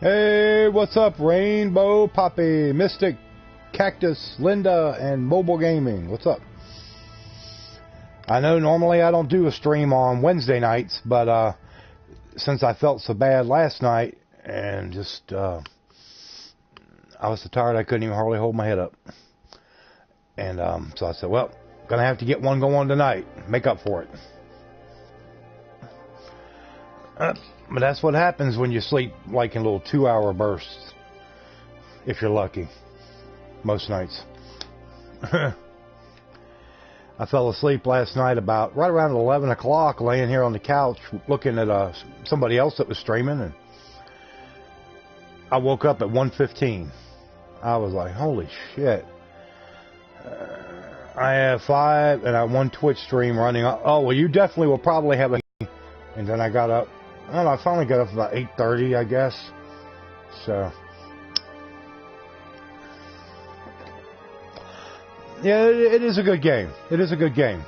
Hey, what's up, Rainbow Poppy, Mystic, Cactus, Linda, and Mobile Gaming? What's up? I know normally I don't do a stream on Wednesday nights, but since I felt so bad last night and just I was so tired I couldn't even hardly hold my head up. And so I said, well, gonna have to get one going tonight, make up for it. But that's what happens when you sleep like in little 2-hour bursts, if you're lucky, most nights. I fell asleep last night about right around 11 o'clock, laying here on the couch looking at somebody else that was streaming, and I woke up at 1:15. I was like, holy shit. I have 5 and I have 1 Twitch stream running. Oh, well, you definitely will probably have a... And then I got up. I don't know, I finally got up about 8:30, I guess. So... Yeah, it is a good game. It is a good game.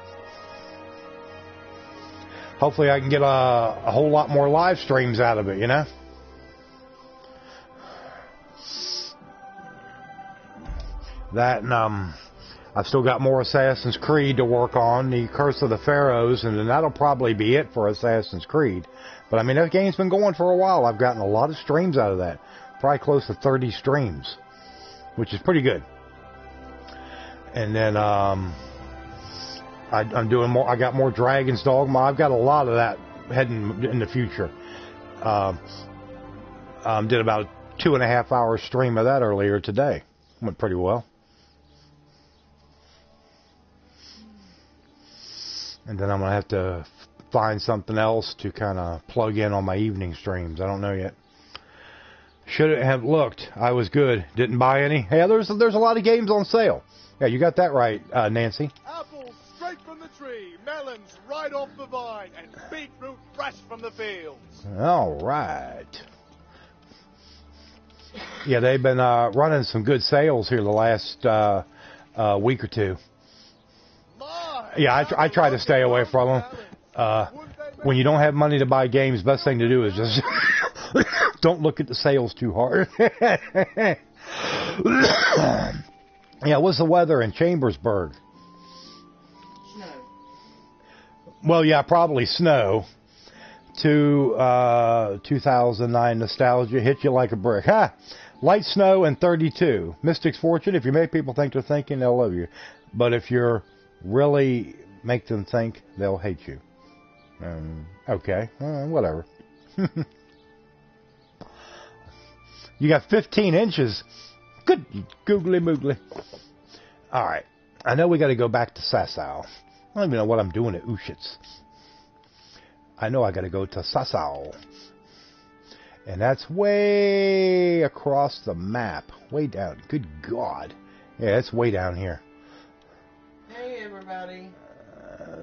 Hopefully I can get a whole lot more live streams out of it, you know? That and I've still got more Assassin's Creed to work on, the Curse of the Pharaohs, and then that'll probably be it for Assassin's Creed. But I mean, that game's been going for a while. I've gotten a lot of streams out of that. Probably close to 30 streams, which is pretty good. And then I'm doing more. I got more Dragon's Dogma. I've got a lot of that heading in the future. Did about a 2.5 hour stream of that earlier today. Went pretty well. And then I'm gonna have to find something else to kind of plug in on my evening streams. I don't know yet. Should have looked. I was good. Didn't buy any. Hey, there's a lot of games on sale. Yeah, you got that right, Nancy. Apples straight from the tree, melons right off the vine, and beetroot fresh from the fields. All right. Yeah, they've been running some good sales here the last week or two. Yeah, I try to stay away from them. When you don't have money to buy games, best thing to do is just don't look at the sales too hard. Yeah, what's the weather in Chambersburg? Snow. Well, yeah, probably snow. 2009 nostalgia hit you like a brick. Ha! Light snow and 32. Mystic's Fortune. If you make people think they're thinking, they'll love you. But if you're really make them think, they'll hate you. Okay, whatever. You got 15 inches. Good googly moogly. All right. I know we got to go back to Sasau. I don't even know what I'm doing at Ushitz. I know I got to go to Sasau. And that's way across the map. Way down. Good God. Yeah, it's way down here. Hey, everybody.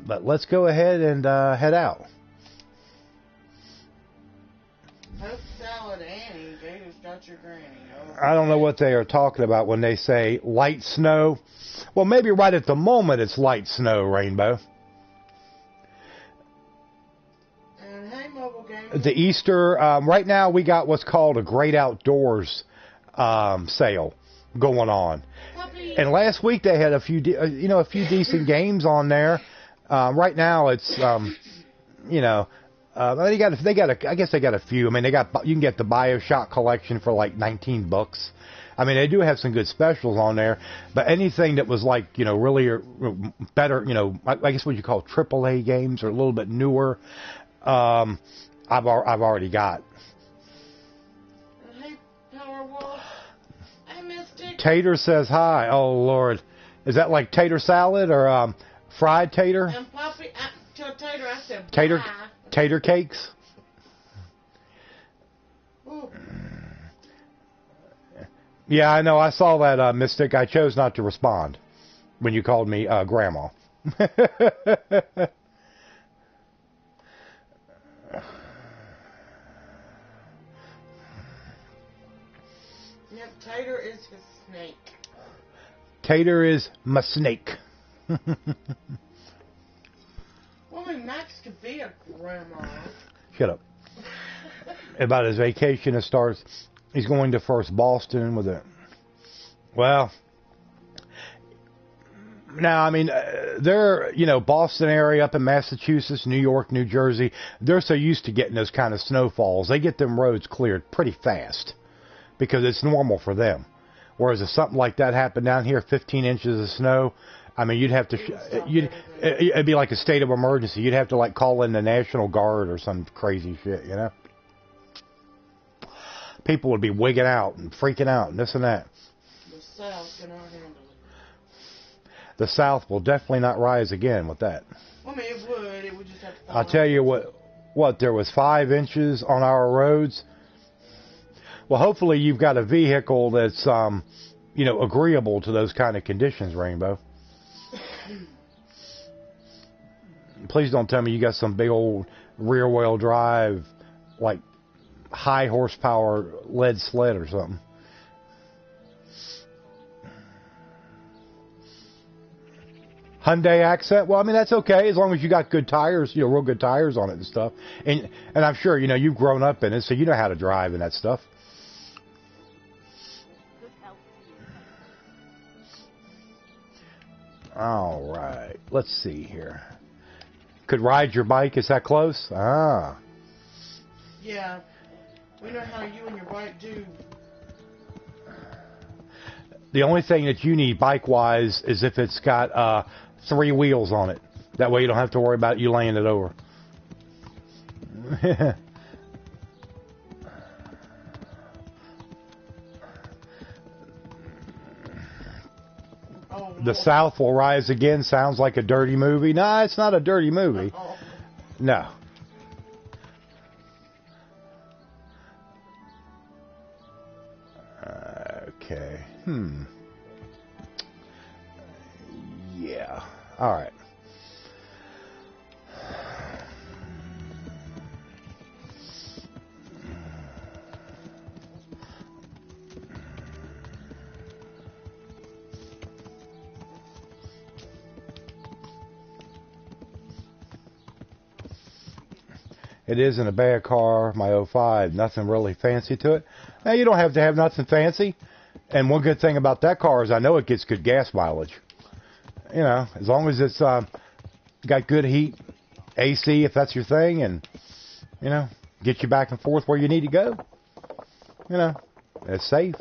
But let's go ahead and head out. Poke salad Annie. Gators got your granny. I don't know what they are talking about when they say light snow. Well, maybe right at the moment it's light snow, Rainbow. And hey, Mobile Gaming. The Easter, right now we got what's called a Great Outdoors sale going on. Puppy. And last week they had a few decent games on there. Right now it's, I guess they got a few. I mean, you can get the BioShock collection for like $19. I mean, they do have some good specials on there, but anything that was like, really better, I guess what you call AAA games or a little bit newer, I've already got. Hey, Powerwolf. I missed it. Tater says hi. Oh Lord, is that like tater salad or fried tater? And Poppy, to Tater, I said tater. bye. Tater cakes? Ooh. Yeah, I know. I saw that, Mystic. I chose not to respond when you called me Grandma. Yep, Tater is his snake. Tater is my snake. Well, Max could be a grandma. Shut up. About his vacation, it starts He's going to first Boston with it. Well, now, I mean, they're, Boston area up in Massachusetts, New York, New Jersey, they're so used to getting those kind of snowfalls. They get them roads cleared pretty fast because it's normal for them. Whereas if something like that happened down here, 15 inches of snow, I mean, you'd have to, it'd be like a state of emergency. You'd have to, like, call in the National Guard or some crazy shit, People would be wigging out and freaking out and this and that. The South cannot handle it. The South will definitely not rise again with that. I mean, it would. It would just have to. I'll tell you what, there was 5 inches on our roads. Well, hopefully you've got a vehicle that's, agreeable to those kind of conditions, Rainbow. Please don't tell me you got some big old rear-wheel drive, like, high horsepower lead sled or something. Hyundai Accent. Well, I mean, that's okay as long as you got good tires, real good tires on it and stuff. And I'm sure, you've grown up in it, so you know how to drive and that stuff. All right. Let's see here. Could ride your bike. Is that close? Ah. Yeah. We know how you and your bike do. The only thing that you need bike-wise is if it's got 3 wheels on it. That way you don't have to worry about you laying it over. The South will rise again. Sounds like a dirty movie. No, it's not a dirty movie. No. Okay. Yeah. All right. It isn't a bad car, my 05. Nothing really fancy to it. Now, you don't have to have nothing fancy. And one good thing about that car is I know it gets good gas mileage. As long as it's got good heat, AC if that's your thing, and, get you back and forth where you need to go. It's safe.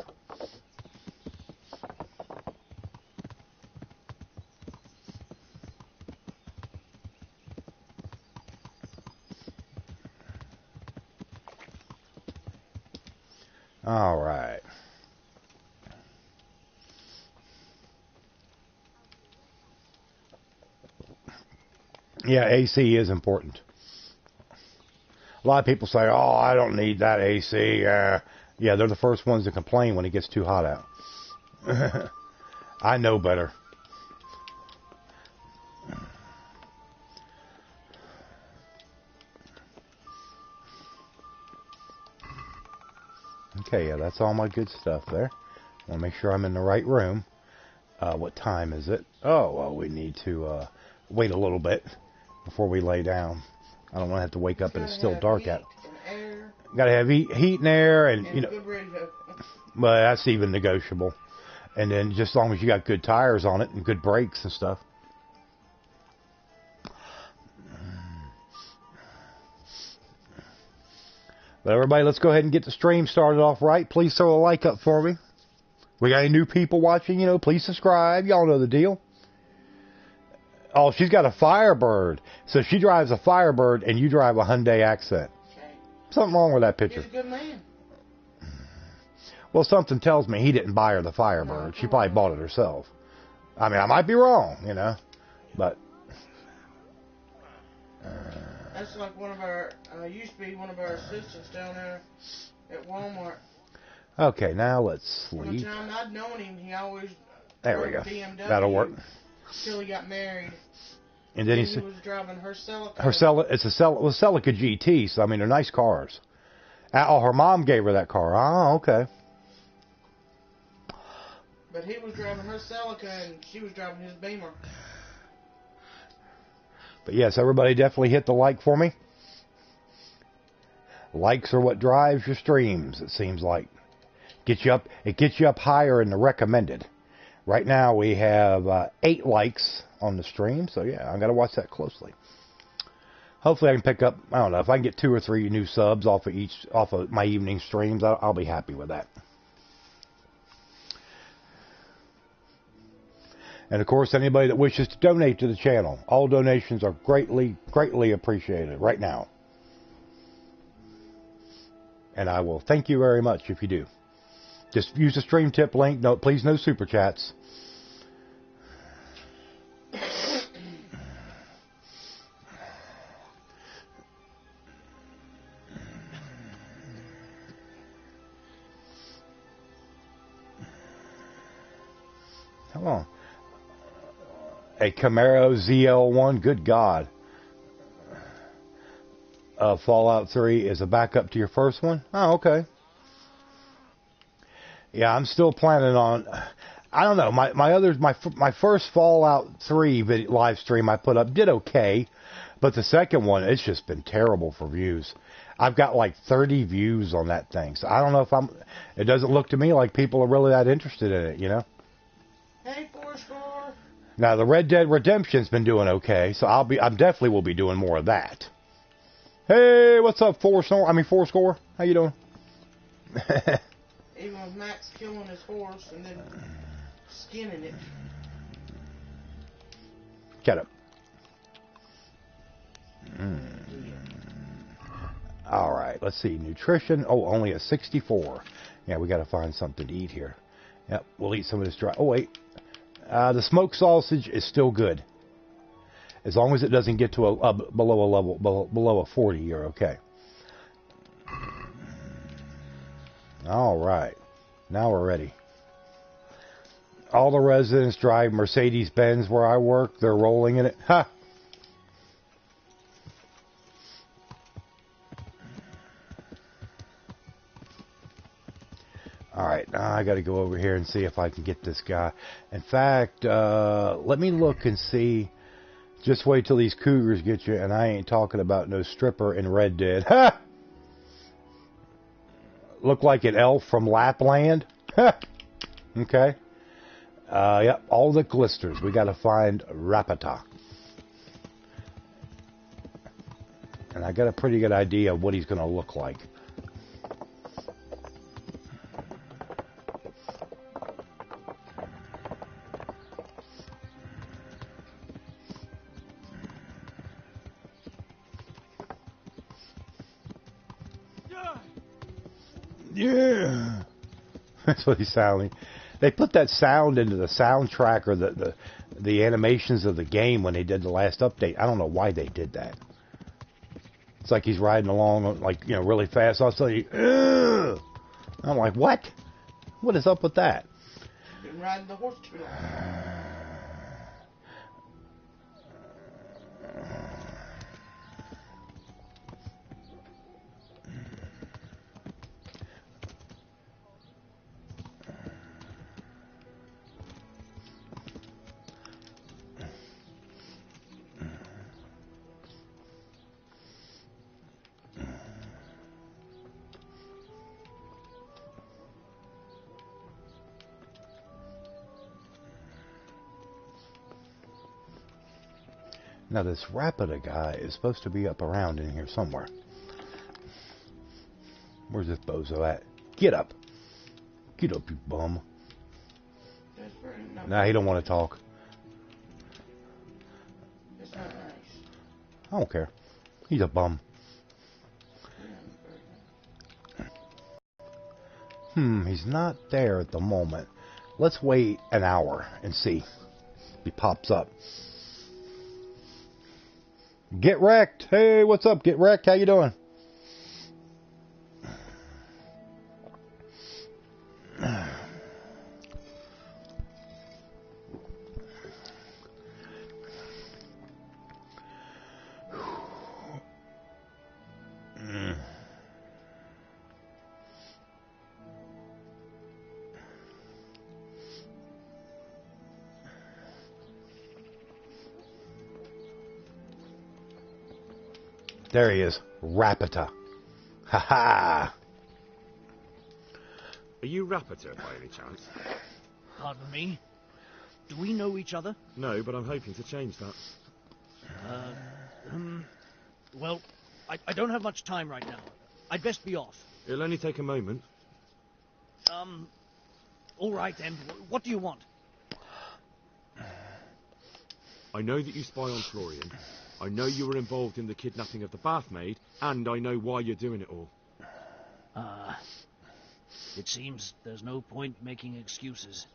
All right. Yeah, AC is important. A lot of people say, oh, I don't need that AC. Yeah, they're the first ones to complain when it gets too hot out. I know better. Okay, yeah, that's all my good stuff there. I want to make sure I'm in the right room. What time is it? Oh, well, we need to wait a little bit before we lay down. I don't want to have to wake up and it's still dark out. Got to have heat and air and good radio. But that's even negotiable. And then just as long as you got good tires on it and good brakes and stuff. But everybody, let's go ahead and get the stream started off right. Please throw a like up for me. We got any new people watching, please subscribe. Y'all know the deal. Oh, she's got a Firebird. So she drives a Firebird and you drive a Hyundai Accent. Okay. Something wrong with that picture. He's a good man. Well, something tells me he didn't buy her the Firebird. She probably bought it herself. I mean, I might be wrong, but... That's like one of our, used to be one of our assistants down there at Walmart. Okay, now let's sleep. One time I'd known him, he always there we go. BMW That'll work. Till he got married. And then he was driving her Celica. It's a Celica GT, so I mean they're nice cars. Oh, her mom gave her that car. Oh, okay. But he was driving her Celica and she was driving his Beamer. But yes, everybody definitely hit the like for me. Likes are what drives your streams, it seems like. It gets you up higher in the recommended. Right now we have 8 likes on the stream, so yeah, I got to watch that closely. Hopefully I can pick up, I don't know, if I can get 2 or 3 new subs off of my evening streams, I'll be happy with that. And of course, anybody that wishes to donate to the channel, all donations are greatly, greatly appreciated right now. And I will thank you very much if you do. Just use the stream tip link. No, please no super chats. Come on. A Camaro ZL1, good God. Fallout 3 is a backup to your first one? Oh, okay. Yeah, I'm still planning on, I don't know, my first Fallout 3 live stream I put up did okay, but the second one, it's just been terrible for views. I've got like 30 views on that thing, so I don't know if it doesn't look to me like people are really that interested in it, you know? Hey, Fourscore. Now, the Red Dead Redemption's been doing okay, so I definitely will be doing more of that. Hey, what's up, Fourscore? How you doing? Even with Max killing his horse and then skinning it. Get up. All right, let's see. Nutrition. Oh, only a 64. Yeah, we got to find something to eat here. Yep, we'll eat some of this dry. Oh, wait. The smoked sausage is still good. As long as it doesn't get to below a 40, you're okay. All right. Now we're ready. All the residents drive Mercedes-Benz where I work. They're rolling in it. Ha! All right, now I got to go over here and see if I can get this guy. In fact, let me look and see. Just wait till these cougars get you, and I ain't talking about no stripper in Red Dead. Ha! Look like an elf from Lapland. Ha! Okay. Yep, all the glisters. We got to find Rapata. And I got a pretty good idea of what he's going to look like. Yeah, that's what he's sounding. They put that sound into the soundtrack or the animations of the game when they did the last update. I don't know why they did that. It's like he's riding along, like, you know, really fast. All of a sudden, I'm like, what? What is up with that? Been riding the horse too long. Now, this Rapida guy is supposed to be up around in here somewhere. Where's this bozo at? Get up. Get up, you bum. Nah, he don't want to talk. It's not nice. I don't care. He's a bum. He's not there at the moment. Let's wait an hour and see if he pops up. Get wrecked. Hey, what's up? Get wrecked. How you doing? There he is. Rapita. Ha ha. Are you Rappator by any chance? Pardon me? Do we know each other? No, but I'm hoping to change that. Well, I don't have much time right now. I'd best be off. It'll only take a moment. All right then. What do you want? I know that you spy on Florian. I know you were involved in the kidnapping of the bathmaid, and I know why you're doing it all. It seems there's no point making excuses.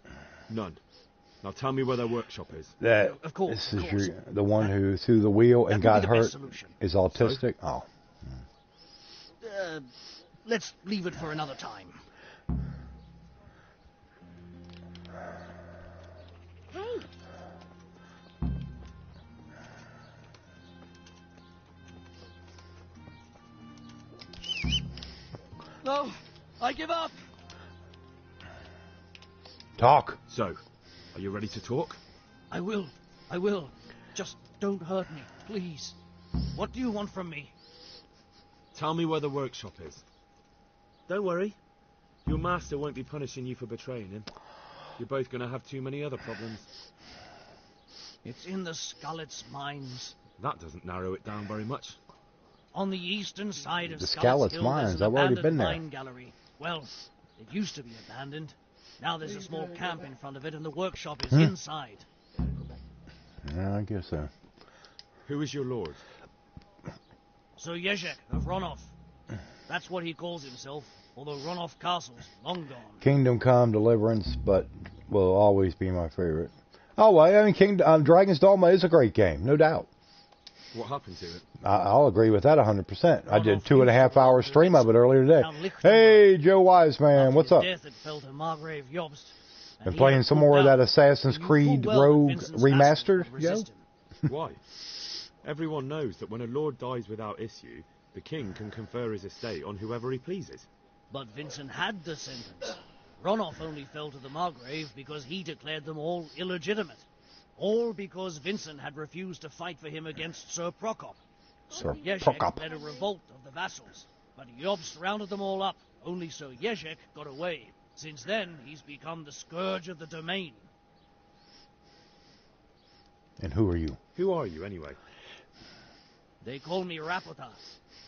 None. Now tell me where their workshop is. That, Of course, this is the one who threw the wheel and got hurt is autistic? Oh. Let's leave it for another time. Hey, No, I give up. Talk. So, are you ready to talk? I will. Just don't hurt me, please. What do you want from me? Tell me where the workshop is. Don't worry. Your master won't be punishing you for betraying him. You're both going to have too many other problems. It's in the Skullet's mines. That doesn't narrow it down very much. On the eastern side of The Skullet's Skullet's Hill, mines, there's an I've already abandoned been there. mine gallery. Well, it used to be abandoned. Now there's a small camp in front of it, and the workshop is inside. Yeah, I guess so. Who is your lord? Sir Yezhek of Ronov. That's what he calls himself, although Ronov Castle's long gone. Kingdom Come, Deliverance, but will always be my favorite. Oh, well, I mean, Dragon's Dogma is a great game, no doubt. What happened to it? I'll agree with that 100%. I did 2.5 hour stream of it earlier today. Hey, Joe Wiseman, what's up? Death, it fell to Margrave Jobst, and Been he playing had some pulled more of out. that Assassin's He knew Creed full well that Rogue Vincent's Remastered, vassals would Joe? resist him. Why? Everyone knows that when a lord dies without issue, the king can confer his estate on whoever he pleases. But Vincent had descendants. Ronov only fell to the Margrave because he declared them all illegitimate. All because Vincent had refused to fight for him against Sir Prokop. Sir Yezhek Prokop. led a revolt of the vassals, but Jobst rounded them all up. Only Sir Yezhek got away. Since then, he's become the scourge of the domain. And who are you? Who are you, anyway? They call me Rapota.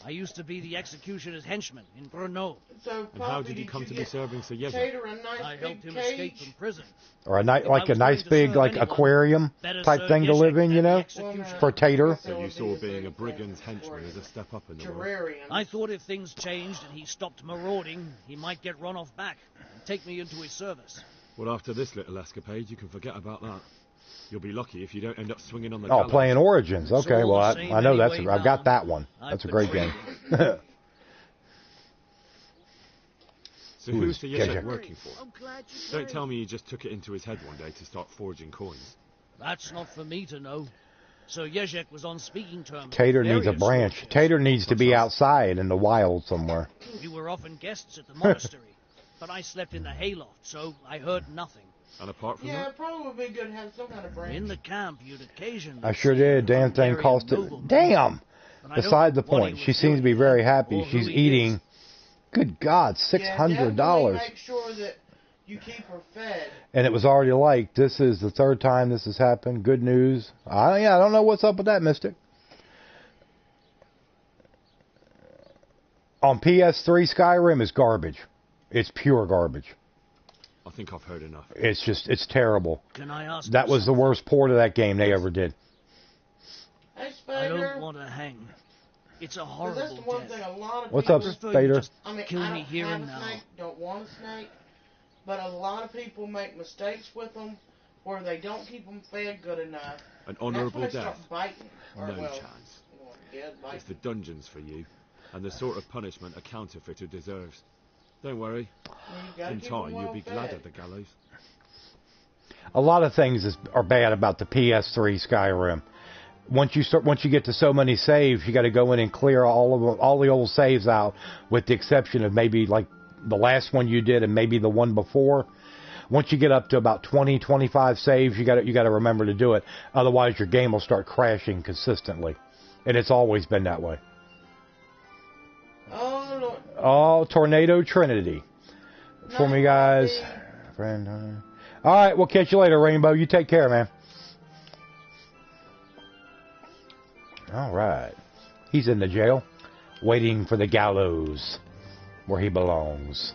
I used to be the executioner's henchman in Brno. So, And how did you come to be serving Sir Yezhek? Cater a nice I helped big him escape cage. from prison. Or If a I like a was nice going to big serve like anyone, aquarium better type Sir thing to Yezhek live in, than you the know? executioner. For Tater. So you saw being a brigand's henchman as a step up in the world. Terrarium. I thought if things changed and he stopped marauding, he might get run off back and take me into his service. Well, after this little escapade, you can forget about that. You'll be lucky if you don't end up swinging on the Oh, gallows. playing Origins. It's Okay, all well, the same I know that's. anyway, I've got Val. that one. I've That's a great game. betrayed So Who who's is Sir Yezhek Yezhek? working for? I'm glad you Don't came. tell me you just took it into his head one day to start forging coins. That's not for me to know. Sir Yezhek was on speaking terms. Tater with needs a various branch. soldiers. Tater needs to be outside in the wild somewhere. We were often guests at the monastery, but I slept in the hayloft, so I heard nothing. And apart from Yeah, that, it probably would be good to have some kind of branch. In the camp, you'd occasionally I sure see did. a Damn thing Hungarian cost it. nobleman, Damn. but I don't Beside the know what he point. was She seems to be doing very or happy. who She's he eating. is. Good God, Yeah, definitely $600. make sure that you keep her fed. And it was already like, this is the third time this has happened. Good news. I don't know what's up with that, Mystic. On PS3, Skyrim is garbage. It's pure garbage. I think I've heard enough. It's terrible. Can I ask That you was the something? worst port of that game they ever did. Hey, I don't Spader. want to hang. It's a 'Cause horrible that's the one death. thing a lot of What's people... up, prefer you Spader? just I mean, kill I me don't here have and a now. snake, don't want a snake, but a lot of people make mistakes with them where they don't keep them fed good enough. An And honourable that's when they death? start biting. Or, No well, chance. well, yeah, biting. It's the dungeons for you, and the sort of punishment a counterfeiter deserves. Don't worry. You gotta In keep 'em time, well you'll be fed. glad at the gallows. A lot of things are bad about the PS3 Skyrim. Once you get to so many saves, you got to go in and clear all the old saves out, with the exception of maybe like the last one you did and maybe the one before. Once you get up to about 20, 25 saves, you got to remember to do it. Otherwise, your game will start crashing consistently, and it's always been that way. Oh, Lord. Oh, Tornado Trinity. for me, guys. Friend. All right, we'll catch you later, Rainbow. You take care, man. All right. He's in the jail, waiting for the gallows, where he belongs.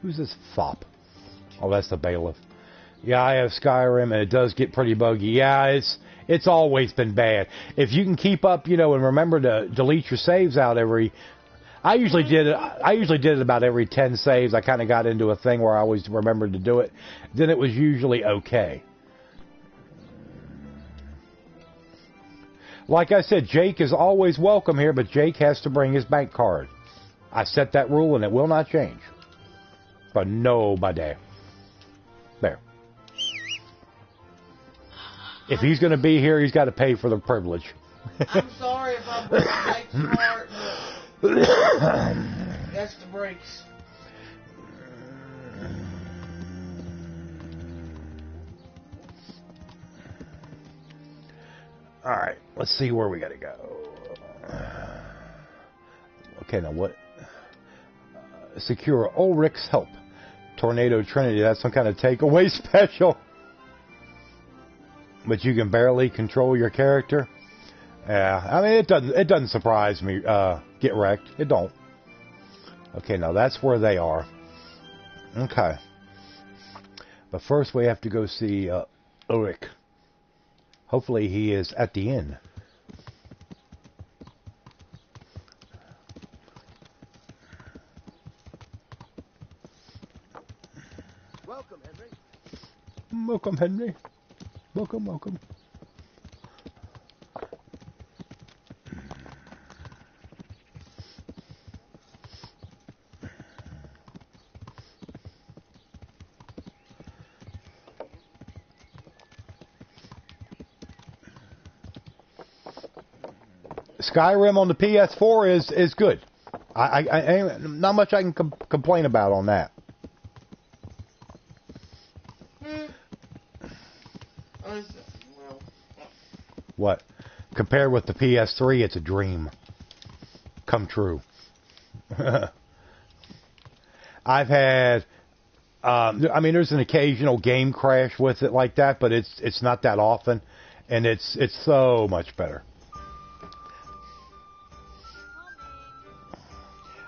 Who's this fop? Oh, that's the bailiff. Yeah, I have Skyrim, and it does get pretty buggy. Yeah, it's always been bad. If you can keep up, and remember to delete your saves out I usually did it about every 10 saves. I kind of got into a thing where I always remembered to do it. Then it was usually okay. Like I said, Jake is always welcome here, but Jake has to bring his bank card. I set that rule, and it will not change. But nobody. There. If he's going to be here, he's got to pay for the privilege. I'm sorry if I broke Jake's heart, but that's the breaks. All right, let's see where we got to go. Okay, now what? Secure Ulrich's help. Tornado Trinity, that's some kind of takeaway special. But you can barely control your character. Yeah, I mean, it doesn't surprise me. Get wrecked. It don't. Okay, now that's where they are. Okay. But first we have to go see Ulrich. Hopefully he is at the inn. Welcome, Henry. Welcome, Henry. Welcome, welcome. Skyrim on the PS4 is good. I not much I can complain about on that. What? Compared with the PS3, it's a dream come true. I've had, I mean, there's an occasional game crash with it like that, but it's not that often, and it's so much better.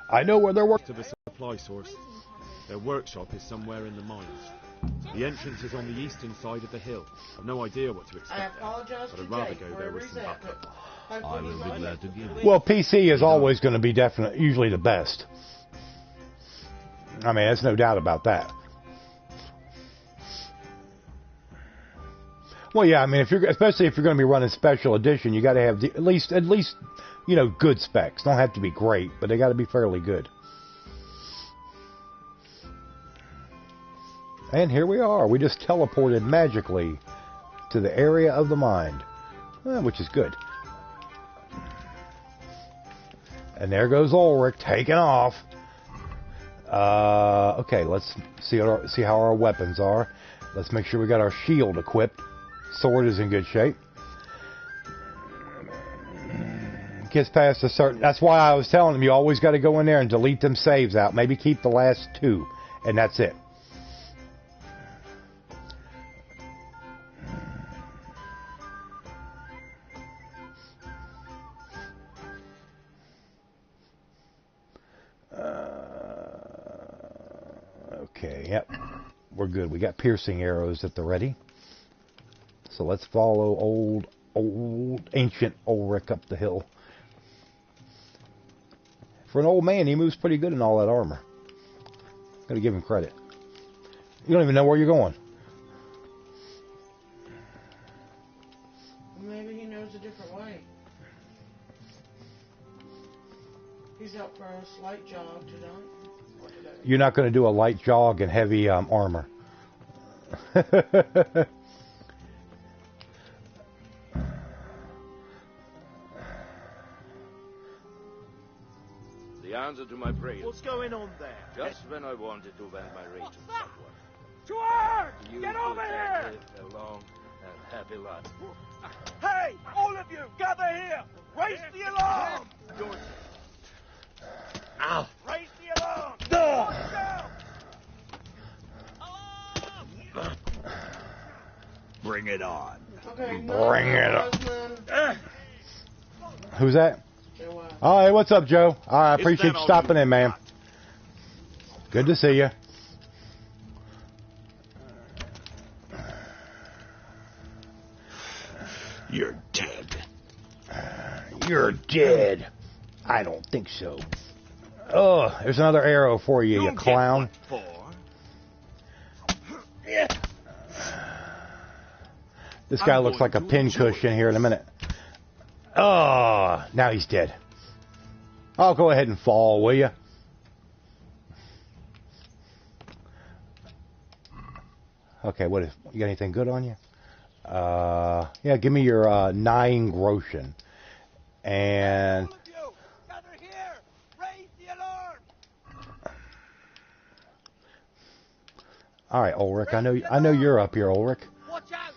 I know where they're working. To the supply source. Their workshop is somewhere in the mines. The entrance is on the eastern side of the hill. I've no idea what to expect I apologize there, to but I'd rather Jake go there with some backup. I will be glad to give. Well, PC is always going to be usually the best. I mean, there's no doubt about that. Well, yeah, I mean, especially if you're going to be running special edition, you got to have at least good specs. Don't have to be great, but they got to be fairly good. And here we are. We just teleported magically to the area of the mind, which is good. And there goes Ulrich taking off. Okay, let's see how our weapons are. Let's make sure we got our shield equipped. Sword is in good shape. Gets past a certain... That's why I was telling them you always got to go in there and delete them saves out. Maybe keep the last 2, and that's it. Okay, yep. We're good. We got piercing arrows at the ready. So let's follow old ancient Ulrich up the hill. For an old man, he moves pretty good in all that armor. Gotta give him credit. You don't even know where you're going. Maybe he knows a different way. He's out for a slight jog today. You're not going to do a light jog in heavy armor. The answer to my prayer. What's going on there? Just when I wanted to vent my rage on someone. To work! You Get over who here! lived so long Happy lot. Hey, all of you, gather here! Raise the alarm! Ow! Raise the alarm! Watch out! Bring it on. Okay, Bring it up. up. Who's that? Oh, hey, what's up, Joe? I appreciate you stopping in, man. Good to see you. You're dead. You're dead. I don't think so. Oh, there's another arrow for you, you clown. This guy looks like a pincushion here in a minute. Oh, now he's dead. Oh, go ahead and fall, will you? Okay, what is? You got anything good on you? Yeah, give me your 9 groschen. And All of you, gather here! Raise the alarm! all right, Ulrich. I know you're up here, Ulrich. Watch out!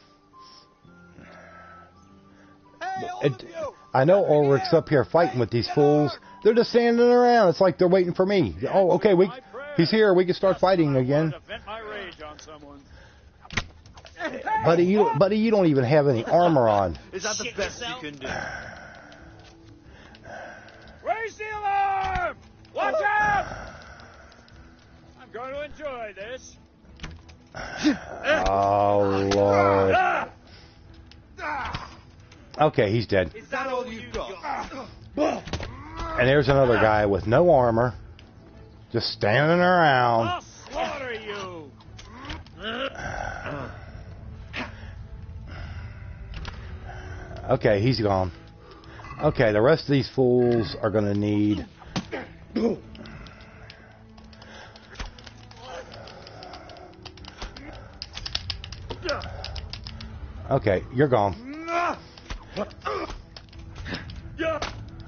Hey, all of you! I know gather Ulrich's here. up here fighting with these Raise the alarm. fools. They're just standing around. It's like they're waiting for me. Oh, okay, he's here. We can start fighting again. Vent my rage on someone. Buddy, you don't even have any armor on. Is that the best you can do? Raise the alarm! Watch out! I'm going to enjoy this. Oh, Lord. Okay, he's dead. Is that all you got? And there's another guy with no armor, just standing around. I'll slaughter you! Okay, he's gone. Okay, the rest of these fools are going to need... Okay, you're gone.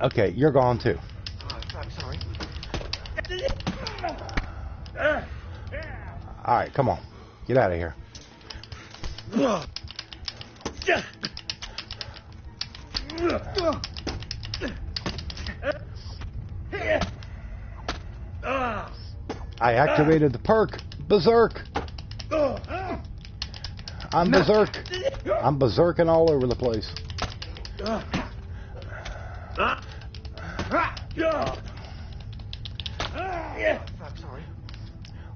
Okay, you're gone too. Alright, come on. Get out of here. I activated the perk. Berserk. I'm berserk. I'm berserking all over the place.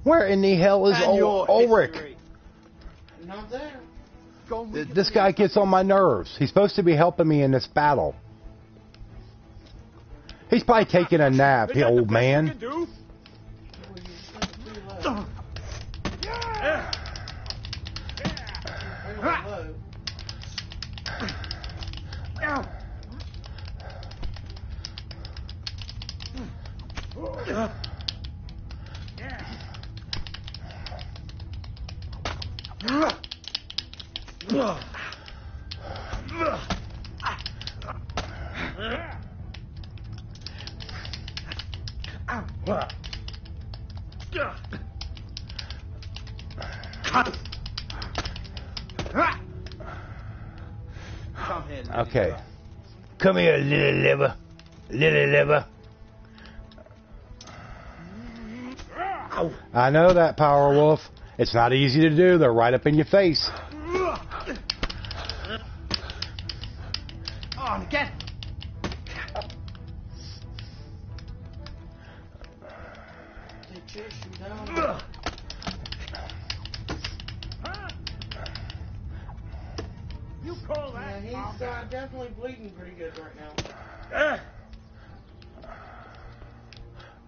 Where in the hell is Ulrich? Not there. This guy gets on my nerves. He's supposed to be helping me in this battle. He's probably taking a nap, the old man. Well, you said too low. Very low. Okay. Come here, little liver. Little liver. I know that, Power Wolf. It's not easy to do. They're right up in your face. On again. They chase you down. You call Yeah, that? he's definitely bleeding pretty good right now.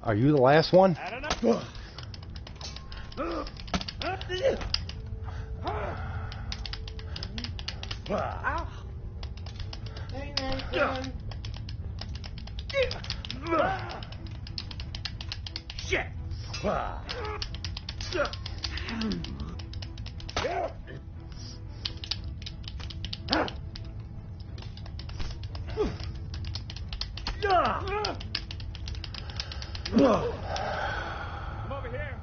Are you the last one? I don't know. Hey, Nathan. Shit! Come over here.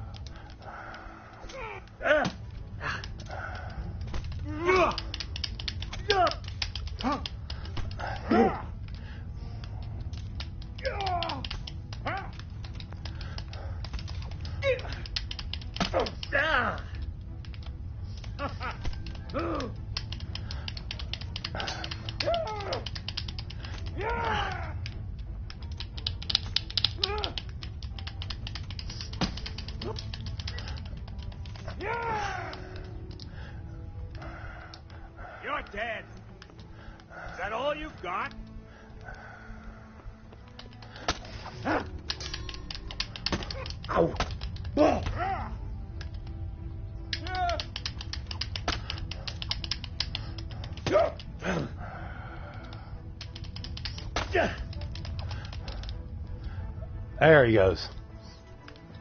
You're dead. Is that all you've got? Ow. There he goes.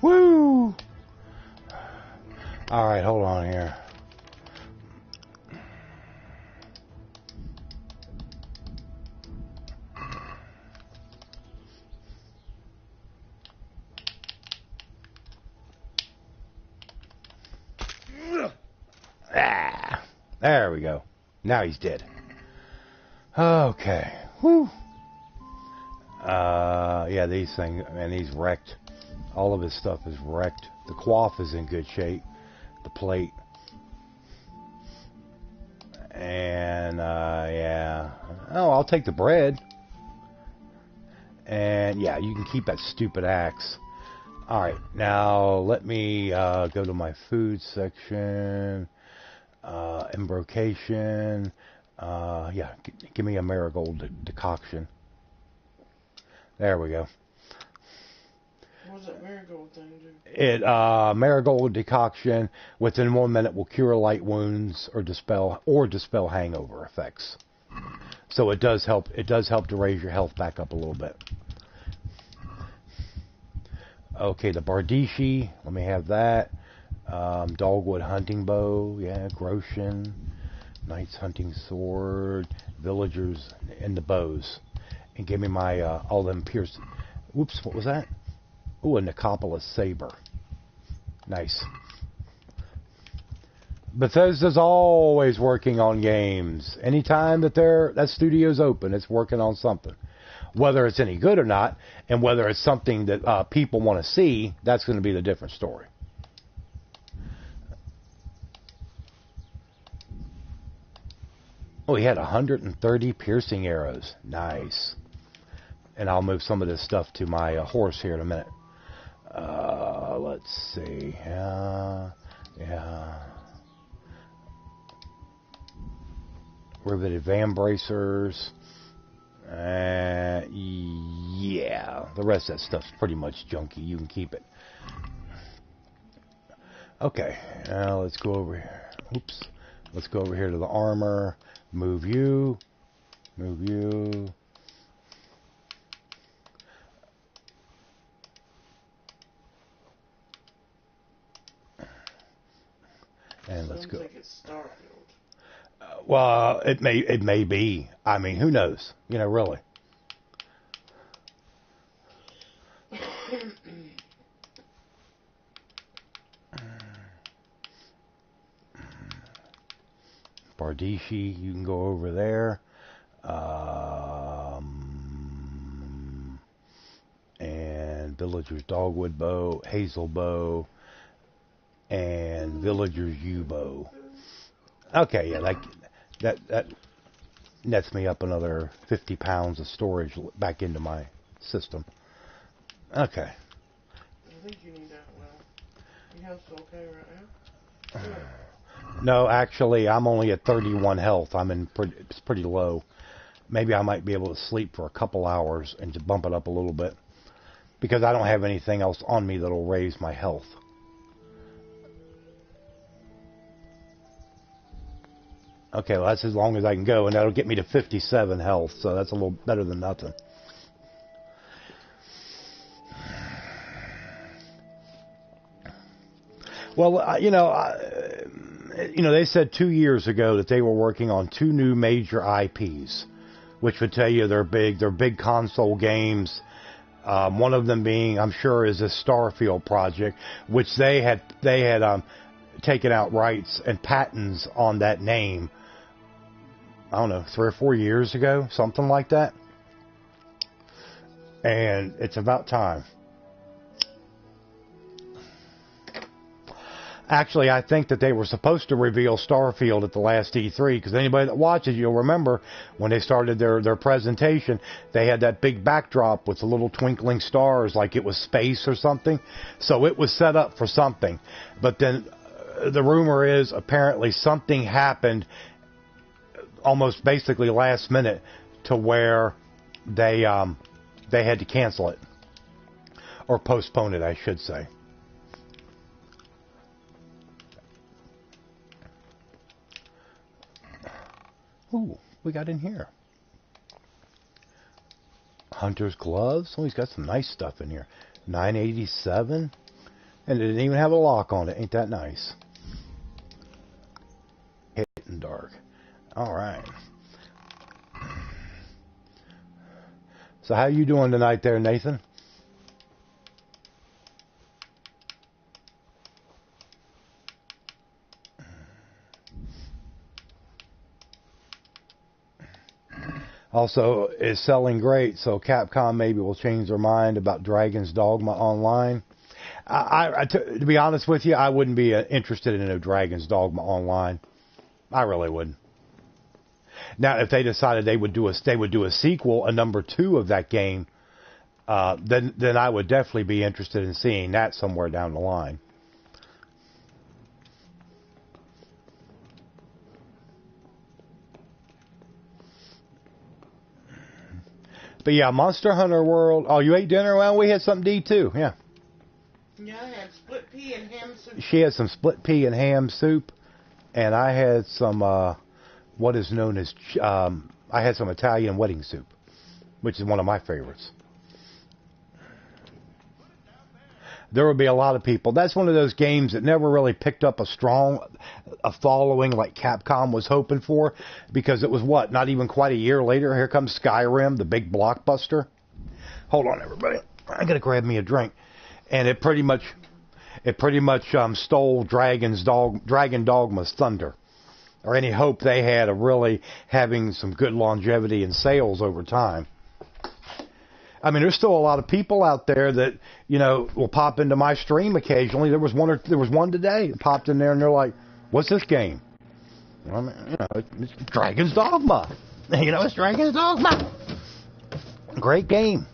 Woo! All right, hold on here. Ah, there we go. Now he's dead. Okay. Woo. Yeah, these things, man, he's wrecked. All of his stuff is wrecked. The coif is in good shape. The plate. And, yeah. Oh, I'll take the bread. And, yeah, you can keep that stupid axe. Alright, now let me go to my food section. Embrocation. Yeah, give me a marigold decoction. There we go. What does that marigold thing do? It marigold decoction within 1 minute will cure light wounds or dispel hangover effects. So it does help. It does help to raise your health back up a little bit. Okay, the Bardishi. Let me have that. Dogwood hunting bow. Yeah, Groshin. Knight's hunting sword. Villagers and the bows. And give me my all them pierce. Whoops, what was that? Ooh, a Nicopolis saber. Nice. Bethesda's always working on games. Anytime that studio's open, it's working on something. Whether it's any good or not, and whether it's something that people want to see, that's going to be the different story. Oh, he had 130 piercing arrows. Nice. And I'll move some of this stuff to my horse here in a minute. Let's see. Yeah. Riveted van bracers. Yeah. The rest of that stuff's pretty much junky. You can keep it. Okay. Now let's go over here. Oops. Let's go over here to the armor. Move you. Move you. And let's go. It's Starfield. Well, it may be. I mean, who knows? You know, really. Bardishi, you can go over there. And Villager's Dogwood Bow, Hazel Bow, and Villager's U-Bow. Okay, yeah, that nets me up another 50 pounds of storage back into my system. Okay. I think you need that well. Your health's okay right now? Good. No, actually, I'm only at 31 health. It's pretty low. Maybe I might be able to sleep for a couple hours and to bump it up a little bit. Because I don't have anything else on me that'll raise my health. Okay, well, that's as long as I can go, and that'll get me to 57 health, so that's a little better than nothing. Well, they said 2 years ago that they were working on 2 new major IPs, which would tell you they're big console games. One of them being, I'm sure, is this Starfield project, which they had taken out rights and patents on that name. I don't know, 3 or 4 years ago, something like that. And it's about time. Actually, I think that they were supposed to reveal Starfield at the last E3, because anybody that watches, you'll remember when they started their presentation, they had that big backdrop with the little twinkling stars like it was space or something. So it was set up for something. But then the rumor is apparently something happened almost basically last minute to where they had to cancel it. Or postpone it, I should say. Ooh, we got in here. Hunter's gloves. Oh, he's got some nice stuff in here. $9.87. And it didn't even have a lock on it. Ain't that nice? Hitting dark. Alright. So how you doing tonight there, Nathan? Also, is selling great, so Capcom maybe will change their mind about Dragon's Dogma Online. To be honest with you, I wouldn't be interested in a Dragon's Dogma Online. I really wouldn't. Now, if they decided they would do a sequel, a number 2 of that game, then I would definitely be interested in seeing that somewhere down the line. But yeah, Monster Hunter World. Oh, you ate dinner? Well, we had something to eat too. Yeah. Yeah, I had split pea and ham soup. She had some split pea and ham soup, and I had some what is known as I had some Italian wedding soup, which is one of my favorites. There would be a lot of people. That's one of those games that never really picked up a following like Capcom was hoping for, because it was not even quite a year later. Here comes Skyrim, the big blockbuster. Hold on, everybody. I gotta grab me a drink. And it pretty much stole Dragon Dogma's thunder, or any hope they had of really having some good longevity in sales over time. I mean, there's still a lot of people out there that, will pop into my stream occasionally. There was one today that popped in there and they're like, "What's this game?" I mean, it's Dragon's Dogma. It's Dragon's Dogma. Great game.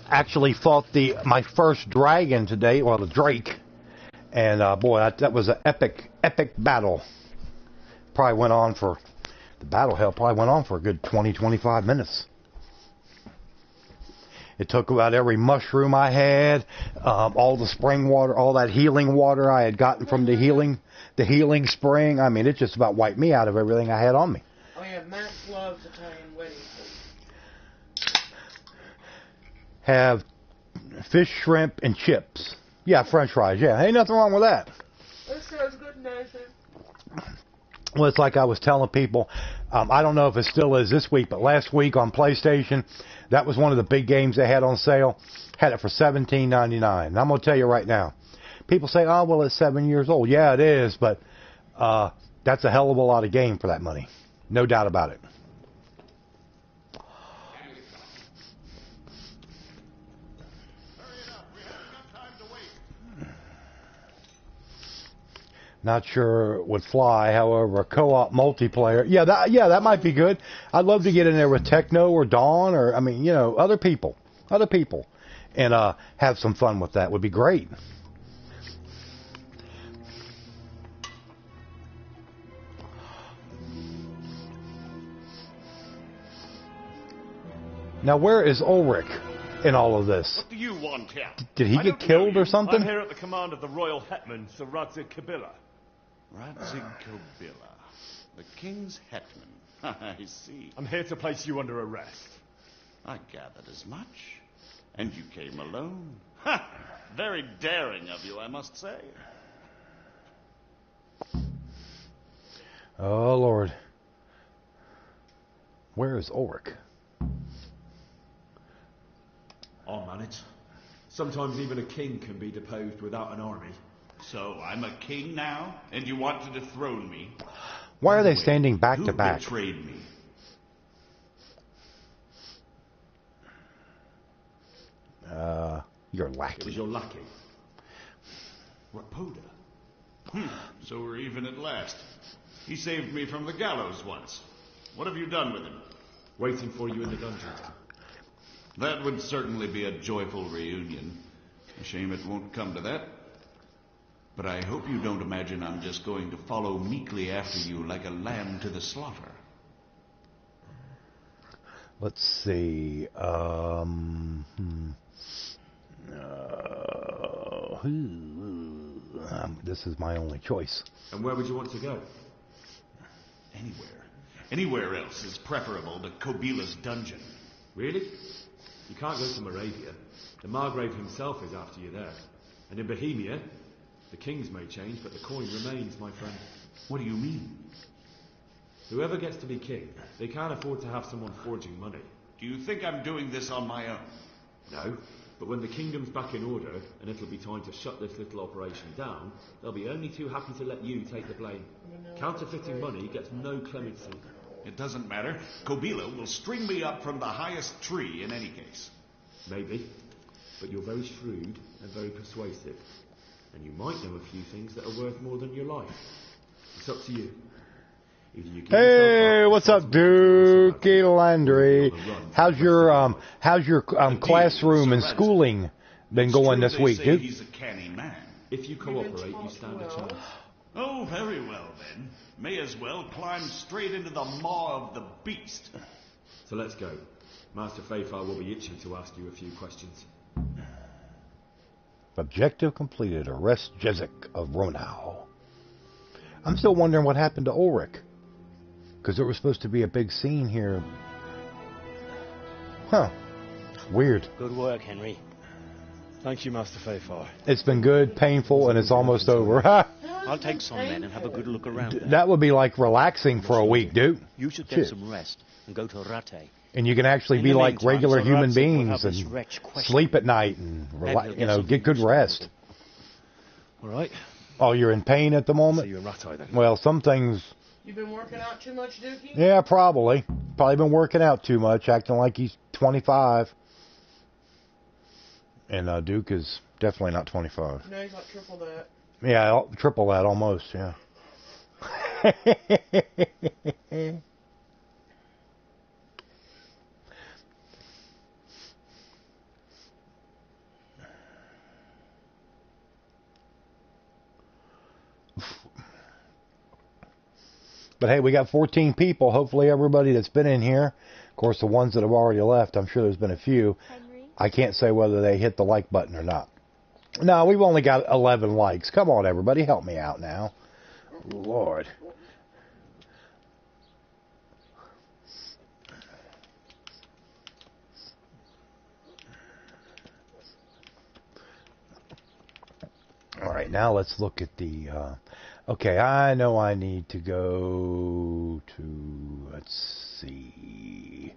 Actually fought my first dragon today, well, the Drake. And boy, that was an epic battle. The battle probably went on for a good 20-25 minutes. It took about every mushroom I had, all the spring water, all that healing water I had gotten from the healing spring. I mean, it just about wiped me out of everything I had on me. Oh yeah, Max loves Italian wedding food. Have fish, shrimp, and chips. Yeah, French fries. Yeah, ain't nothing wrong with that. That sounds good, Nathan. Well, it's like I was telling people, I don't know if it still is this week, but last week on PlayStation, that was one of the big games they had on sale. Had it for $17.99. And I'm going to tell you right now, people say, "Oh, well, it's 7 years old." Yeah, it is, but that's a hell of a lot of game for that money. No doubt about it. Not sure it would fly. However, a co-op multiplayer, that might be good. I'd love to get in there with Techno or Dawn or, other people, and have some fun with that. Would be great. Now, where is Ulrich in all of this? What do you want here? Did he get killed or something? I'm here at the command of the royal hetman, Sir Radzik Kabila. Radzik Kabila, the king's hetman. I see. I'm here to place you under arrest. I gathered as much. And you came alone. Ha! Very daring of you, I must say. Oh, Lord. Where is Ulrich? I'll manage. Sometimes even a king can be deposed without an army. So I'm a king now, and you want to dethrone me? Why are they standing back to back? Who betrayed me? Your lackey. It was your lackey. Rapoda? So we're even at last. He saved me from the gallows once. What have you done with him? Waiting for you in the dungeon. That would certainly be a joyful reunion. A shame it won't come to that. But I hope you don't imagine I'm just going to follow meekly after you like a lamb to the slaughter. Let's see. This is my only choice. And where would you want to go? Anywhere. Anywhere else is preferable to Kobila's dungeon. Really? You can't go to Moravia. The Margrave himself is after you there. And in Bohemia, the kings may change, but the coin remains, my friend. What do you mean? Whoever gets to be king, they can't afford to have someone forging money. Do you think I'm doing this on my own? No, but when the kingdom's back in order, and it'll be time to shut this little operation down, they'll be only too happy to let you take the blame. Counterfeiting money gets no clemency. It doesn't matter. Kobila will string me up from the highest tree in any case. Maybe, but you're very shrewd and very persuasive. And you might know a few things that are worth more than your life. It's up to you. Either you give Hey, yourself what's up, Dookie Landry? How's your classroom and schooling been going this week, dude? dude? He's a canny man. If you cooperate, you stand a chance. Oh, very well then. May as well climb straight into the maw of the beast. So let's go. Master Fayfar will be itching to ask you a few questions. Objective completed. Arrest Jezik of Ronau. I'm still wondering what happened to Ulrich. Because there was supposed to be a big scene here. Huh. Weird. Good work, Henry. Thank you, Master Fayfar. It's been good, painful, and it's almost over. I'll take some men and have a good look around. That would be like relaxing for a week, dude. You should get some rest and go to Rate. And you can actually be like regular human beings and sleep at night and get good rest. All right. Oh, you're in pain at the moment? See you in Rate then. Well, some things... You've been working out too much, Dookie? Yeah, probably. Probably been working out too much, acting like he's 25. And Duke is definitely not 25. No, he's like triple that. Yeah, triple that almost, yeah. But hey, we got 14 people. Hopefully everybody that's been in here, of course the ones that have already left, I'm sure there's been a few. Henry? I can't say whether they hit the like button or not. No, we've only got 11 likes. Come on, everybody, help me out now. Lord. All right, now let's look at the... okay, I know I need to go to... Let's see...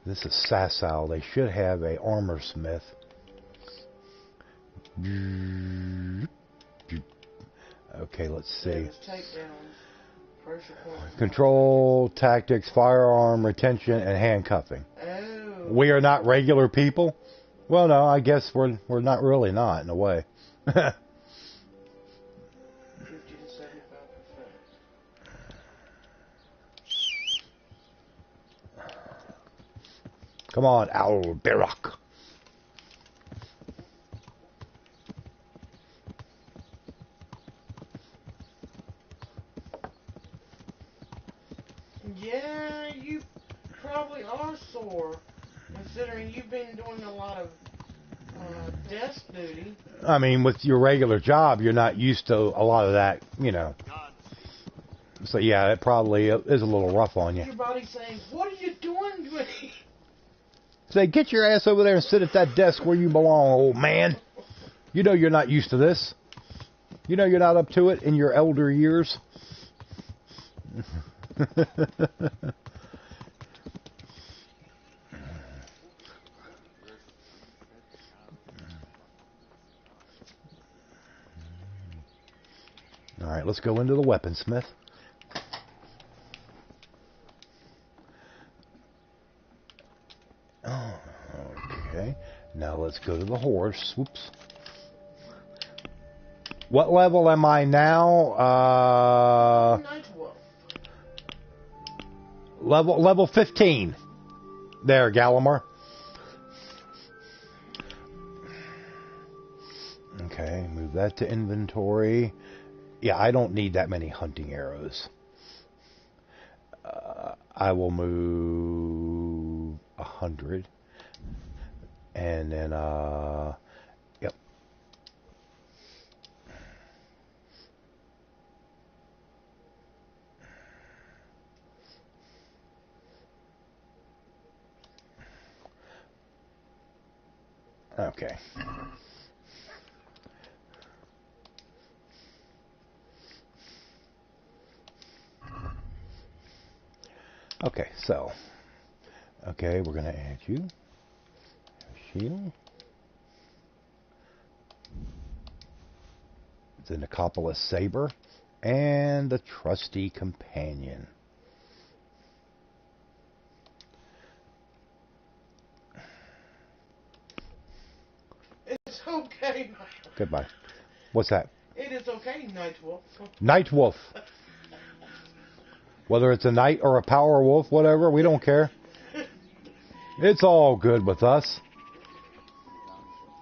This is Sasau. They should have a armor smith. Okay, let's see. Control, tactics, firearm, retention, and handcuffing. Oh. We are not regular people? Well, no, I guess we're not really not, in a way. 50 to 75%. Come on, Al-Barak. Yeah, you probably are sore, considering you've been doing a lot of desk duty. I mean, with your regular job, you're not used to a lot of that, you know. So, yeah, it probably is a little rough on you. Your body's saying, what are you doing to me? Say, get your ass over there and sit at that desk where you belong, old man. You know you're not used to this. You know you're not up to it in your elder years. All right, let's go into the weaponsmith. Okay, now let's go to the horse. Whoops. What level am I now? Night Wolf. Level 15. There, Gallimore. Okay, move that to inventory. Yeah, I don't need that many hunting arrows. I will move 100. And then, yep. Okay. Okay, so, okay, we're going to add you. Shield. The Nicopolis Saber. And the Trusty Companion. It's okay, Night. Goodbye. What's that? It is okay, Night Wolf. Night Wolf. Whether it's a knight or a power wolf, whatever, we don't care. It's all good with us.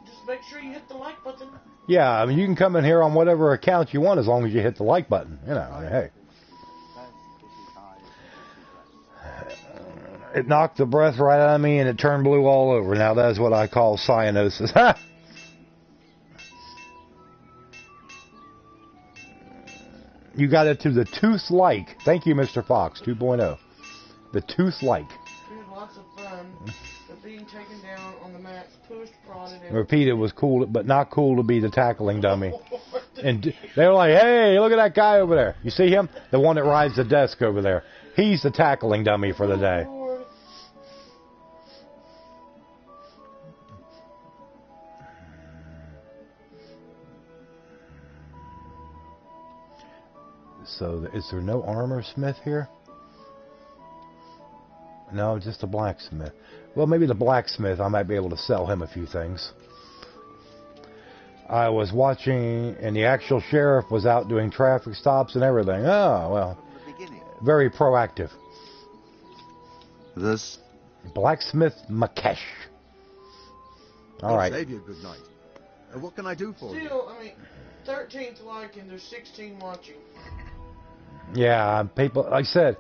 Just make sure you hit the like button. Yeah, I mean, you can come in here on whatever account you want as long as you hit the like button. You know, hey. It knocked the breath right out of me and it turned blue all over. Now that is what I call cyanosis. You got it to the tooth-like. Thank you, Mr. Fox 2.0. The tooth-like. We had lots of fun. The being taken down on the mats, pushed, prodded, and... Repeat, it was cool, but not cool to be the tackling dummy. And they were like, hey, look at that guy over there. You see him? The one that rides the desk over there. He's the tackling dummy for the day. So, is there no armor smith here? No, just a blacksmith. Well, maybe the blacksmith, I might be able to sell him a few things. I was watching, and the actual sheriff was out doing traffic stops and everything. Oh, well, very proactive. This? Blacksmith Makesh. All right. Save you, good night. What can I do for you? Still, I mean, 13th like and there's 16 watching. Yeah, people, like I said,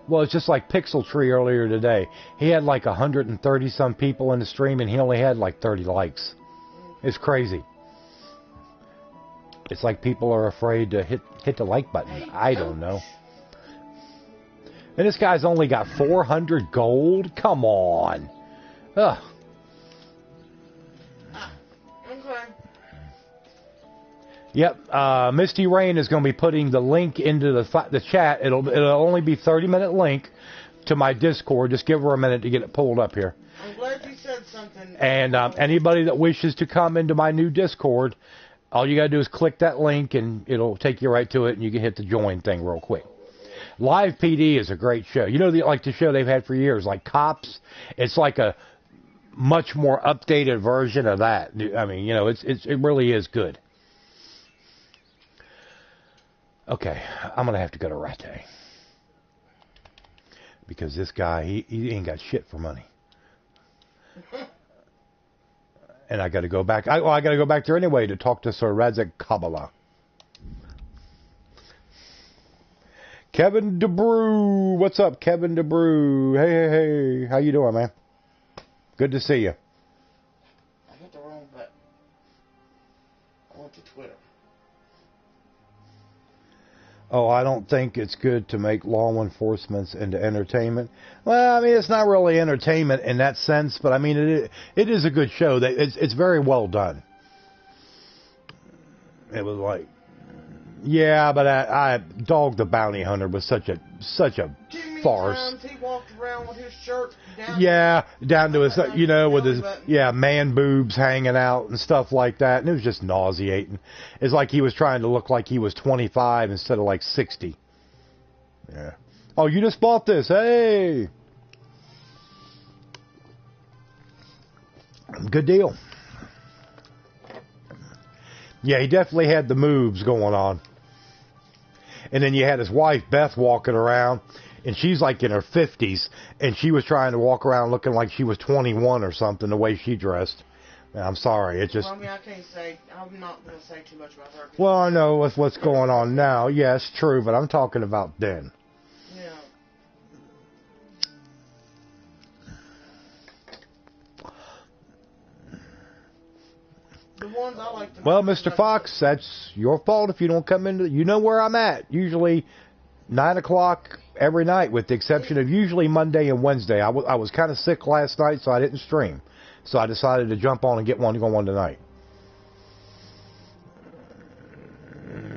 well, it's just like Pixel Tree earlier today. He had like 130 some people in the stream and he only had like 30 likes. It's crazy. It's like people are afraid to hit the like button. I don't know. And this guy's only got 400 gold? Come on. Ugh. Okay. Yep, Misty Rain is going to be putting the link into the chat. It'll only be 30-minute link to my Discord. Just give her a minute to get it pulled up here. I'm glad you said something. And anybody that wishes to come into my new Discord, all you got to do is click that link and it'll take you right to it and you can hit the join thing real quick. Live PD is a great show. You know, like the show they've had for years, like Cops. It's like a much more updated version of that. I mean, you know, it really is good. Okay, I'm going to have to go to Rattay. Because this guy, he ain't got shit for money. And I got to go back. I got to go back there anyway to talk to Sir Radzak Kabbalah. Kevin DeBrew. What's up, Kevin DeBrew? Hey. How you doing, man? Good to see you. I hit the wrong button. I went to Twitter. Oh, I don't think it's good to make law enforcement into entertainment. Well, I mean, it's not really entertainment in that sense, but I mean, it is a good show. It's very well done. It was like, yeah, but I Dog the Bounty Hunter was such a farce. He walked around with his shirt down to his, you know, with his, man boobs hanging out and stuff like that. And it was just nauseating. It's like he was trying to look like he was 25 instead of like 60. Yeah. Oh, you just bought this. Hey. Good deal. Yeah, he definitely had the moves going on. And then you had his wife, Beth, walking around, and she's like in her 50s, and she was trying to walk around looking like she was 21 or something, the way she dressed. And I'm sorry, it just... Well, I mean, I can't say, I'm not going to say too much about her. Well, I know with what's going on now, yes, true, but I'm talking about then. Yeah. The ones I like to... Well, Mr. Fox, that's your fault if you don't come into... You know where I'm at. Usually 9 o'clock every night, with the exception of usually Monday and Wednesday. I was kind of sick last night, so I didn't stream. So I decided to jump on and get one going tonight.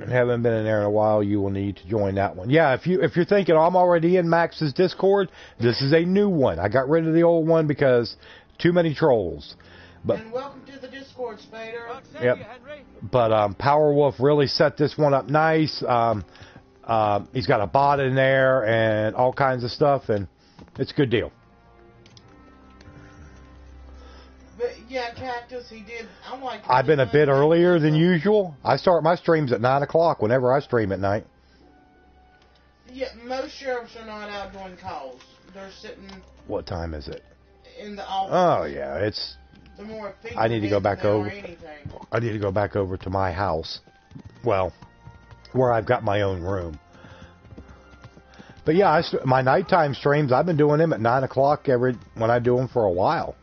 Haven't been in there in a while. You will need to join that one. Yeah, if you're thinking, oh, I'm already in Max's Discord, this is a new one. I got rid of the old one because too many trolls. But, and welcome to the Discord, Spader. Yep. But Powerwolf really set this one up nice. He's got a bot in there and all kinds of stuff, and it's a good deal. But yeah, Cactus, he did. I've been a bit earlier than usual. I start my streams at 9 o'clock whenever I stream at night. Yeah, most sheriffs are not out doing calls. They're sitting. What time is it? In the office. Oh yeah, it's. I need to go back over. I need to go back over to my house. Well, where I've got my own room. But yeah, my nighttime streams, I've been doing them at 9 o'clock when I do them for a while.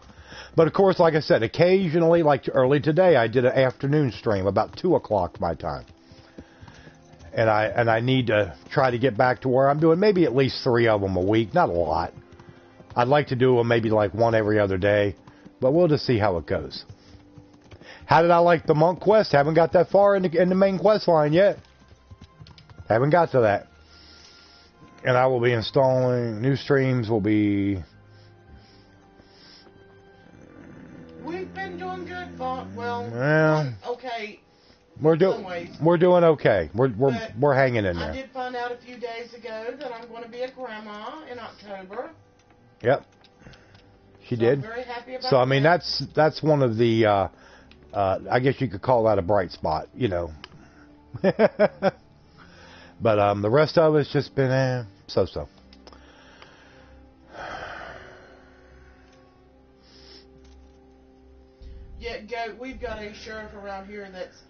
But of course, like I said, occasionally, like early today, I did an afternoon stream about 2 o'clock my time. And I need to try to get back to where I'm doing maybe at least 3 of them a week, not a lot. I'd like to do them maybe like one every other day. But we'll just see how it goes. How did I like the monk quest? Haven't got that far in the main quest line yet. Haven't got to that. And I will be installing new streams. Will be. We've been doing good, well, okay. We're doing okay. We're hanging in there. I did find out a few days ago that I'm going to be a grandma in October. Yep. She did. I'm very happy about so I mean that's one of the I guess you could call that a bright spot, you know. But the rest of it's just been so. Yeah, we've got a sheriff around here that's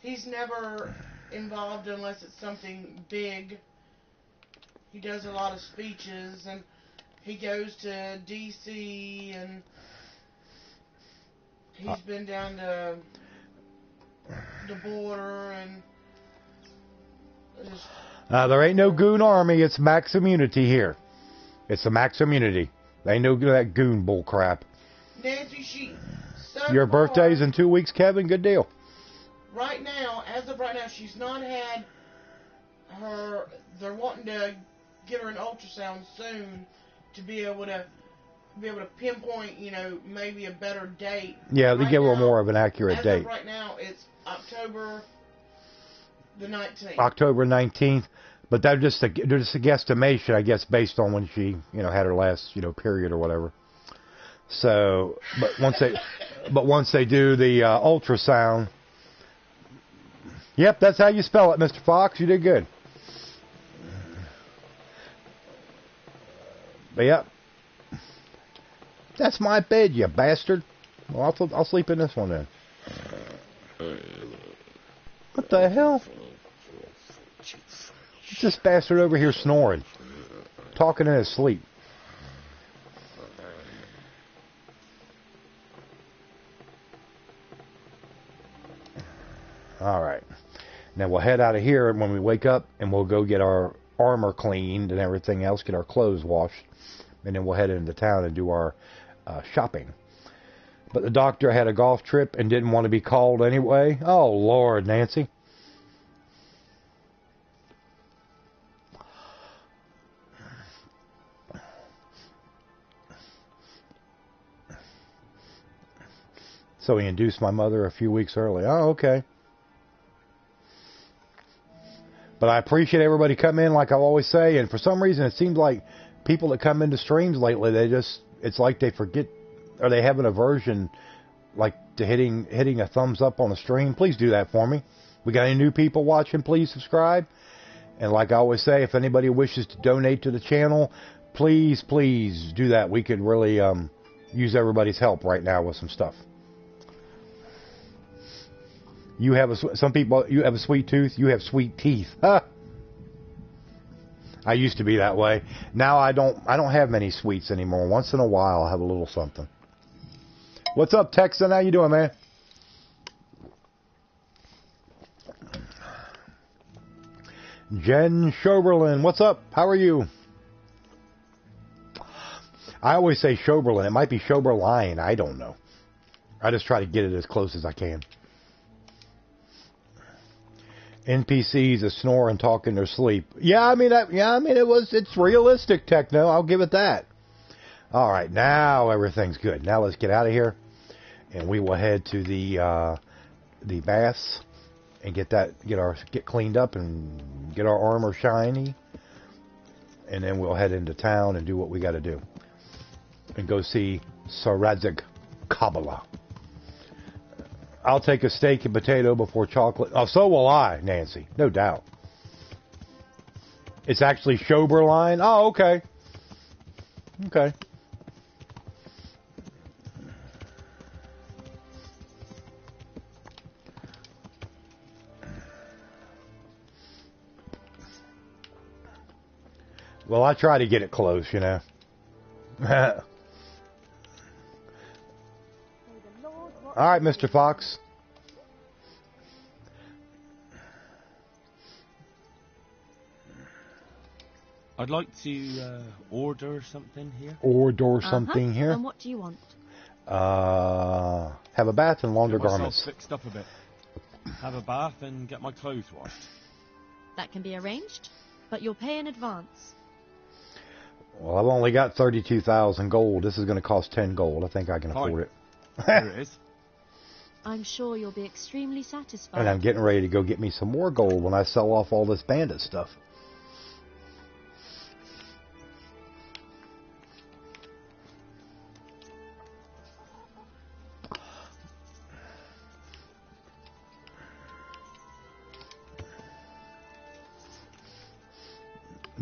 he's never involved unless it's something big. He does a lot of speeches and he goes to D.C. and he's been down to the border and just... there ain't no goon army. It's Maximmunity here. It's a Maximmunity. They ain't no that goon bull crap. Nancy, your birthday's in 2 weeks, Kevin. Good deal. Right now, as of right now, she's not had her... They're wanting to get her an ultrasound soon to be able to pinpoint, you know, maybe a better date. Yeah, they give a little more of an accurate date. As of right now, it's October the 19th. October 19th, but they're just a guesstimation, I guess, based on when she, you know, had her last, you know, period or whatever. So, but once they do the ultrasound, yep, that's how you spell it, Mr. Fox. You did good. But yep. That's my bed, you bastard. Well, I'll sleep in this one then. What the hell? What's this bastard over here snoring? Talking in his sleep. Alright. Now we'll head out of here when we wake up and we'll go get our armor cleaned and everything else, get our clothes washed. And then we'll head into town and do our shopping. But the doctor had a golf trip and didn't want to be called anyway. Oh, Lord, Nancy. So he induced my mother a few weeks early. Oh, okay. But I appreciate everybody coming in, like I always say. And for some reason, it seems like people that come into streams lately, it's like they forget, or they have an aversion, to hitting a thumbs up on the stream, please do that for me. We got any new people watching, please subscribe. And like I always say, if anybody wishes to donate to the channel, please do that. We could really use everybody's help right now with some stuff. You have some people, you have a sweet tooth, you have sweet teeth. I used to be that way. Now I don't have many sweets anymore. Once in a while I'll have a little something. What's up, Texan? How you doing, man? Jen Schoberlin, what's up? How are you? I always say Schoberlin. It might be Schoberline. I don't know. I just try to get it as close as I can. NPCs that snore and talk in their sleep. It's realistic, Techno. I'll give it that. All right, now everything's good. Now let's get out of here, and we will head to the baths and get cleaned up and get our armor shiny, and then we'll head into town and do what we got to do, and go see Saradzik Kabbalah. I'll take a steak and potato before chocolate. Oh, so will I, Nancy. No doubt. It's actually Schoberline. Oh, okay. Okay. Well, I try to get it close, you know. All right, Mr. Fox. I'd like to order something here. Order something here. And what do you want? Have a bath and launder garments. Fixed up a bit. Have a bath and get my clothes washed. That can be arranged, but you'll pay in advance. Well, I've only got 32,000 gold. This is going to cost 10 gold. I think I can afford it. There it is. I'm sure you'll be extremely satisfied. And I'm getting ready to go get me some more gold when I sell off all this bandit stuff.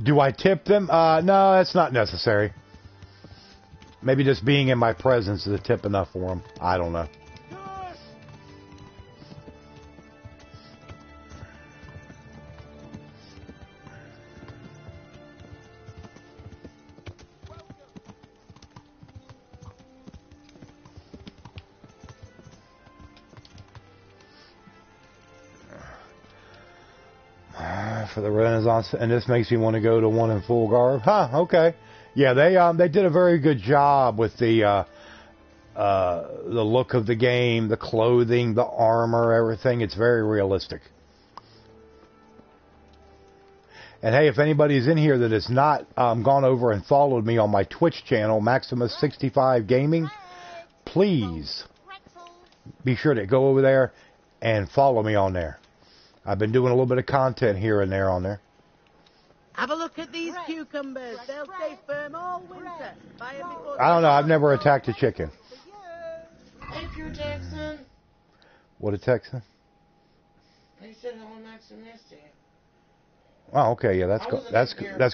Do I tip them? No, that's not necessary. Maybe just being in my presence is a tip enough for them. I don't know. For the Renaissance, and this makes me want to go to one in full garb. Huh, okay. Yeah, they did a very good job with the look of the game, the clothing, the armor, everything. It's very realistic. And hey, if anybody's in here that has not gone over and followed me on my Twitch channel, Maximus65 Gaming, please be sure to go over there and follow me on there. I've been doing a little bit of content here and there on there. Have a look at these cucumbers. They'll stay firm all winter. Buy them before I don't know. I've never attacked a chicken. Hey, Pure Texan. What a Texan? He said hello, Maximmunity. Oh, okay. Yeah, that's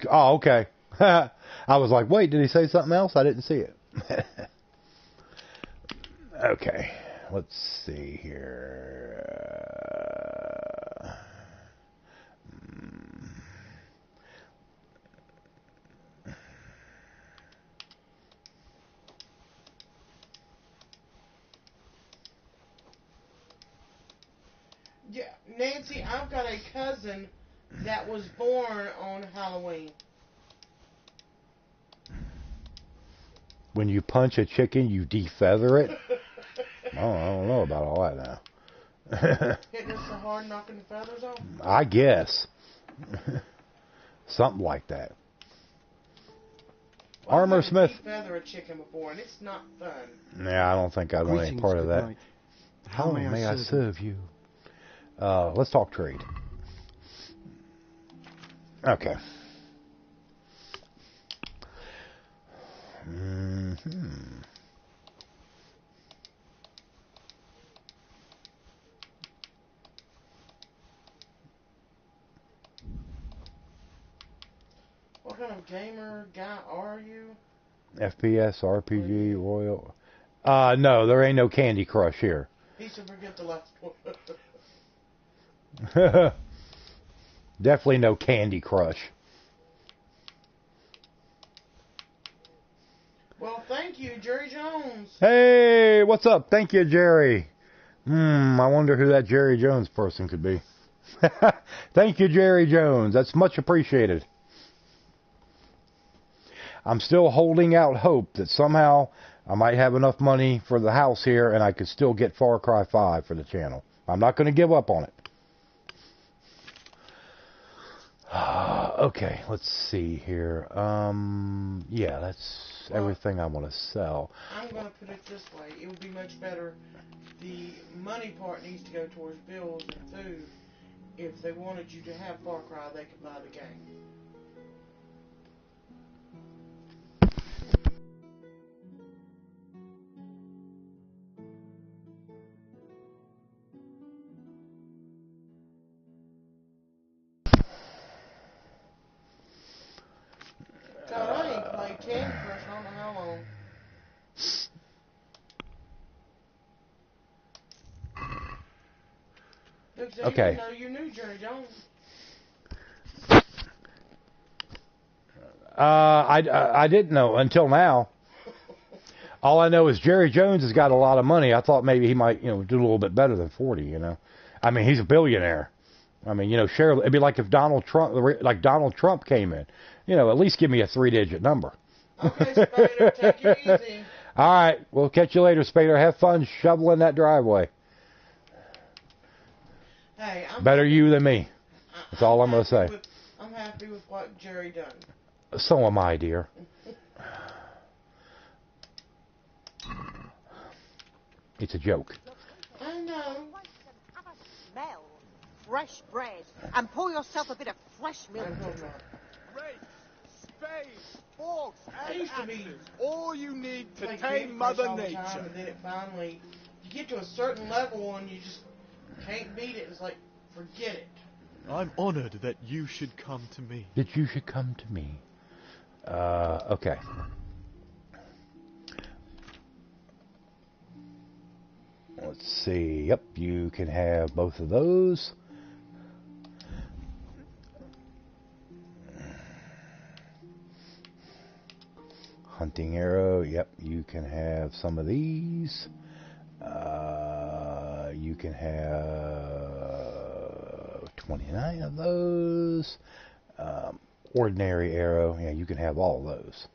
oh, okay. I was like, wait, did he say something else? I didn't see it. Okay. Let's see here. Yeah, Nancy, I've got a cousin that was born on Halloween. When you punch a chicken, you defeather it? Oh, I don't know about all that now. Hitting us so hard, knocking the feathers off? I guess. Something like that. Well, Armor Smith. I've defeather a chicken before, and it's not fun. Yeah, I don't think I'd want any part of that. How may I serve you? Let's talk trade. Okay. kind of gamer guy are you? FPS, RPG, Royal. No, there ain't no Candy Crush here. He said forget the last one. Definitely no Candy Crush. Well, thank you, Jerry Jones. Hey, what's up? Thank you, Jerry. I wonder who that Jerry Jones person could be. Thank you, Jerry Jones. That's much appreciated. I'm still holding out hope that somehow I might have enough money for the house here and I could still get Far Cry 5 for the channel. I'm not going to give up on it. Okay, let's see here. Yeah, that's everything I want to sell. I'm going to put it this way. It would be much better. The money part needs to go towards bills and food. If they wanted you to have Far Cry, they could buy the game. God, I ain't played Candy Crush I don't know how long. Okay. You know you knew Jerry Jones. I didn't know until now. All I know is Jerry Jones has got a lot of money. I thought maybe he might, do a little bit better than 40, I mean, he's a billionaire. I mean, share, it'd be like if Donald Trump came in. At least give me a 3-digit number. Okay, Spader, take it easy. All right, we'll catch you later, Spader. Have fun shoveling that driveway. Hey, Better you than me. That's all I'm going to say. I'm happy with what Jerry done. So am I, dear. It's a joke. I know. Smell fresh bread and pour yourself a bit of fresh milk. Rakes, spades, forks, I and used to be axes. All you need to Play tame Candy Crush Mother all the time, Nature. and then it finally, you get to a certain level and you just can't beat it. It's like, forget it. I'm honored that you should come to me. That you should come to me. Okay. Let's see. Yep, you can have both of those. Hunting arrow. Yep, you can have some of these. You can have 29 of those. Ordinary arrow. Yeah, you can have all of those.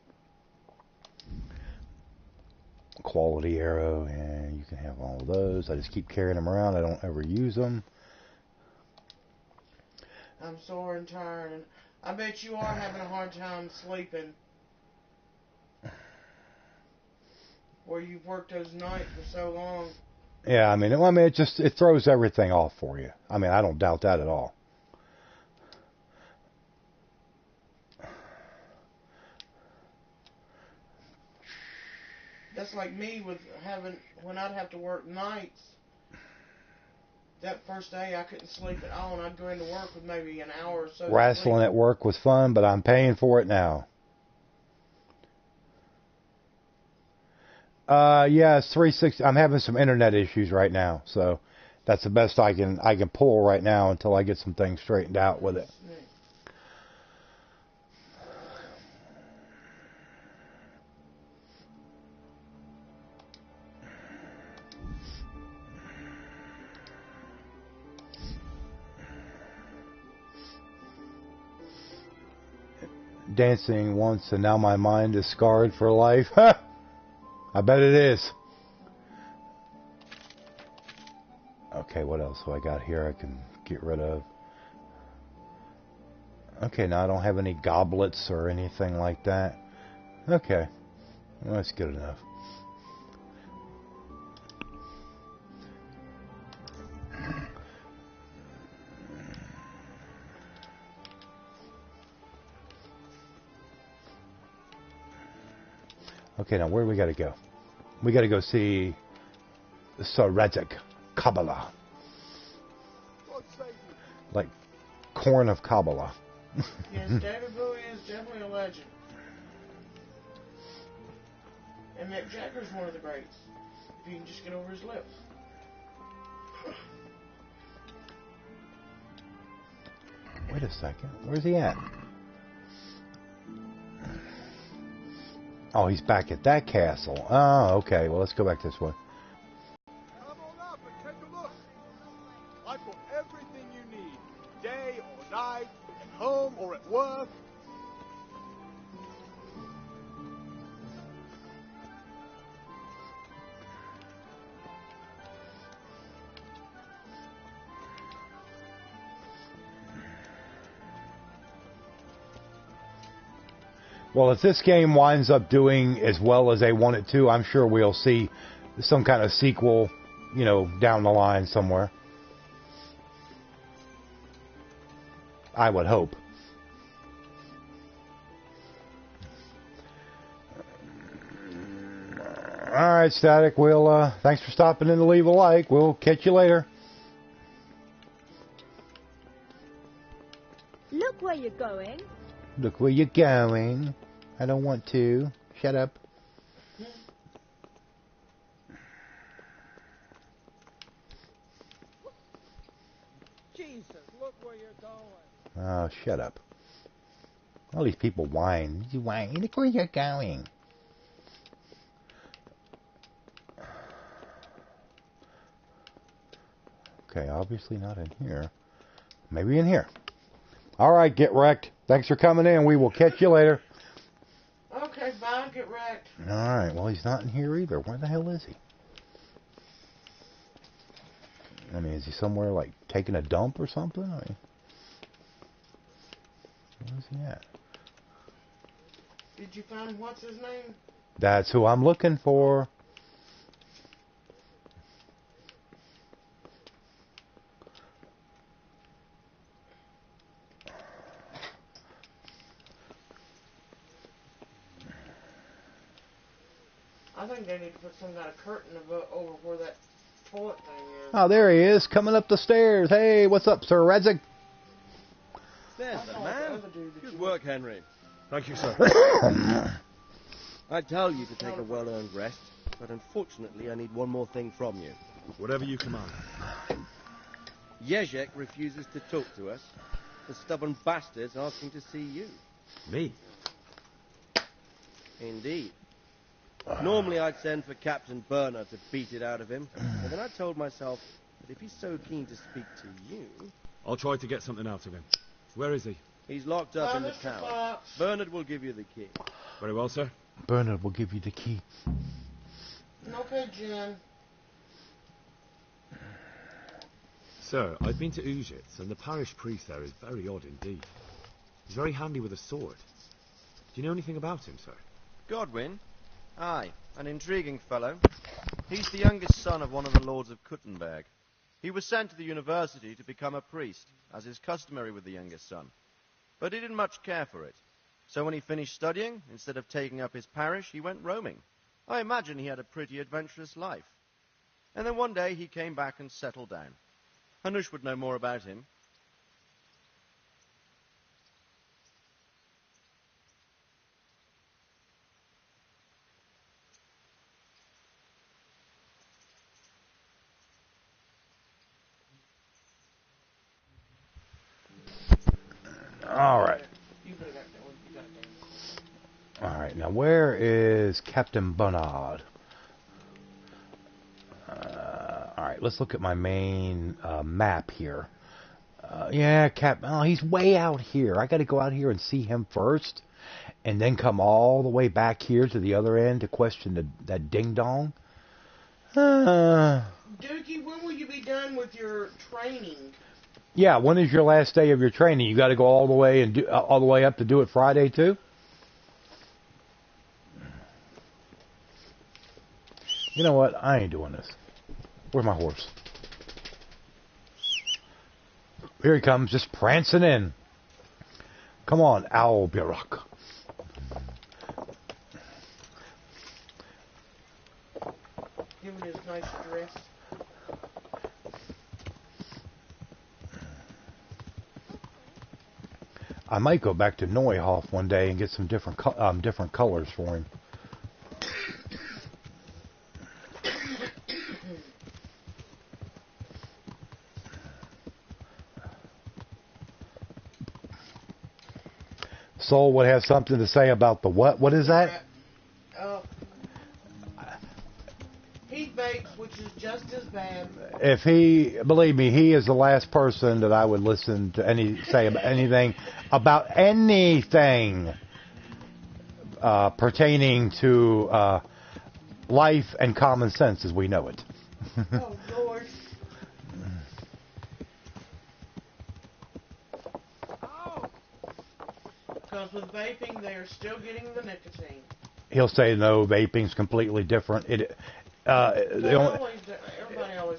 Quality arrow, and you can have all of those. I just keep carrying them around. I don't ever use them. I'm sore and tired, and I bet you are having a hard time sleeping. Where you've worked those nights for so long. Yeah, I mean, it throws everything off for you. I mean, I don't doubt that at all. That's like me with when I'd have to work nights. That first day I couldn't sleep at all, and I'd go into work with maybe an hour or so. Wrestling at work was fun, but I'm paying for it now. Yeah, it's 360. I'm having some internet issues right now, so that's the best I can pull right now until I get some things straightened out with it. Dancing once and now my mind is scarred for life. I bet it is. Okay, what else do I got here I can get rid of? Okay, now I don't have any goblets or anything like that. Okay, well, that's good enough. Okay, now where do we got to go? We got to go see Sarajik Kabbalah. Like corn of Kabbalah. Yes, David Bowie is definitely a legend. And Mick Jagger's one of the greats. If you can just get over his lips. Wait a second. Where's he at? Oh, he's back at that castle. Oh, okay. Well, let's go back this way. Come on up and take a look. I've got everything you need. Day or night, at home or at work. Well, if this game winds up doing as well as they want it to, I'm sure we'll see some kind of sequel, you know, down the line somewhere. I would hope. Alright, Static, we'll, thanks for stopping in to leave a like. We'll catch you later. Look where you're going. Look where you're going. I don't want to. Shut up. Jesus, look where you're going. Oh, shut up. All these people whine. You whine. Look where you're going. Okay, obviously not in here. Maybe in here. Alright, get wrecked. Thanks for coming in. We will catch you later. Okay, bye. Get wrecked. Alright, well, he's not in here either. Where the hell is he? I mean, is he somewhere, like, taking a dump or something? I mean, where's he at? Did you find what's his name? That's who I'm looking for. I think they need to put some kind of curtain over where that toilet thing is. Oh, there he is, coming up the stairs. Hey, what's up, Sir Redzig? There's the man. Good work, Henry. Thank you, sir. I tell you to take a well-earned rest, but unfortunately I need one more thing from you. Whatever you command. Jezek refuses to talk to us. The stubborn bastard's asking to see you. Me? Indeed. Normally I'd send for Captain Burner to beat it out of him, but then I told myself that if he's so keen to speak to you... I'll try to get something out of him. Where is he? He's locked up in the tower. Bernard will give you the key. Very well, sir. Bernard will give you the key. Okay, Jen. Sir, I've been to Ujitz, and the parish priest there is very odd indeed. He's very handy with a sword. Do you know anything about him, sir? Godwin? Aye, an intriguing fellow. He's the youngest son of one of the lords of Kuttenberg. He was sent to the university to become a priest, as is customary with the youngest son. But he didn't much care for it. So when he finished studying, instead of taking up his parish, he went roaming. I imagine he had a pretty adventurous life. And then one day he came back and settled down. Hanush would know more about him. Alright. Alright, now where is Captain Bernard? Alright, let's look at my main map here. Yeah, oh, he's way out here. I gotta go out here and see him first, and then come all the way back here to the other end to question that ding-dong. Dookie, when will you be done with your training? Yeah, when is your last day of your training? You got to go all the way and all the way up to do it Friday too. You know what? I ain't doing this. Where's my horse? Here he comes, just prancing in. Come on, Owl Birak. Give him his nice dress. I might go back to Neuhoff one day and get some different different colors for him. Soul would have something to say about the what? What is that? He vapes, which is just as bad. If he, believe me, he is the last person that I would listen to say about anything pertaining to life and common sense as we know it. Oh, Lord. Because with vaping, they are still getting the nicotine. He'll say no, vaping's completely different. Everybody always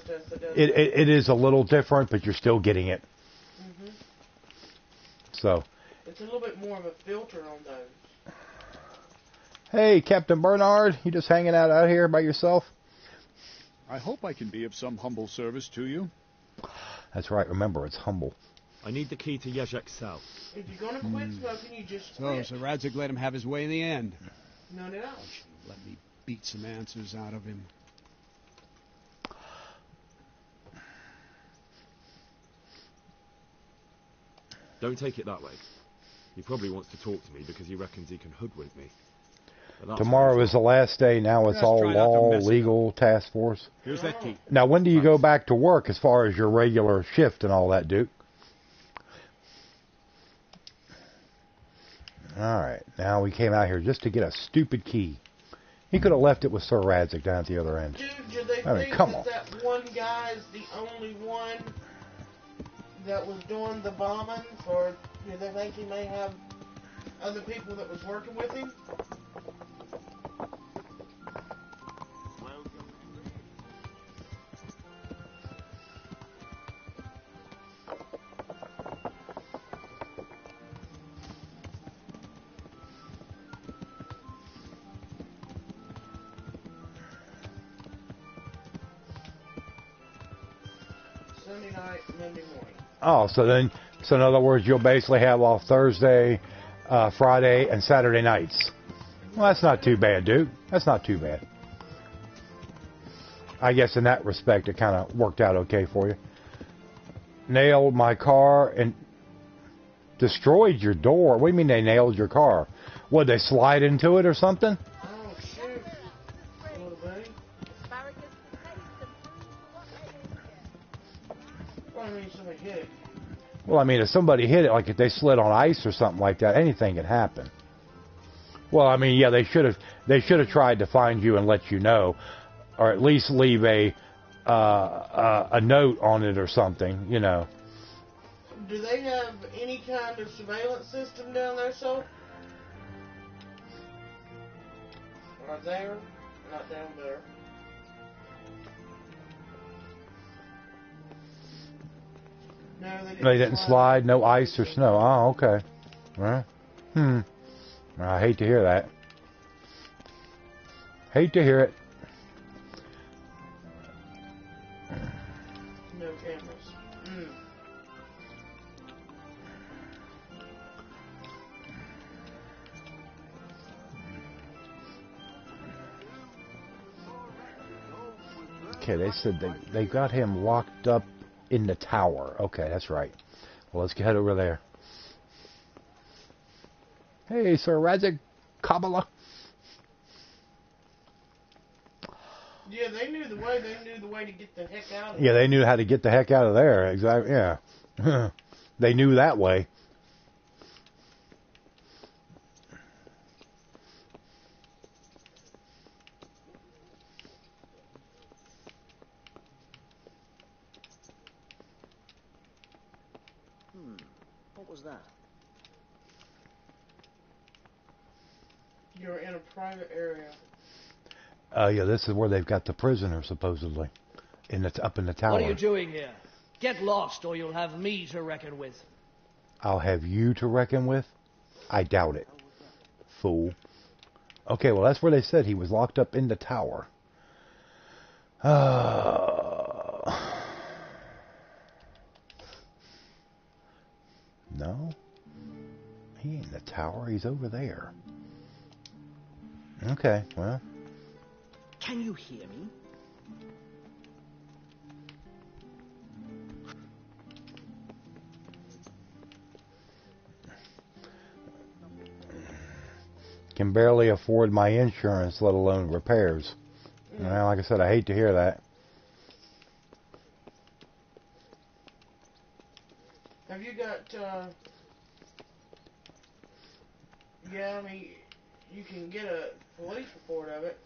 does. It is a little different, but you're still getting it. Mm-hmm. So. It's a little bit more of a filter on those. Hey, Captain Bernard, you just hanging out here by yourself? I hope I can be of some humble service to you. That's right. Remember, it's humble. I need the key to Yezhek's cell. If you're going to quit smoking, you just quit. So Radzik let him have his way in the end. No. Let me beat some answers out of him. Don't take it that way. He probably wants to talk to me because he reckons he can hoodwink me. Tomorrow is the last day. Now it's all law, legal, task force. Here's that key. Now, when do you go back to work as far as your regular shift and all that, Duke? All right. Now we came out here just to get a stupid key. He could have left it with Sir Radzik down at the other end. Dude, do they think that one guy is the only one that was doing the bombing, or do they think he may have other people that was working with him? Sunday night, Monday morning. Oh, so in other words, you'll basically have off Thursday, Friday, and Saturday nights. Well, that's not too bad, dude. That's not too bad. I guess in that respect, it kind of worked out okay for you. Nailed my car and destroyed your door. What do you mean they nailed your car? Would they slide into it or something? Oh, shoot. Little buddy. Well, I mean, somebody hit it. Well, I mean, if somebody hit it, like if they slid on ice or something like that, anything can happen. Well, I mean, yeah, they should have tried to find you and let you know, or at least leave a note on it or something, you know. Do they have any kind of surveillance system down there, so? Right there, not down there. No, they didn't slide, no ice or snow. Oh, okay. Well, I hate to hear that. Hate to hear it. No cameras. Okay, they said they got him locked up in the tower. Okay, that's right. Well, let's head over there. Hey, Sir Radzik Kabbalah. Yeah, they knew the way. They knew the way to get the heck out of there. Yeah, they knew how to get the heck out of there. Exactly. Yeah. They knew that way. What was that? You're in a private area. Yeah, this is where they've got the prisoner, supposedly, up in the tower. What are you doing here? Get lost, or you'll have me to reckon with. I'll have you to reckon with? I doubt it. Fool. Okay, well, that's where they said he was locked up in the tower. No? tower. He's over there. Okay, well. Can you hear me? Can barely afford my insurance, let alone repairs. Well, like I said, I hate to hear that. Have you got, yeah, I mean, you can get a police report of it.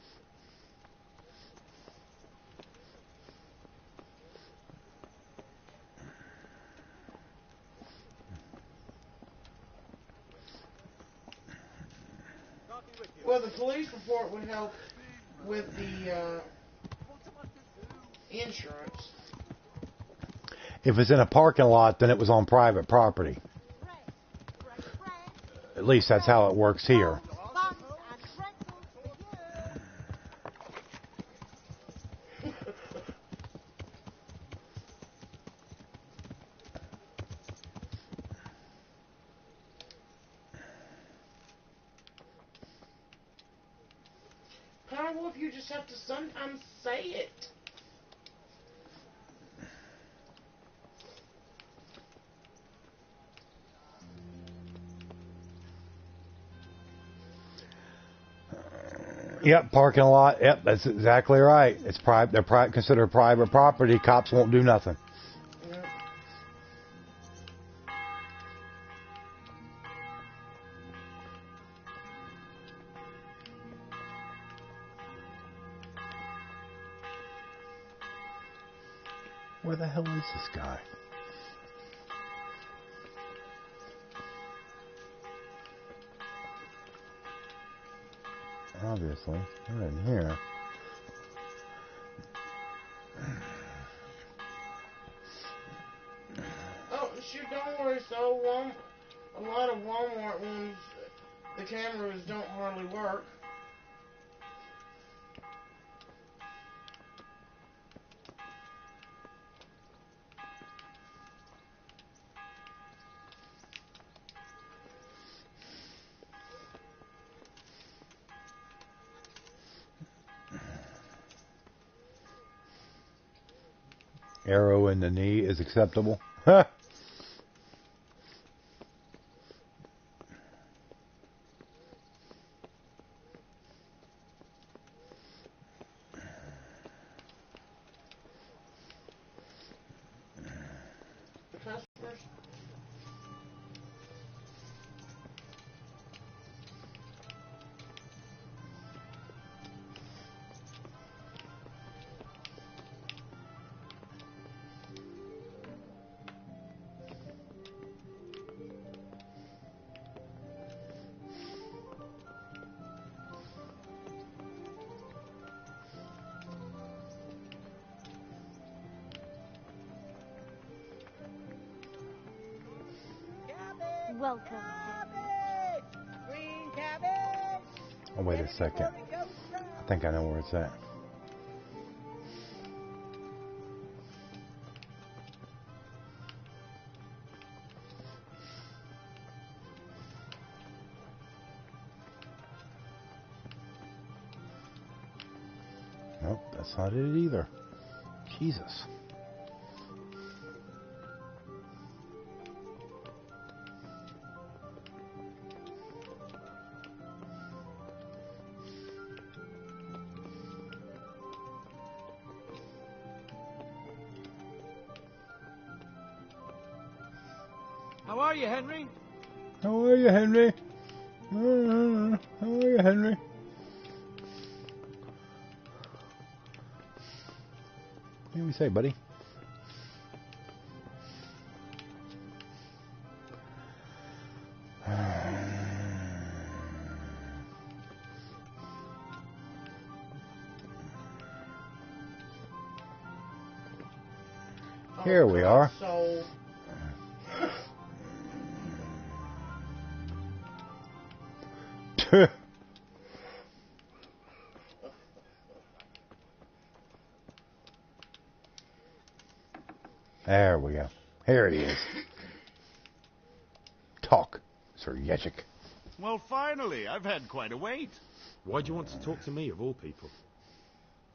Well, the police report would help with the insurance. If it's in a parking lot, then it was on private property. At least that's how it works here. Well, if you just have to sometimes say it. Yep, parking lot. Yep, that's exactly right. It's they're considered private property. Cops won't do nothing. Yep. Where the hell is this guy? Obviously, not in here. Oh, shoot, don't worry. So, a lot of Walmart ones, the cameras don't hardly work. Arrow in the knee is acceptable. Huh. The customers. Welcome. Cabbage! Green cabbage! Oh, wait a second. I think I know where it's at. Nope, that's not it either. Jesus. How are you, Henry? How are you, Henry? How are you, Henry? What do we say, buddy? Here we are. So, There we go. Here it is. Talk, Sir Yechik. Well, finally, I've had quite a wait. Why do you want to talk to me, of all people?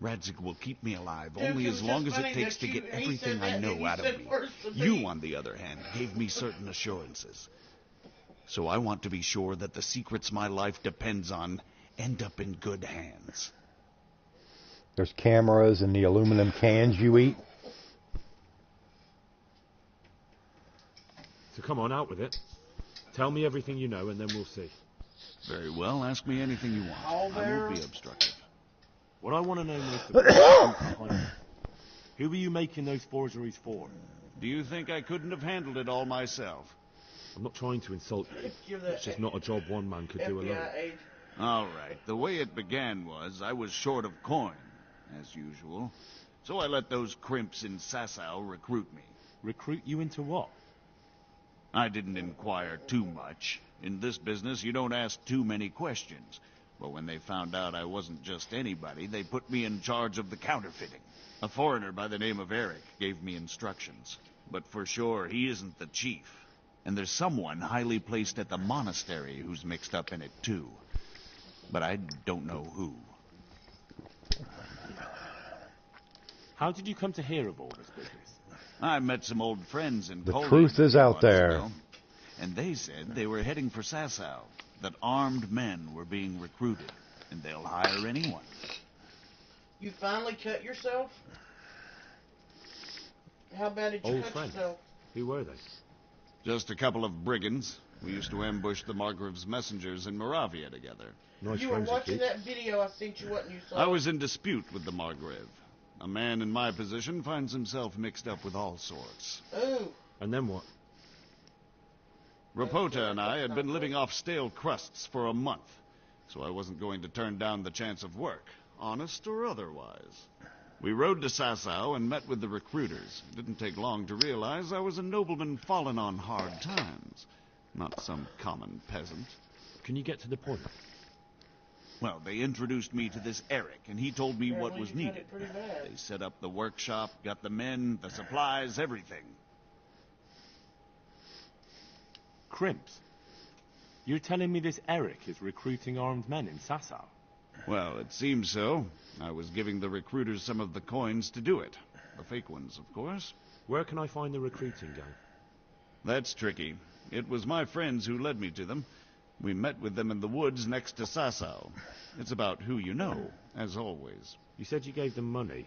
Radzig will keep me alive Dude, only it as was long just as it funny takes that to get he everything said I that, know and you out of said me. first to You, me. on the other hand, gave me certain assurances. So I want to be sure that the secrets my life depends on end up in good hands. There's cameras in the aluminum cans you eat. So come on, out with it. Tell me everything you know, and then we'll see. Very well, ask me anything you want. I won't be obstructive. What I want to know most of all, who were you making those forgeries for? Do you think I couldn't have handled it all myself? I'm not trying to insult you. It's just not a job one man could do alone. All right, the way it began was I was short of coin, as usual. So I let those crimps in Sasau recruit me. Recruit you into what? I didn't inquire too much. In this business, you don't ask too many questions. But when they found out I wasn't just anybody, they put me in charge of the counterfeiting. A foreigner by the name of Eric gave me instructions. But for sure, he isn't the chief. And there's someone highly placed at the monastery who's mixed up in it too. But I don't know who. How did you come to hear of all this business? I met some old friends in The Coley truth is out there. ago, and they said they were heading for Sasau, that armed men were being recruited, and they'll hire anyone. You finally cut yourself? How bad did you Old cut friends. yourself? Who were they? Just a couple of brigands. We used to ambush the Margrave's messengers in Moravia together. Nice You were friends, watching Keith. that video I sent you, wasn't you? I was in dispute with the Margrave. A man in my position finds himself mixed up with all sorts. Ooh. And then what? Rapota and I had been living off stale crusts for a month, so I wasn't going to turn down the chance of work, honest or otherwise. We rode to Sasau and met with the recruiters. It didn't take long to realize I was a nobleman fallen on hard times, not some common peasant. Can you get to the point? Well, they introduced me to this Eric, and he told me what was needed. Pretty bad. They set up the workshop, got the men, the supplies, everything. Crimps? You're telling me this Eric is recruiting armed men in Sasau? Well, it seems so. I was giving the recruiters some of the coins to do it. The fake ones, of course. Where can I find the recruiting gang? That's tricky. It was my friends who led me to them. We met with them in the woods next to Sasau. It's about who you know, as always. You said you gave them money.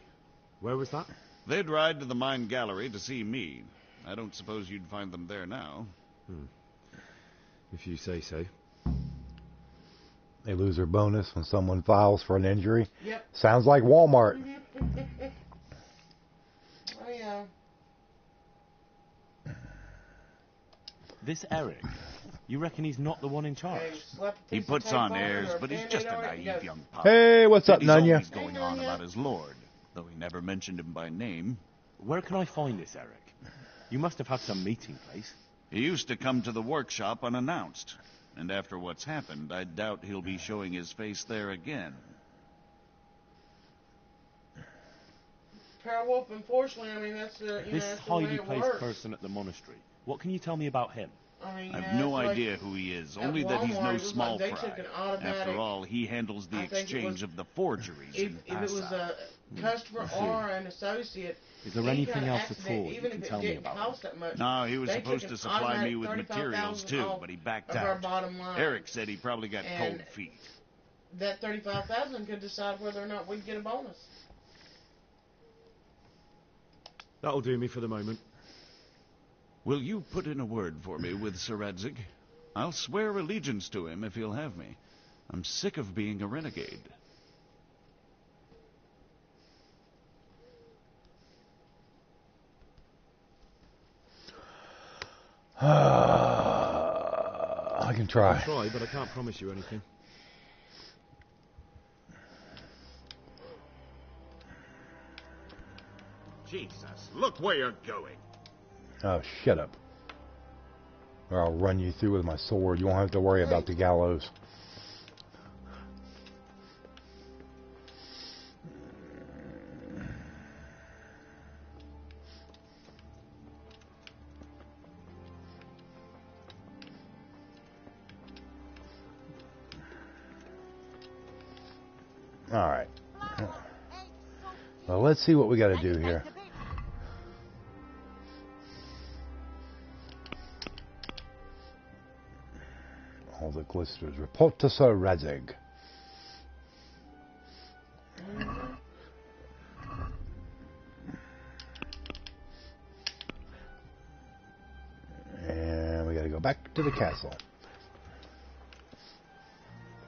Where was that? They'd ride to the mine gallery to see me. I don't suppose you'd find them there now. If you say so. They lose their bonus when someone files for an injury. Yep. Sounds like Walmart. Oh, yeah. This Eric, you reckon he's not the one in charge? He puts on airs, but he's just a naive young pup. Hey, what's up, He's Nunya? always going on about his lord, though he never mentioned him by name. Where can I find this Eric? You must have had some meeting place. He used to come to the workshop unannounced. And after what's happened, I doubt he'll be showing his face there again. Powerwolf, unfortunately, I mean, that's the, This that's the way highly it placed works. person at the monastery. What can you tell me about him? I mean, I've yeah, no it's like idea who he is, at only that he's Walmart, no it was small like they fry. took an automatic- After all, he handles the I think it exchange was- of the forgeries If in it was Passau. a customer or an associate, Is there any anything kind of else at accident, all you even can if tell it me didn't about cost that much. No, he was they supposed took to an supply me automatic with materials 35,000 too, off but he backed of our out. bottom line. Eric said he probably got And cold feet. That 35,000 could decide whether or not we'd get a bonus. That'll do me for the moment. Will you put in a word for me with Sir Radzig? I'll swear allegiance to him if he'll have me. I'm sick of being a renegade. I can try. I'll try, but I can't promise you anything. Jesus, look where you're going. Oh, shut up. Or I'll run you through with my sword. You won't have to worry about the gallows. Alright. Well, let's see what we got to do here. All the glisters. Report to Sir Razig. And we got to go back to the castle.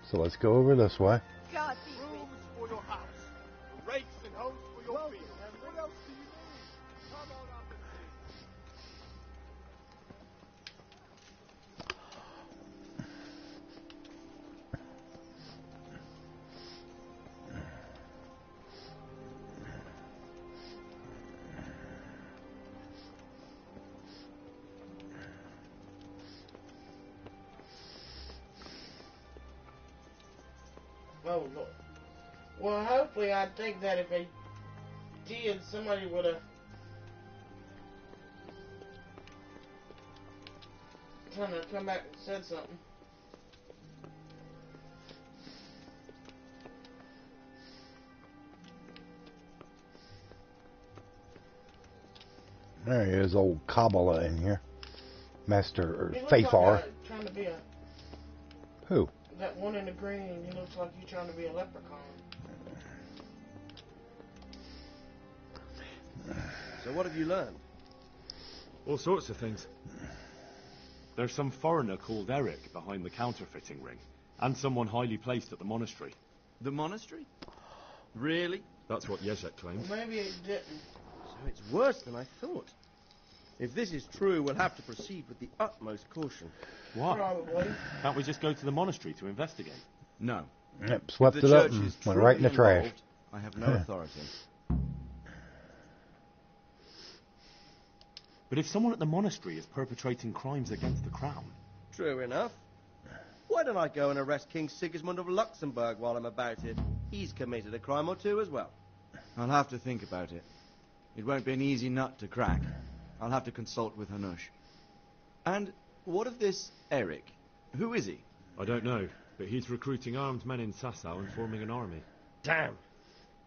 So let's go over this way. God, rooms for your house, rakes and hoes for your field. What else do you need? Come on up and Oh, Lord. Well, hopefully, I think that if they did, somebody would have kind of come back and said something. There he is, old Kabbalah in here. Master He looks Fafar. like trying to be a... Who? That one in the green, he looks like he's trying to be a leprechaun. So what have you learned? All sorts of things. There's some foreigner called Eric behind the counterfeiting ring, and someone highly placed at the monastery. The monastery? Really? That's what Yezhek claimed. Maybe it didn't. So it's worse than I thought. If this is true, we'll have to proceed with the utmost caution. What? Probably. Can't we just go to the monastery to investigate? No. Yep, swept it up and went right in the trash. I have no authority. But if someone at the monastery is perpetrating crimes against the crown... True enough. Why don't I go and arrest King Sigismund of Luxembourg while I'm about it? He's committed a crime or two as well. I'll have to think about it. It won't be an easy nut to crack. I'll have to consult with Hanush. And what of this Eric? Who is he? I don't know, but he's recruiting armed men in Sasau and forming an army. Damn.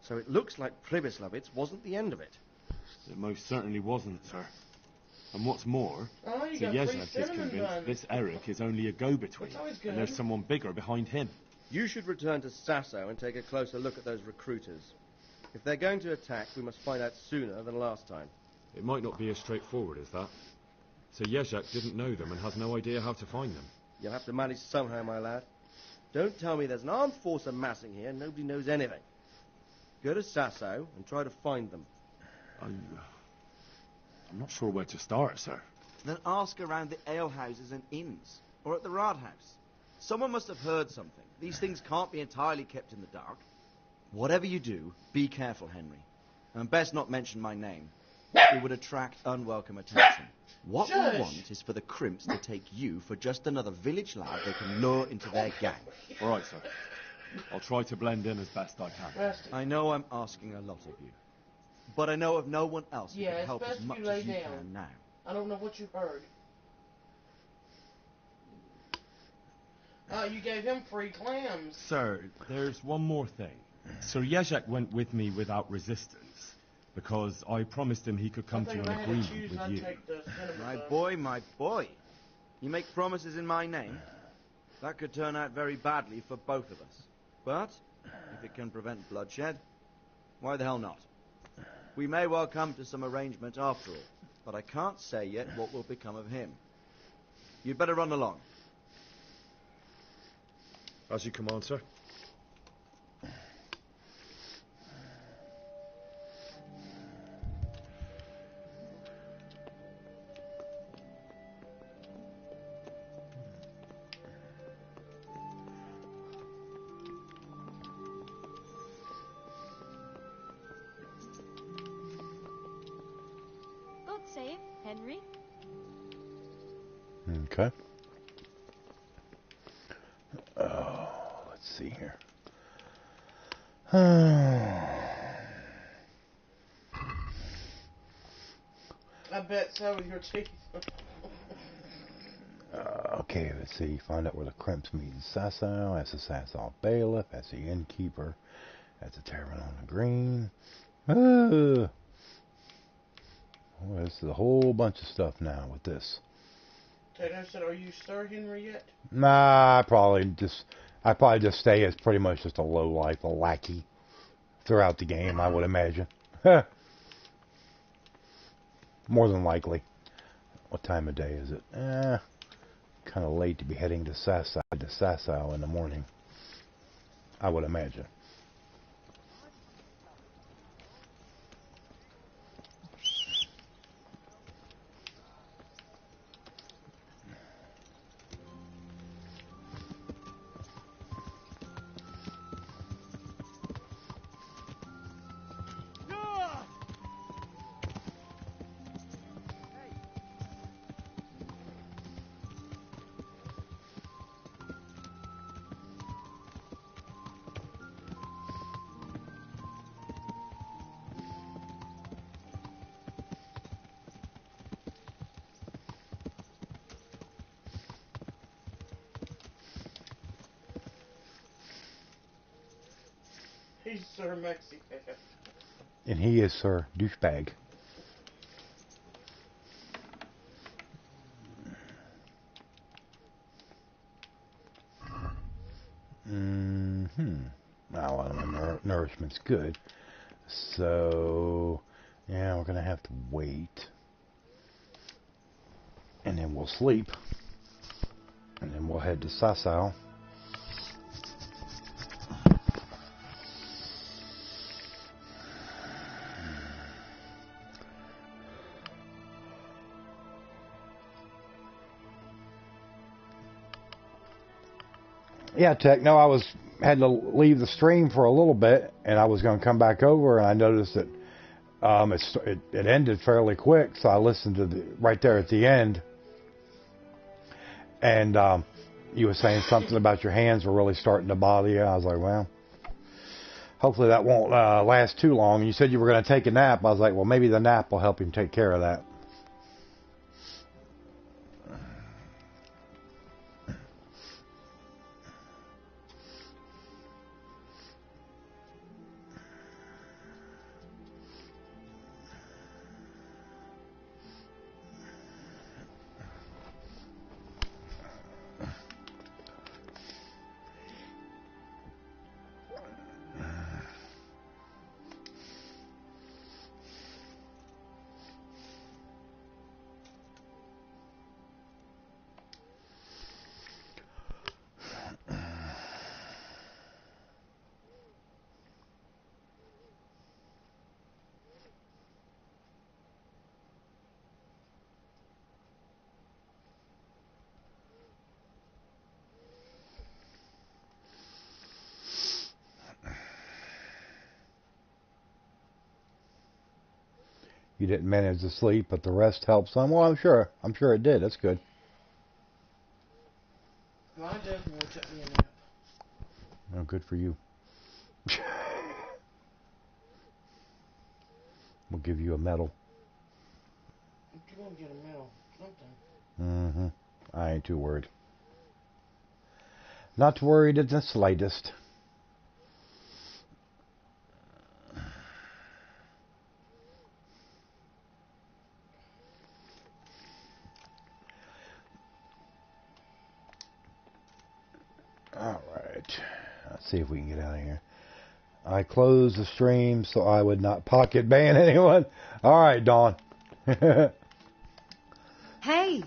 So it looks like Pribyslavitz wasn't the end of it. It most certainly wasn't, sir. And what's more, you Sir got free Yezhek is cinnamon convinced buns. this Eric is only a go-between, That's always good. and there's someone bigger behind him. You should return to Sasau and take a closer look at those recruiters. If they're going to attack, we must find out sooner than last time. It might not be as straightforward as that. Sir Yezhek didn't know them and has no idea how to find them. You'll have to manage somehow, my lad. Don't tell me there's an armed force amassing here and nobody knows anything. Go to Sasau and try to find them. I'm not sure where to start, sir. Then ask around the alehouses and inns, or at the Rathaus. Someone must have heard something. These things can't be entirely kept in the dark. Whatever you do, be careful, Henry. And best not mention my name. It would attract unwelcome attention. What we want is for the crimps to take you for just another village lad they can lure into their gang. All right, sir. I'll try to blend in as best I can. I know I'm asking a lot of you, but I know of no one else who can help as much as you can now. I don't know what you heard. You gave him free clams. Sir, there's one more thing. Sir Yezhek went with me without resistance, because I promised him he could come to an agreement with you. My boy. You make promises in my name? That could turn out very badly for both of us. But, if it can prevent bloodshed, why the hell not? We may well come to some arrangement after all, but I can't say yet what will become of him. You'd better run along. As you command, sir. God save Henry. Okay. Let's see here. I bet so with your teeth. Okay, let's see. Find out where the crimps meet in Sasau. Ask the Sasau bailiff. Ask the innkeeper. That's a tavern on the green. Oh, this is a whole bunch of stuff now with this. Taylor said, "Are you Sir Henry yet?" Nah, I probably just stay as pretty much just a low life, a lackey throughout the game, I would imagine. More than likely. What time of day is it? Kind of late to be heading to Sasau in the morning, I would imagine. He's Sir Mexican. And he is Sir Douchebag. Well, my nourishment's good. So, yeah, we're going to have to wait. And then we'll sleep. And then we'll head to Sasau. Yeah, Tech. No, I had to leave the stream for a little bit, and I was going to come back over, and I noticed that it ended fairly quick. So I listened to right there at the end, and you were saying something about your hands were really starting to bother you. I was like, well, hopefully that won't last too long. And you said you were going to take a nap. I was like, well, maybe the nap will help him take care of that. You didn't manage to sleep, but the rest helped some. Well, I'm sure it did. That's good. Well, I definitely took me a nap. Oh, good for you. We'll give you a medal. If you want to get a medal, something. I ain't too worried. Not worried in the slightest. Alright. Let's see if we can get out of here. I closed the stream so I would not pocket ban anyone. Alright, Dawn. Hey!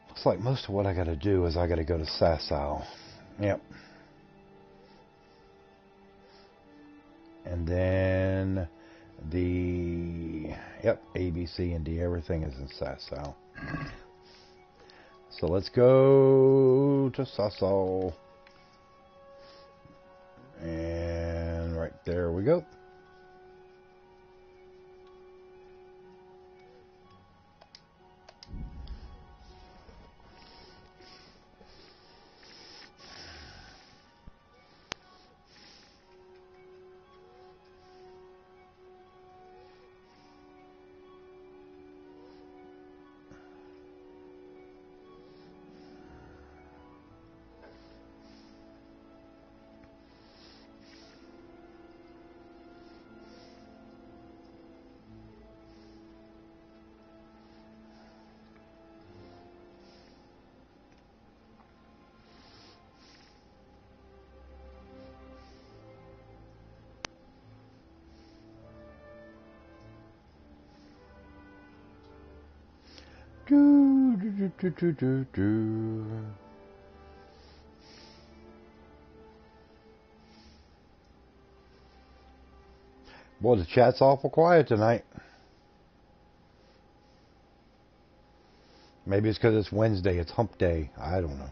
Looks like most of what I got to do is I got to go to Sasau. Yep. And then A, B, C, and D, everything is in Sasau. So let's go to Sasau. And right there we go. Do, do, do, do, do, do, do. Boy, the chat's awful quiet tonight. Maybe it's because it's Wednesday. It's hump day. I don't know.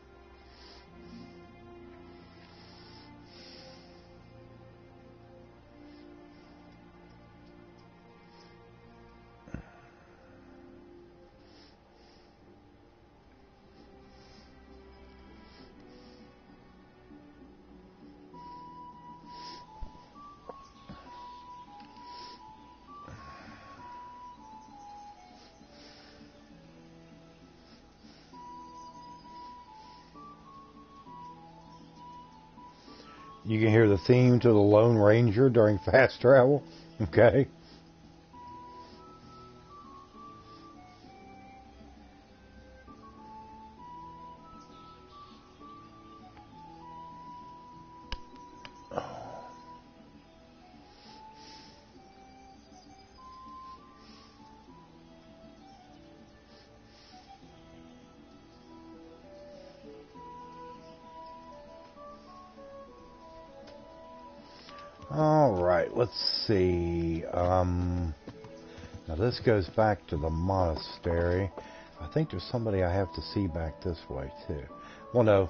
You can hear the theme to the Lone Ranger during fast travel. Okay. Let's see. Now this goes back to the monastery. I think there's somebody I have to see back this way too. Well, no,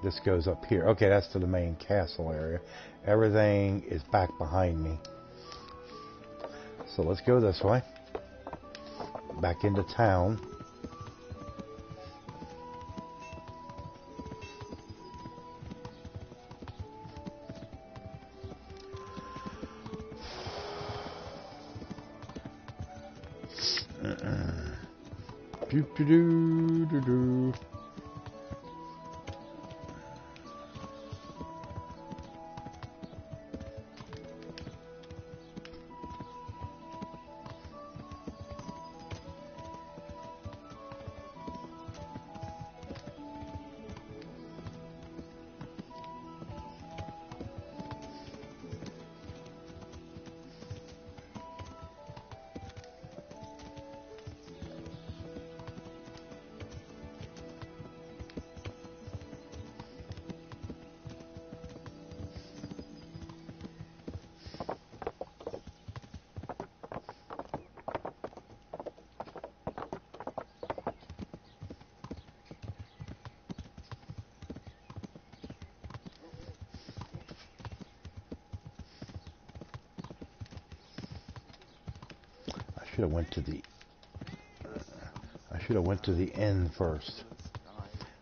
this goes up here. Okay, that's to the main castle area. Everything is back behind me. So let's go this way. Back into town. Do. I should have went to the inn first.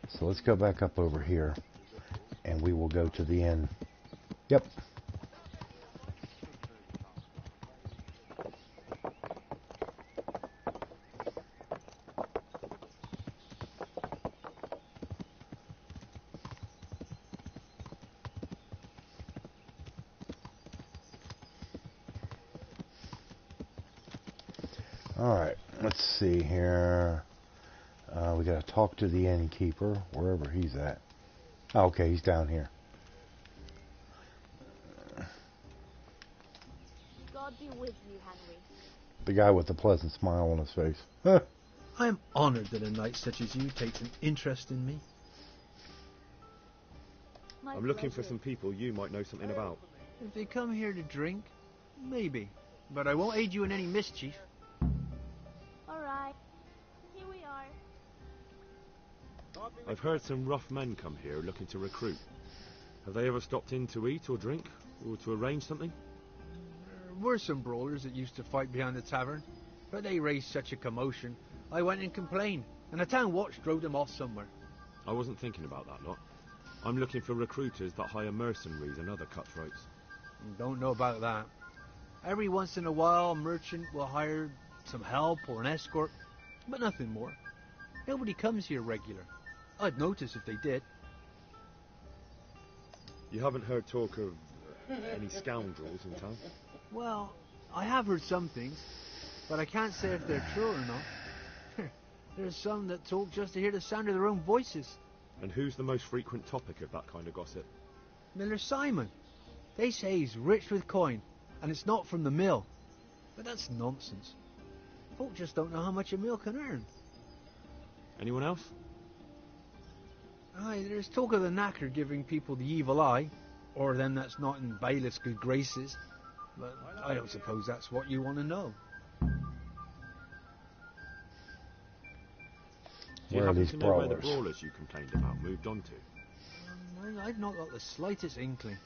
So let's go back up over here and we will go to the inn. Yep. Alright, let's see here. We gotta talk to the innkeeper, wherever he's at. Oh, okay, he's down here. God be with you, Henry. The guy with the pleasant smile on his face. I am honored that a knight such as you takes an interest in me. I'm looking for some people you might know something about. If they come here to drink, maybe. But I won't aid you in any mischief. Alright, here we are. I've heard some rough men come here looking to recruit. Have they ever stopped in to eat or drink, or to arrange something? There were some brawlers that used to fight behind the tavern, but they raised such a commotion, I went and complained, and the town watch drove them off somewhere. I wasn't thinking about that lot. I'm looking for recruiters that hire mercenaries and other cutthroats. Don't know about that. Every once in a while, a merchant will hire some help or an escort, but nothing more. Nobody comes here regular. I'd notice if they did. You haven't heard talk of any scoundrels in town? Well, I have heard some things, but I can't say if they're true or not. There's some that talk just to hear the sound of their own voices. And who's the most frequent topic of that kind of gossip? Miller Simon. They say he's rich with coin, and it's not from the mill. But that's nonsense. Folk just don't know how much a mill can earn. Anyone else? Aye, there's talk of the knacker giving people the evil eye, or them that's not in bailiff's good graces. But I don't suppose that's what you want to know. Do you Where are happen these to know where the brawlers? brawlers you complained about moved on to? I've not got the slightest inkling.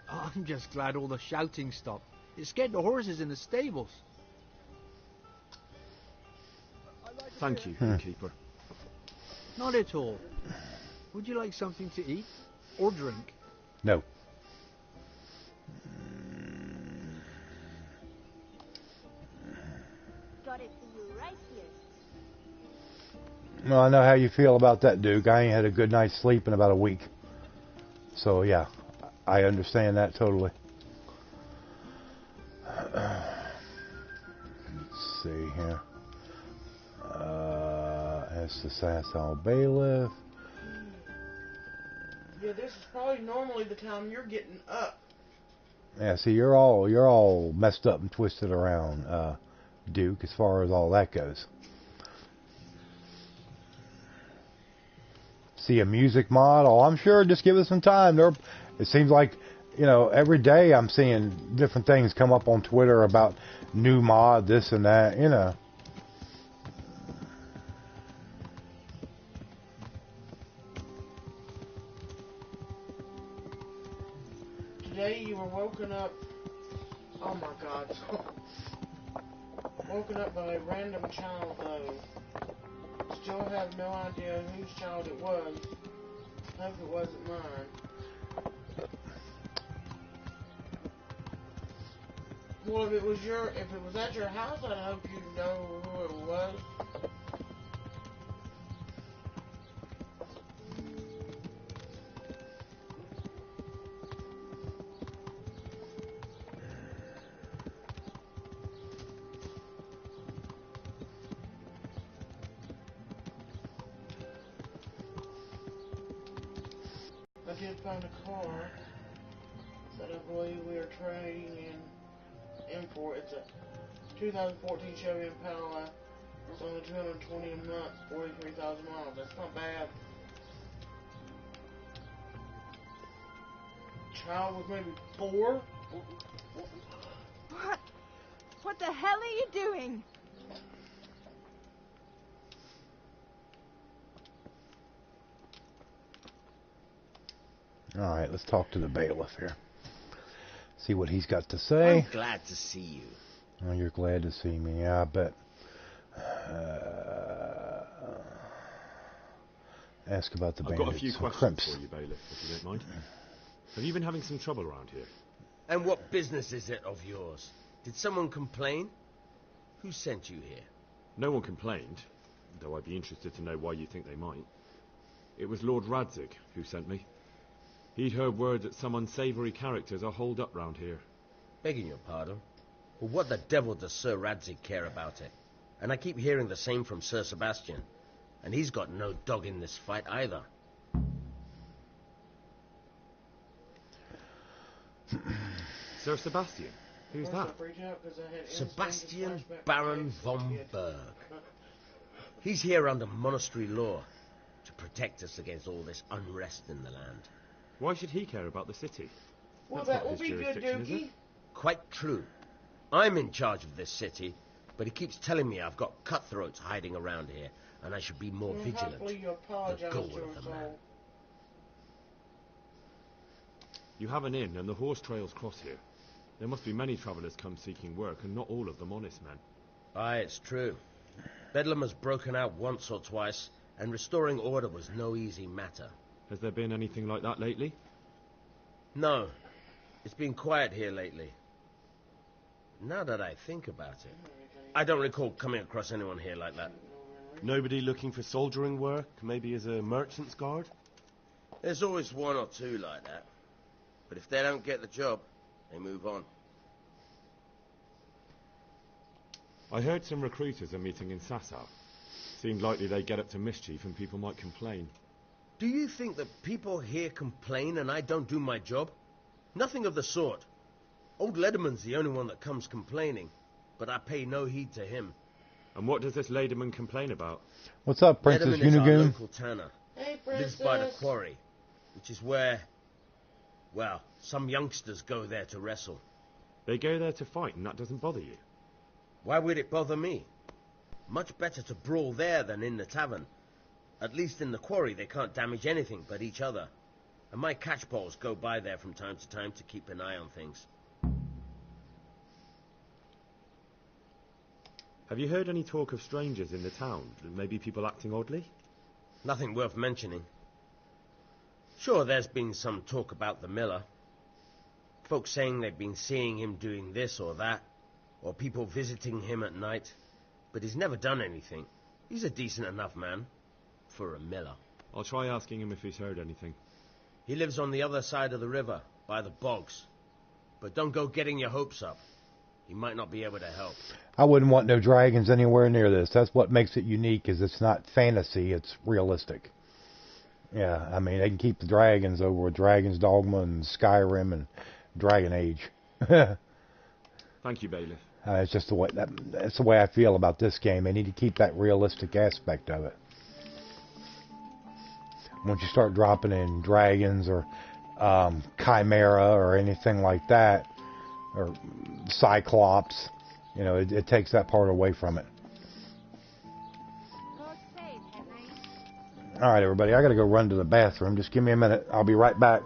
I'm just glad all the shouting stopped. It scared the horses in the stables. Thank you, innkeeper. Not at all. Would you like something to eat? Or drink? No. Got it for you right here. Well, I know how you feel about that, Duke. I ain't had a good night's sleep in about a week. So, yeah, I understand that totally. Let's see here. That's the Sassow Bailiff. Yeah, this is probably normally the time you're getting up. Yeah, see, you're all messed up and twisted around, Duke, as far as all that goes. See a music mod? Oh, I'm sure. Just give us some time. It seems like, every day I'm seeing different things come up on Twitter about new mod, this and that, Today you were woken up. Oh my God. Woken up by a random child though. Still have no idea whose child it was. Hope it wasn't mine. Well, if it was at your house, I'd hope you'd know who it was. I did find a car that I believe we are trading in for. It's a 2014 Chevy Impala. It's only $220 a month, 43,000 miles. That's not bad. Child was maybe 4. What the hell are you doing? All right, let's talk to the bailiff here. See what he's got to say. I'm glad to see you. Oh, you're glad to see me. Yeah, I bet. Ask about the bandits. I've got a few questions for you, bailiff, if you don't mind. Have you been having some trouble around here? And what business is it of yours? Did someone complain? Who sent you here? No one complained, though I'd be interested to know why you think they might. It was Lord Radzig who sent me. He'd heard word that some unsavoury characters are holed up round here. Begging your pardon? Well, what the devil does Sir Radzig care about it? And I keep hearing the same from Sir Sebastian. And he's got no dog in this fight either. Sir Sebastian? Who's that? Sebastian Baron von Berg. He's here under monastery law to protect us against all this unrest in the land. Why should he care about the city? Well, That's that not will his be good, jurisdiction, is it? Dookie. Quite true. I'm in charge of this city, but he keeps telling me I've got cutthroats hiding around here, and I should be more vigilant. Hopefully you apologize The goal to of us the man. all. You have an inn, and the horse trails cross here. There must be many travellers come seeking work, and not all of them honest men. Aye, it's true. Bedlam has broken out once or twice, and restoring order was no easy matter. Has there been anything like that lately? No. It's been quiet here lately. Now that I think about it, I don't recall coming across anyone here like that. Nobody looking for soldiering work, maybe as a merchant's guard? There's always one or two like that. But if they don't get the job, they move on. I heard some recruiters are meeting in Sassow. Seemed likely they get up to mischief and people might complain. Do you think that people here complain and I don't do my job? Nothing of the sort. Old Lederman's the only one that comes complaining, but I pay no heed to him. And what does this Lederman complain about? What's up, Princess Lederman is our Unigoon? local tanner. Hey, Lives Princess. by the quarry, which is where, well, some youngsters go there to wrestle. They go there to fight, and that doesn't bother you? Why would it bother me? Much better to brawl there than in the tavern. At least in the quarry they can't damage anything but each other. And my catchballs go by there from time to time to keep an eye on things. Have you heard any talk of strangers in the town? Maybe people acting oddly? Nothing worth mentioning. Sure, there's been some talk about the miller. Folks saying they've been seeing him doing this or that, or people visiting him at night, but he's never done anything. He's a decent enough man for a miller. I'll try asking him if he's heard anything. He lives on the other side of the river, by the bogs. But don't go getting your hopes up. He might not be able to help. I wouldn't want no dragons anywhere near this. That's what makes it unique, is it's not fantasy, it's realistic. Yeah, I mean, they can keep the dragons over with Dragon's Dogma and Skyrim and Dragon Age. Thank you, Bailiff. It's just the way that's the way I feel about this game. They need to keep that realistic aspect of it. Once you start dropping in dragons or chimera or anything like that, or cyclops, you know, it takes that part away from it. All right, everybody, I got to go run to the bathroom. Just give me a minute. I'll be right back.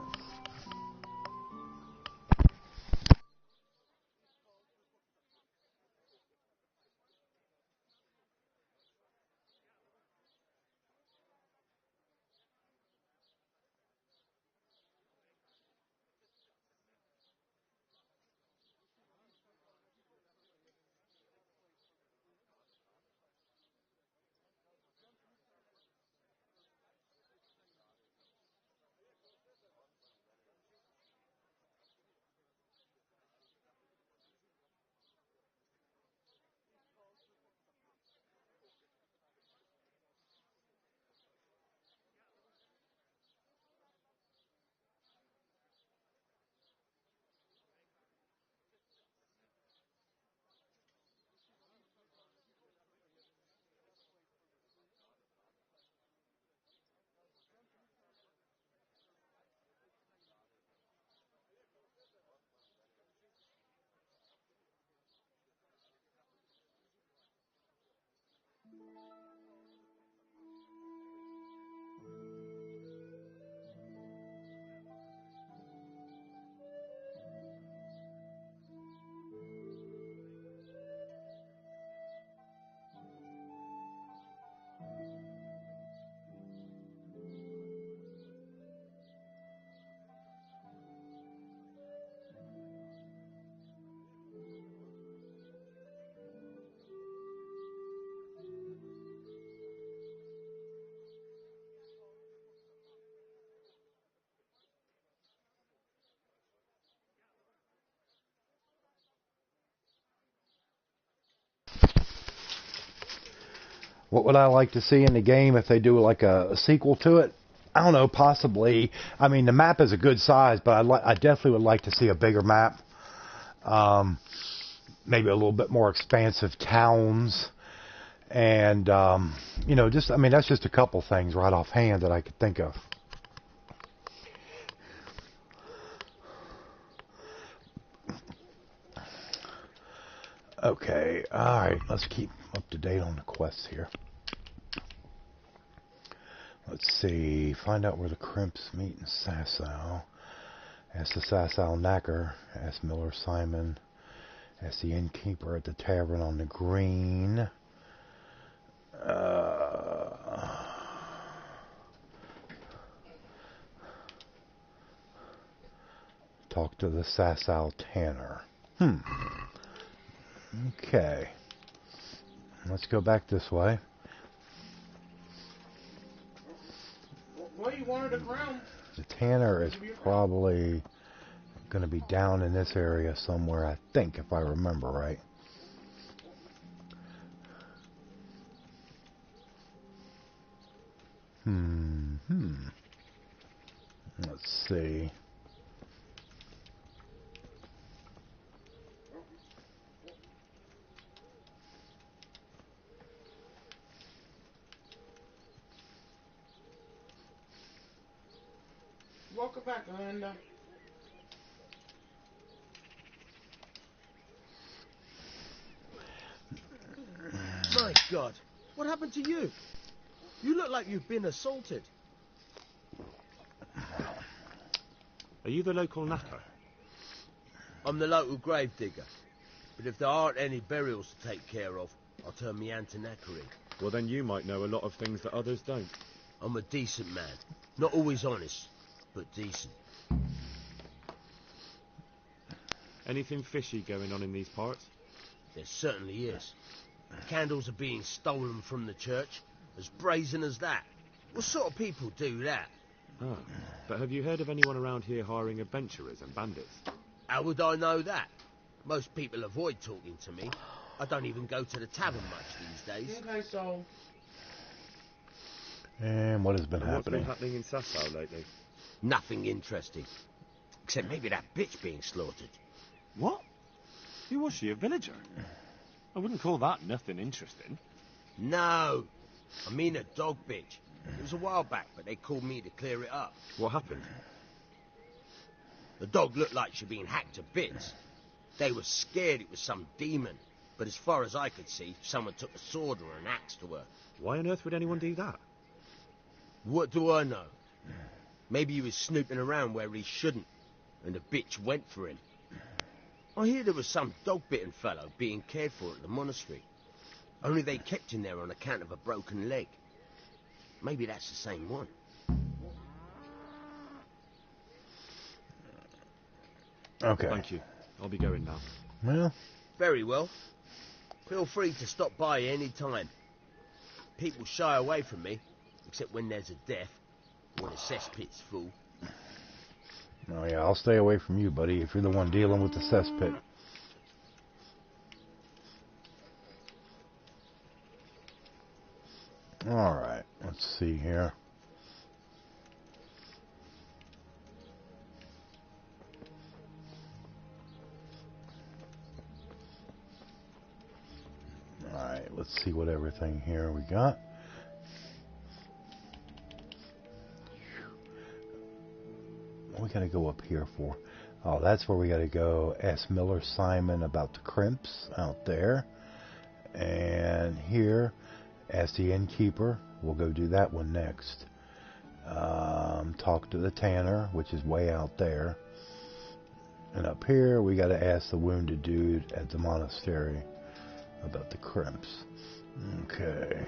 What would I like to see in the game if they do like a sequel to it? I don't know, possibly. I mean, the map is a good size, but I definitely would like to see a bigger map. Maybe a little bit more expansive towns. And, you know, just, I mean, that's just a couple things right offhand that I could think of. Okay, alright, let's keep up to date on the quests here. Let's see, find out where the Crimps meet in Sasau. Ask the Sasau Knacker. Ask Miller Simon. Ask the innkeeper at the tavern on the green. Talk to the Sasau Tanner. Okay. Let's go back this way. Well, you wanted a crown. The Tanner is probably going to be down in this area somewhere, I think, if I remember right. Let's see. Welcome back, Linda. My God, what happened to you? You look like you've been assaulted. Are you the local knacker? I'm the local gravedigger. But if there aren't any burials to take care of, I'll turn me hand to knackery. Well, then you might know a lot of things that others don't. I'm a decent man. Not always honest, but decent. Anything fishy going on in these parts? There certainly is. Candles are being stolen from the church, as brazen as that. What sort of people do that? Ah, but have you heard of anyone around here hiring adventurers and bandits? How would I know that? Most people avoid talking to me. I don't even go to the tavern much these days. Okay, so... And what has been What's happening? been happening in Sasau lately? Nothing interesting. Except maybe that bitch being slaughtered. What? Who was she, a villager? I wouldn't call that nothing interesting. No, I mean a dog bitch. It was a while back, but they called me to clear it up. What happened? The dog looked like she'd been hacked to bits. They were scared it was some demon, but as far as I could see, someone took a sword or an axe to her. Why on earth would anyone do that? What do I know? Maybe he was snooping around where he shouldn't, and the bitch went for him. I hear there was some dog-bitten fellow being cared for at the monastery. Only they kept him there on account of a broken leg. Maybe that's the same one. Okay. Thank you. I'll be going now. Well. Very well. Feel free to stop by any time. People shy away from me, except when there's a death, or the cesspit's full. Oh yeah, I'll stay away from you, buddy, if you're the one dealing with the cesspit. Alright, let's see here. Alright, let's see what everything here we got. We gotta go up here for? Oh, that's where we gotta go. Ask Miller Simon about the crimps out there. And here, ask the innkeeper. We'll go do that one next. Talk to the tanner, which is way out there. And up here, we gotta ask the wounded dude at the monastery about the crimps. Okay.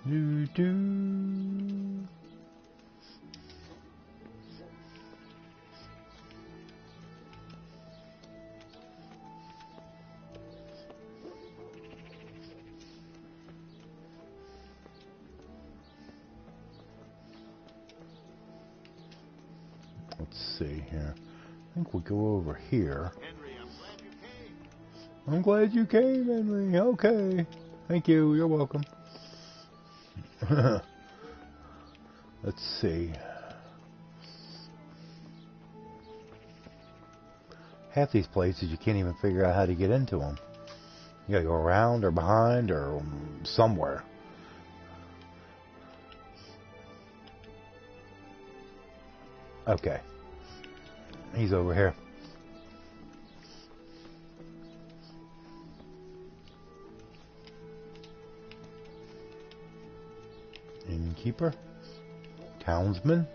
Do. Let's see here. I think we'll go over here. Henry, I'm glad you came. I'm glad you came, Henry. Okay. Thank you. You're welcome. Let's see. Half these places you can't even figure out how to get into them. You gotta go around or behind or somewhere. Okay. He's over here. Innkeeper, townsman,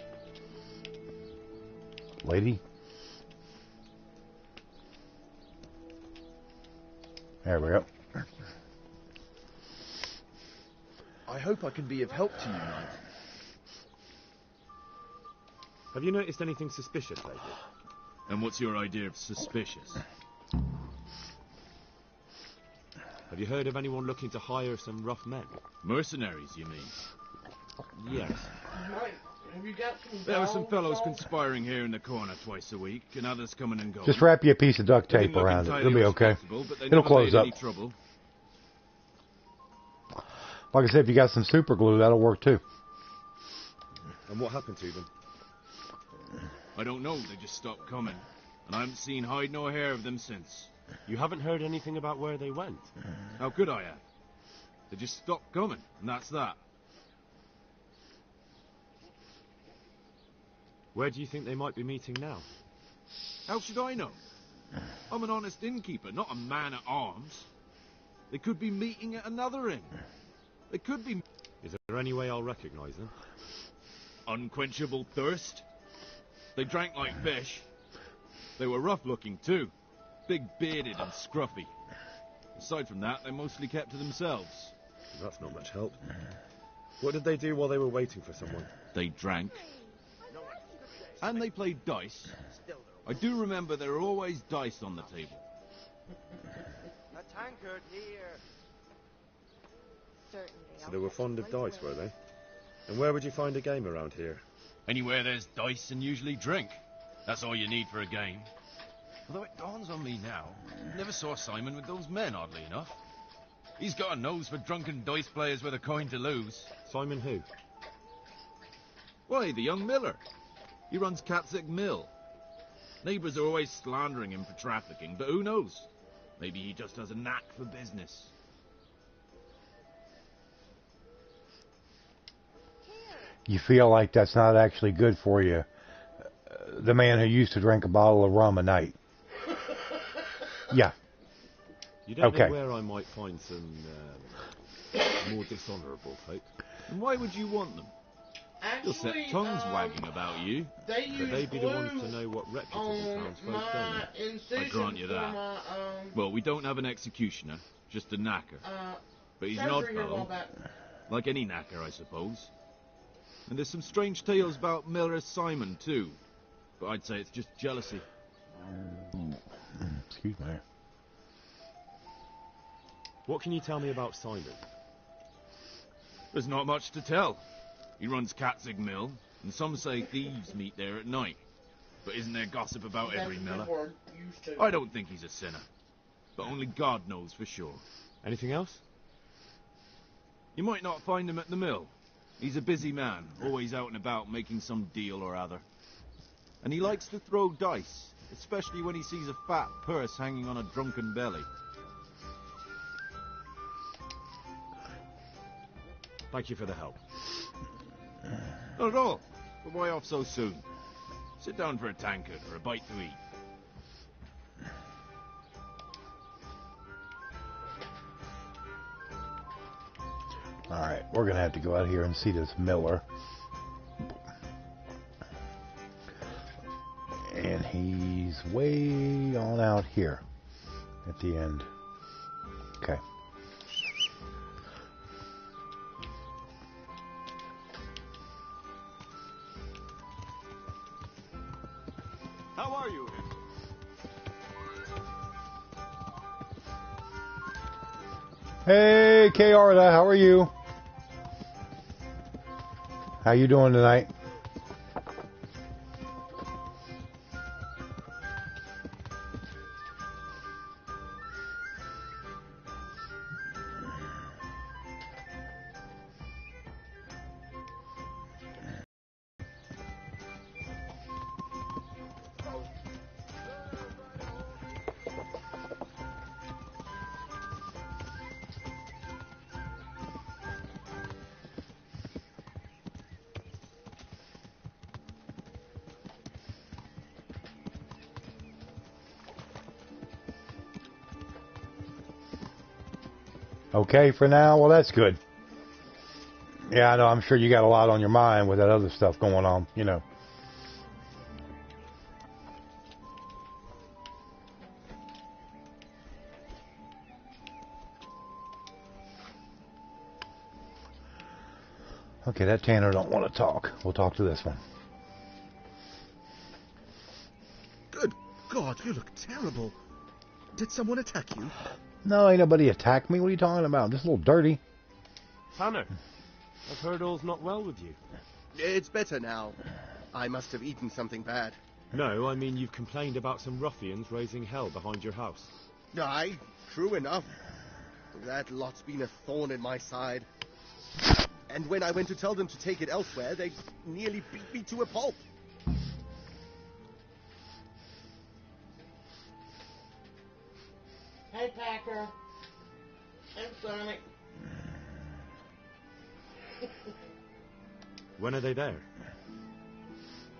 lady. There we go. I hope I can be of help to you, Knight. Have you noticed anything suspicious lately? And what's your idea of suspicious? Have you heard of anyone looking to hire some rough men? Mercenaries, you mean? Yes. Right. Have you got some There were some dolls, fellows dolls? conspiring here in the corner twice a week, and others coming and going. Just wrap you a piece of duct They tape didn't look around it. entirely It'll be okay. responsible, but they It'll never close made up. any trouble. Like I said, if you got some super glue, that'll work too. And what happened to them? I don't know, they just stopped coming, and I haven't seen hide nor hair of them since. You haven't heard anything about where they went? How could I have? They just stopped coming, and that's that. Where do you think they might be meeting now? How should I know? I'm an honest innkeeper, not a man-at-arms. They could be meeting at another inn. They could be... Is there any way I'll recognise them? Unquenchable thirst. They drank like fish. They were rough-looking, too. Big-bearded and scruffy. Aside from that, they mostly kept to themselves. That's not much help. What did they do while they were waiting for someone? They drank. And they played dice. I do remember there were always dice on the table. A tankard here. Certainly. So they were fond of dice, were they? And where would you find a game around here? Anywhere there's dice and usually drink. That's all you need for a game. Although it dawns on me now, never saw Simon with those men, oddly enough. He's got a nose for drunken dice players with a coin to lose. Simon who? Why, the young miller. He runs Catzick Mill. Neighbours are always slandering him for trafficking, but who knows? Maybe he just has a knack for business. You feel like that's not actually good for you. The man who used to drink a bottle of rum a night. Yeah. You don't know where I might find some more dishonourable folk? And why would you want them? You'll set tongues wagging about you. But they'd be the ones to know what reputable townsfolk don't. I grant you that. Well, we don't have an executioner, just a knacker. But he's an odd fellow. Like any knacker, I suppose. And there's some strange tales about Miller Simon, too. But I'd say it's just jealousy. Excuse me. What can you tell me about Simon? There's not much to tell. He runs Catzick Mill, and some say thieves meet there at night. But isn't there gossip about every miller? I don't think he's a sinner. But only God knows for sure. Anything else? You might not find him at the mill. He's a busy man, always out and about making some deal or other. And he likes to throw dice, especially when he sees a fat purse hanging on a drunken belly. Thank you for the help. Not at all. But why off so soon? Sit down for a tankard or a bite to eat. Alright, we're going to have to go out here and see this miller. And he's way on out here at the end. Okay. How are you? Hey, K-Arda, how are you? How you doing tonight? Okay for now? Well, that's good. Yeah, I know. I'm sure you got a lot on your mind with that other stuff going on, you know. Okay, that Tanner don't want to talk. We'll talk to this one. Good God, you look terrible. Did someone attack you? No, ain't nobody attacked me. What are you talking about? Just a little dirty. Tanner, I've heard all's not well with you. It's better now. I must have eaten something bad. No, I mean you've complained about some ruffians raising hell behind your house. Aye, true enough. That lot's been a thorn in my side. And when I went to tell them to take it elsewhere, they nearly beat me to a pulp. Hey, Packer. And Sonic. When are they there?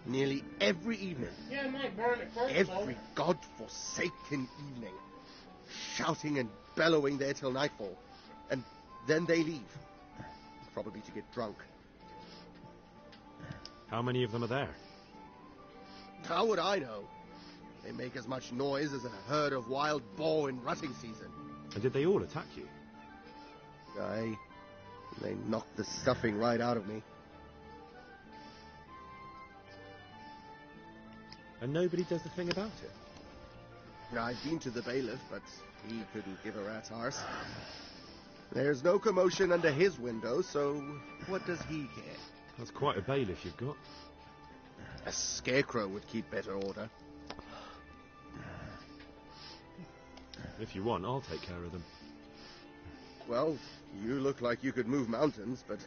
Nearly every evening. Yeah, it might burn it first. Every godforsaken evening. Shouting and bellowing there till nightfall. And then they leave. Probably to get drunk. How many of them are there? How would I know? They make as much noise as a herd of wild boar in rutting season. And did they all attack you? Aye. They knocked the stuffing right out of me. And nobody does a thing about it? I've been to the bailiff, but he couldn't give a rat's arse. There's no commotion under his window, so what does he care? That's quite a bailiff you've got. A scarecrow would keep better order. If you want, I'll take care of them. Well, you look like you could move mountains, but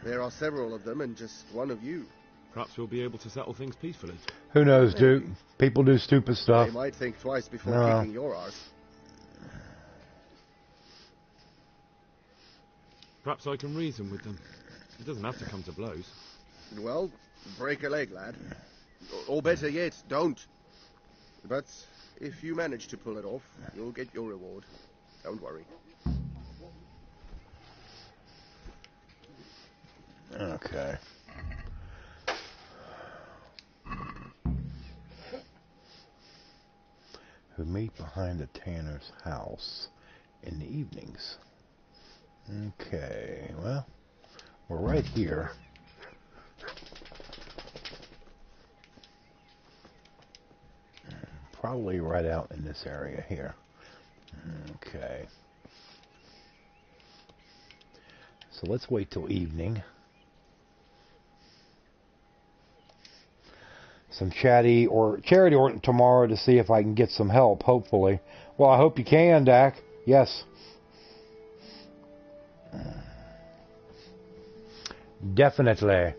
there are several of them and just one of you. Perhaps we'll be able to settle things peacefully. Who knows, Duke? People do stupid stuff. They might think twice before kicking your arse. Perhaps I can reason with them. It doesn't have to come to blows. Well, break a leg, lad. Or better yet, don't. But if you manage to pull it off, you'll get your reward. Don't worry. Okay. We meet behind the tanner's house in the evenings. Okay, well, we're right here. Probably right out in this area here. Okay. So let's wait till evening. Some charity or tomorrow to see if I can get some help, hopefully. Well, I hope you can, Dak. Yes. Definitely.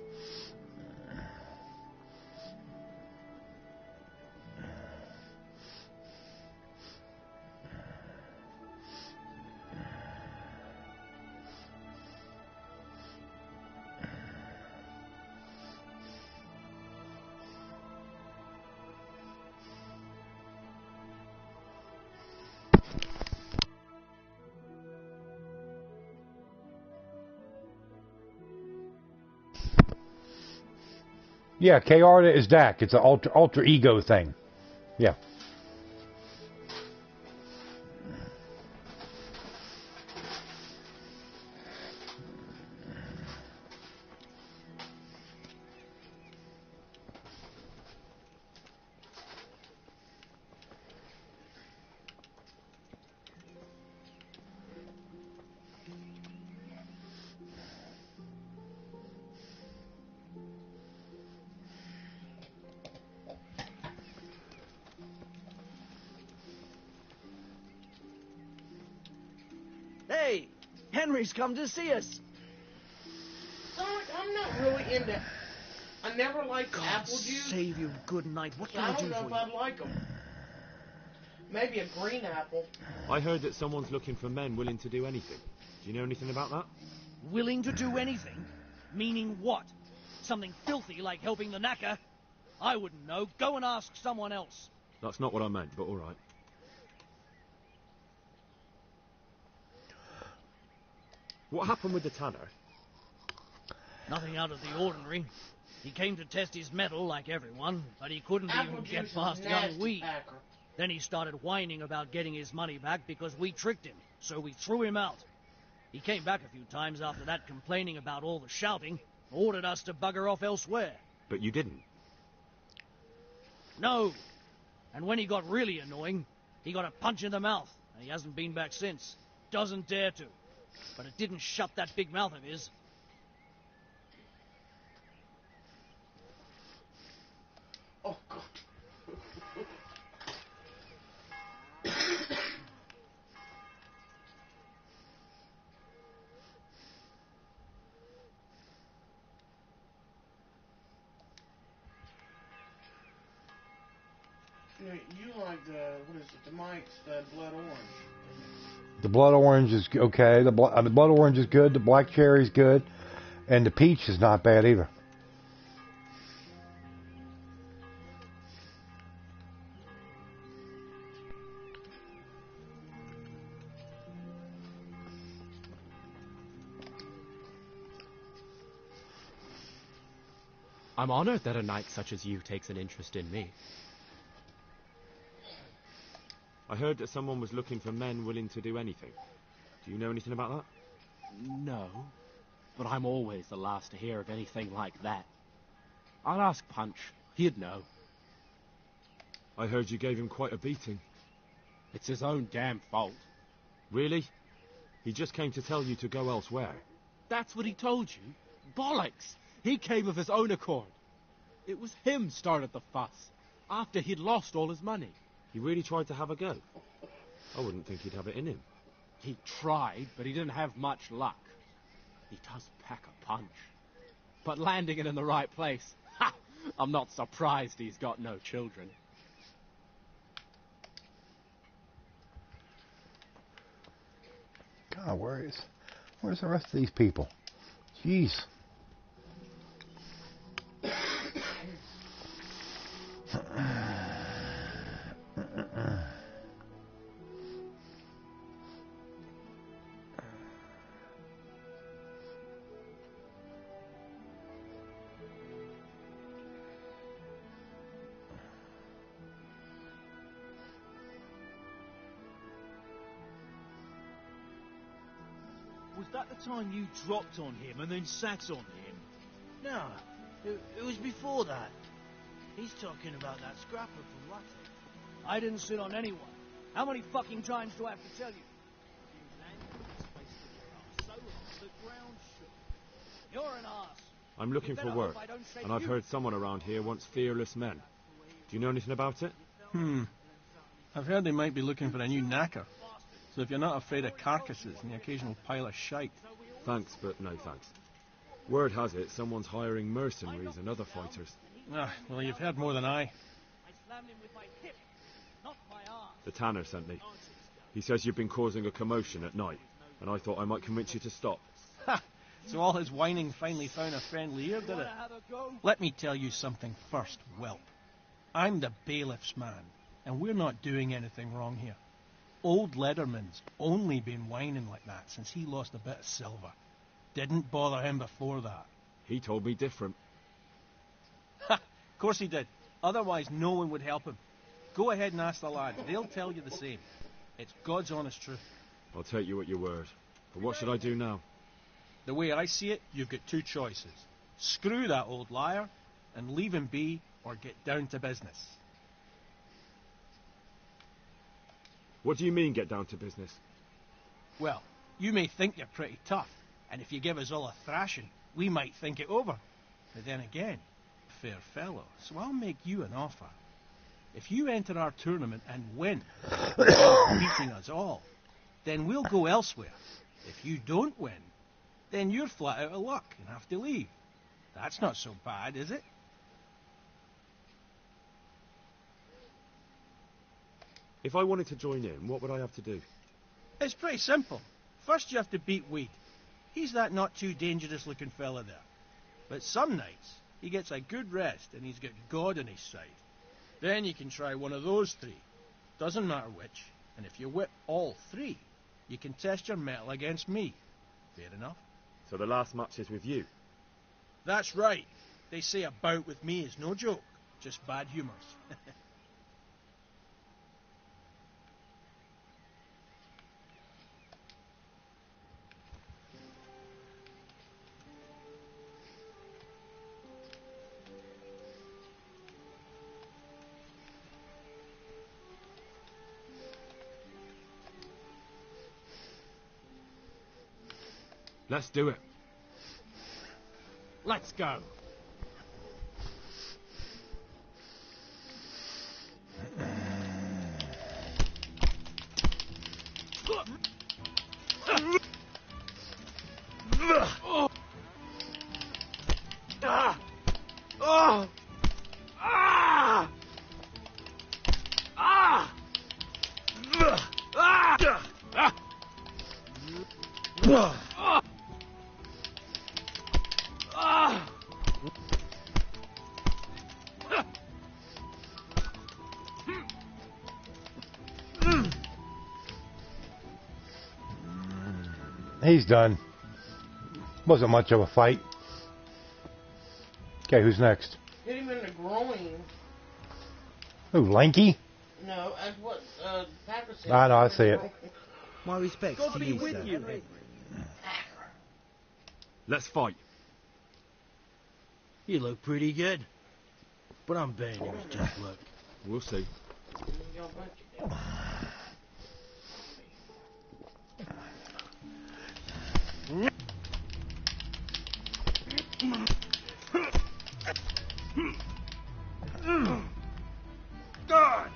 Yeah, KR is Dak. It's an alter ego thing. Yeah. Hey, Henry's come to see us. Sonic, I'm not really into... I never liked apple juice. Save you, good night. What can I I do don't know for if you? I'd like them. Maybe a green apple. I heard that someone's looking for men willing to do anything. Do you know anything about that? Willing to do anything? Meaning what? Something filthy like helping the knacker? I wouldn't know. Go and ask someone else. That's not what I meant, but all right. What happened with the tanner? Nothing out of the ordinary. He came to test his mettle like everyone, but he couldn't even get past young Wee. Then he started whining about getting his money back because we tricked him, so we threw him out. He came back a few times after that complaining about all the shouting, ordered us to bugger off elsewhere. But you didn't? No. And when he got really annoying, he got a punch in the mouth, and he hasn't been back since. Doesn't dare to. But it didn't shut that big mouth of his. Oh, God. You like the, what is it, the Mike's, the blood orange. The blood orange is okay. The blood orange is good. The black cherry's good. And the peach is not bad either. I'm honored that a knight such as you takes an interest in me. I heard that someone was looking for men willing to do anything. Do you know anything about that? No, but I'm always the last to hear of anything like that. I'll ask Punch. He'd know. I heard you gave him quite a beating. It's his own damn fault. Really? He just came to tell you to go elsewhere. That's what he told you? Bollocks! He came of his own accord. It was him started the fuss, after he'd lost all his money. He really tried to have a go. I wouldn't think he'd have it in him. He tried, but he didn't have much luck. He does pack a punch. But landing it in the right place, ha! I'm not surprised he's got no children. God, where's the rest of these people? Jeez. Was that the time you dropped on him and then sat on him? No, it was before that. He's talking about that scrapper from Latte. I didn't sit on anyone. How many fucking times do I have to tell you? You're an arse. I'm looking for work, and I've heard someone around here wants fearless men. Do you know anything about it? I've heard they might be looking for a new knacker. So if you're not afraid of carcasses and the occasional pile of shite... Thanks, but no thanks. Word has it someone's hiring mercenaries and other fighters. Ah, well, you've heard more than I. The tanner sent me. He says you've been causing a commotion at night, and I thought I might convince you to stop. Ha! So all his whining finally found a friendly ear, did it? Let me tell you something first, whelp. I'm the bailiff's man, and we're not doing anything wrong here. Old Lederman's only been whining like that since he lost a bit of silver. Didn't bother him before that. He told me different. Ha! Of course he did. Otherwise no one would help him. Go ahead and ask the lads. They'll tell you the same. It's God's honest truth. I'll take you at your word. But what should I do now? The way I see it, you've got two choices. Screw that old liar and leave him be, or get down to business. What do you mean, get down to business? Well, you may think you're pretty tough, and if you give us all a thrashing, we might think it over. But then again, fair fellow, so I'll make you an offer. If you enter our tournament and win, beating us all, then we'll go elsewhere. If you don't win, then you're flat out of luck and have to leave. That's not so bad, is it? If I wanted to join in, what would I have to do? It's pretty simple. First you have to beat Weed. He's that not too dangerous looking fella there. But some nights, he gets a good rest and he's got God on his side. Then you can try one of those three. Doesn't matter which. And if you whip all three, you can test your mettle against me. Fair enough? So the last match is with you? That's right. They say a bout with me is no joke. Just bad humours. Let's do it. Let's go. He's done. Wasn't much of a fight. Okay, who's next? Hit him in the groin. Who, Lanky? No, that's what Packer said. I know, I see it. My respects to you, sir. Let's fight. You look pretty good. But I'm betting it was just luck. We'll see. God!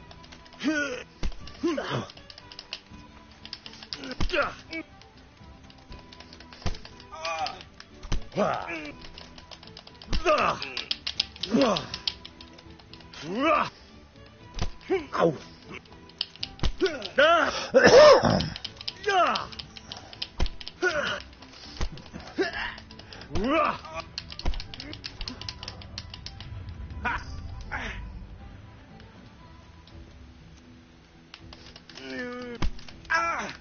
Ow.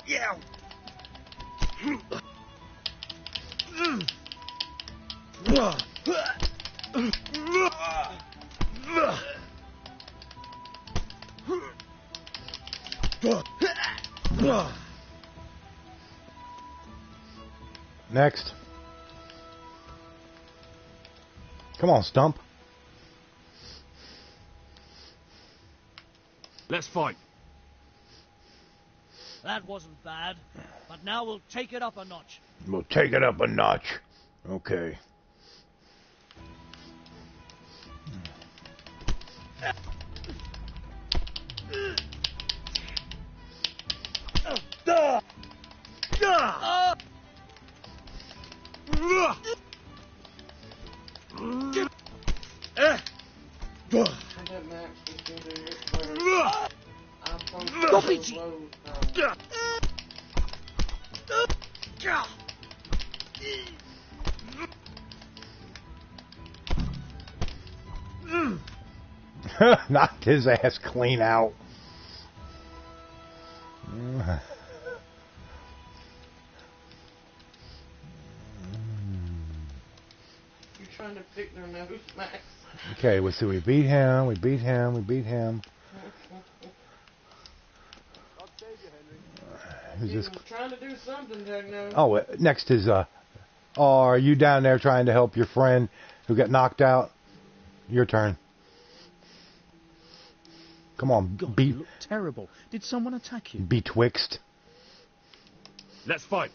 Yeah. Next. Come on, Stump. Let's fight. That wasn't bad, but now we'll take it up a notch. We'll take it up a notch. Okay. Knocked his ass clean out. You're trying to pick their nose, Max. Okay, let's see. We beat him. We beat him. We beat him. He was trying to do something, Techno. Oh, next is are you down there trying to help your friend who got knocked out? Your turn. Come on, God, you look terrible. Did someone attack you? Betwixt. Let's fight.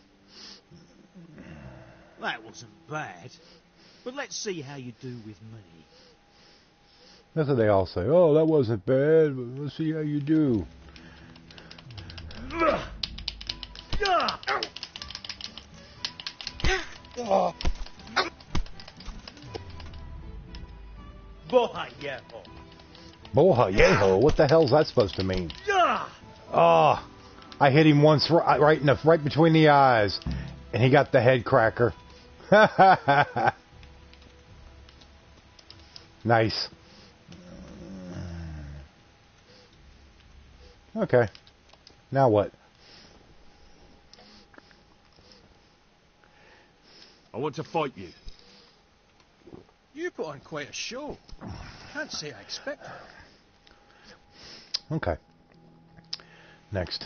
That wasn't bad. But let's see how you do with me. That's what they all say. Oh, that wasn't bad, but let's see how you do. Boha-yeho? What the hell's that supposed to mean? Oh, I hit him once right between the eyes, and he got the head cracker. Nice. Okay. Now what? I want to fight you. You put on quite a show. Can't say I expected. Okay. Next.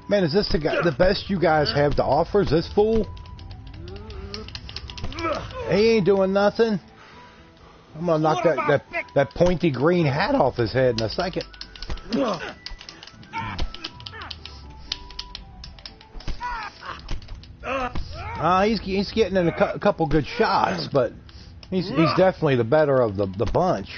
Man, is this the best you guys have to offer? Is this fool? He ain't doing nothing. I'm gonna knock that pointy green hat off his head in a second. He's getting in a couple good shots, but he's definitely the better of the bunch.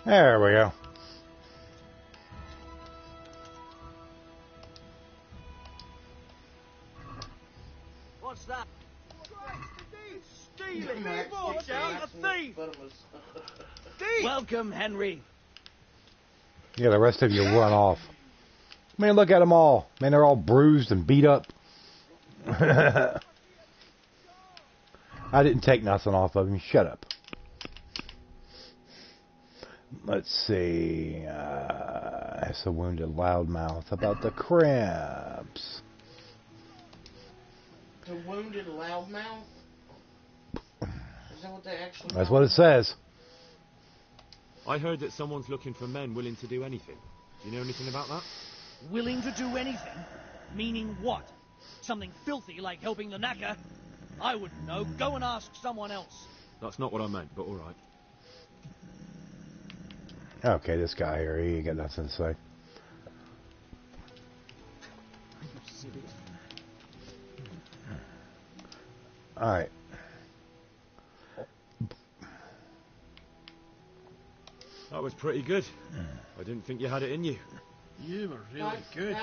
There we go. What's that? Stealing! Watch out, a thief! Welcome, Henry. Yeah, the rest of you run off. Man, look at them all. Man, they're all bruised and beat up. I didn't take nothing off of him. Shut up. Let's see. That's a wounded loudmouth about the crabs. The wounded loudmouth? Is that what they actually That's what it says. I heard that someone's looking for men willing to do anything. Do you know anything about that? Willing to do anything? Meaning what? Something filthy like helping the knacker? I wouldn't know. Go and ask someone else. That's not what I meant, but all right. Okay, this guy here, he ain't got nothing to say. Alright. That was pretty good. I didn't think you had it in you. You were really good.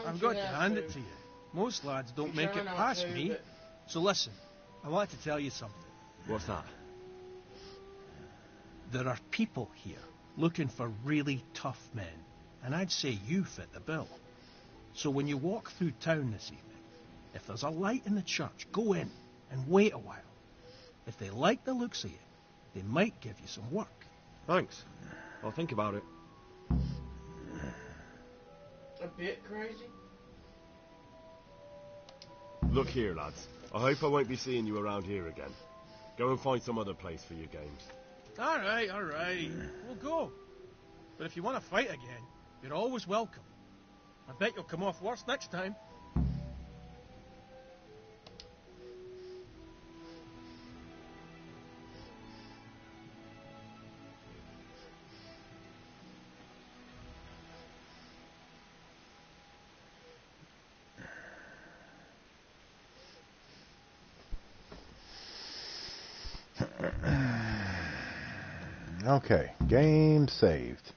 I've got to hand it to you. Most lads don't make it past me. So listen, I want to tell you something. What's that? There are people here looking for really tough men, and I'd say you fit the bill. So when you walk through town this evening, if there's a light in the church, go in and wait a while. If they like the looks of you, they might give you some work. Thanks. I'll think about it. A bit crazy? Look here, lads. I hope I won't be seeing you around here again. Go and find some other place for your games. All right. We'll go. But if you want to fight again, you're always welcome. I bet you'll come off worse next time. Okay, game saved.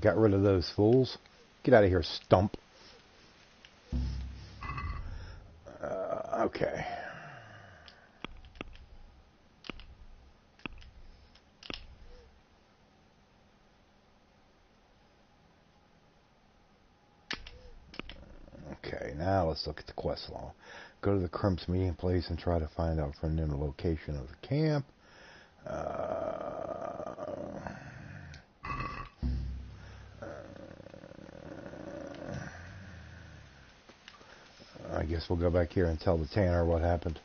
Got rid of those fools. Get out of here, stump. Okay. Okay, now let's look at the quest log. Go to the Crimp's meeting place and try to find out from them the location of the camp. I guess we'll go back here and tell the tanner what happened.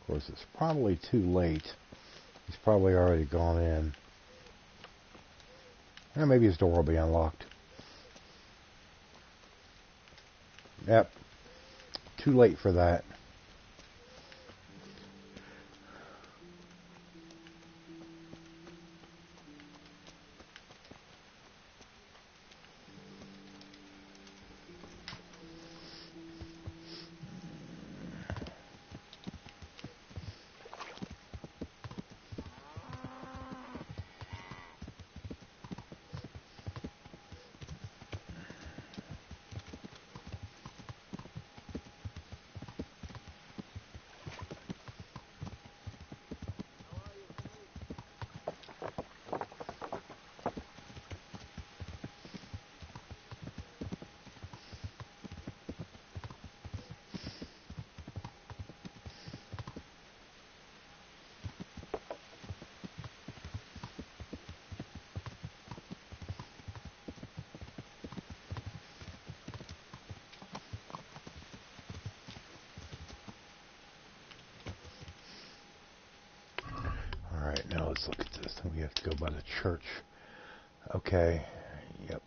Of course, it's probably too late. He's probably already gone in. Or maybe his door will be unlocked. Yep. Too late for that. Let's look at this. We have to go by the church. Okay. Yep.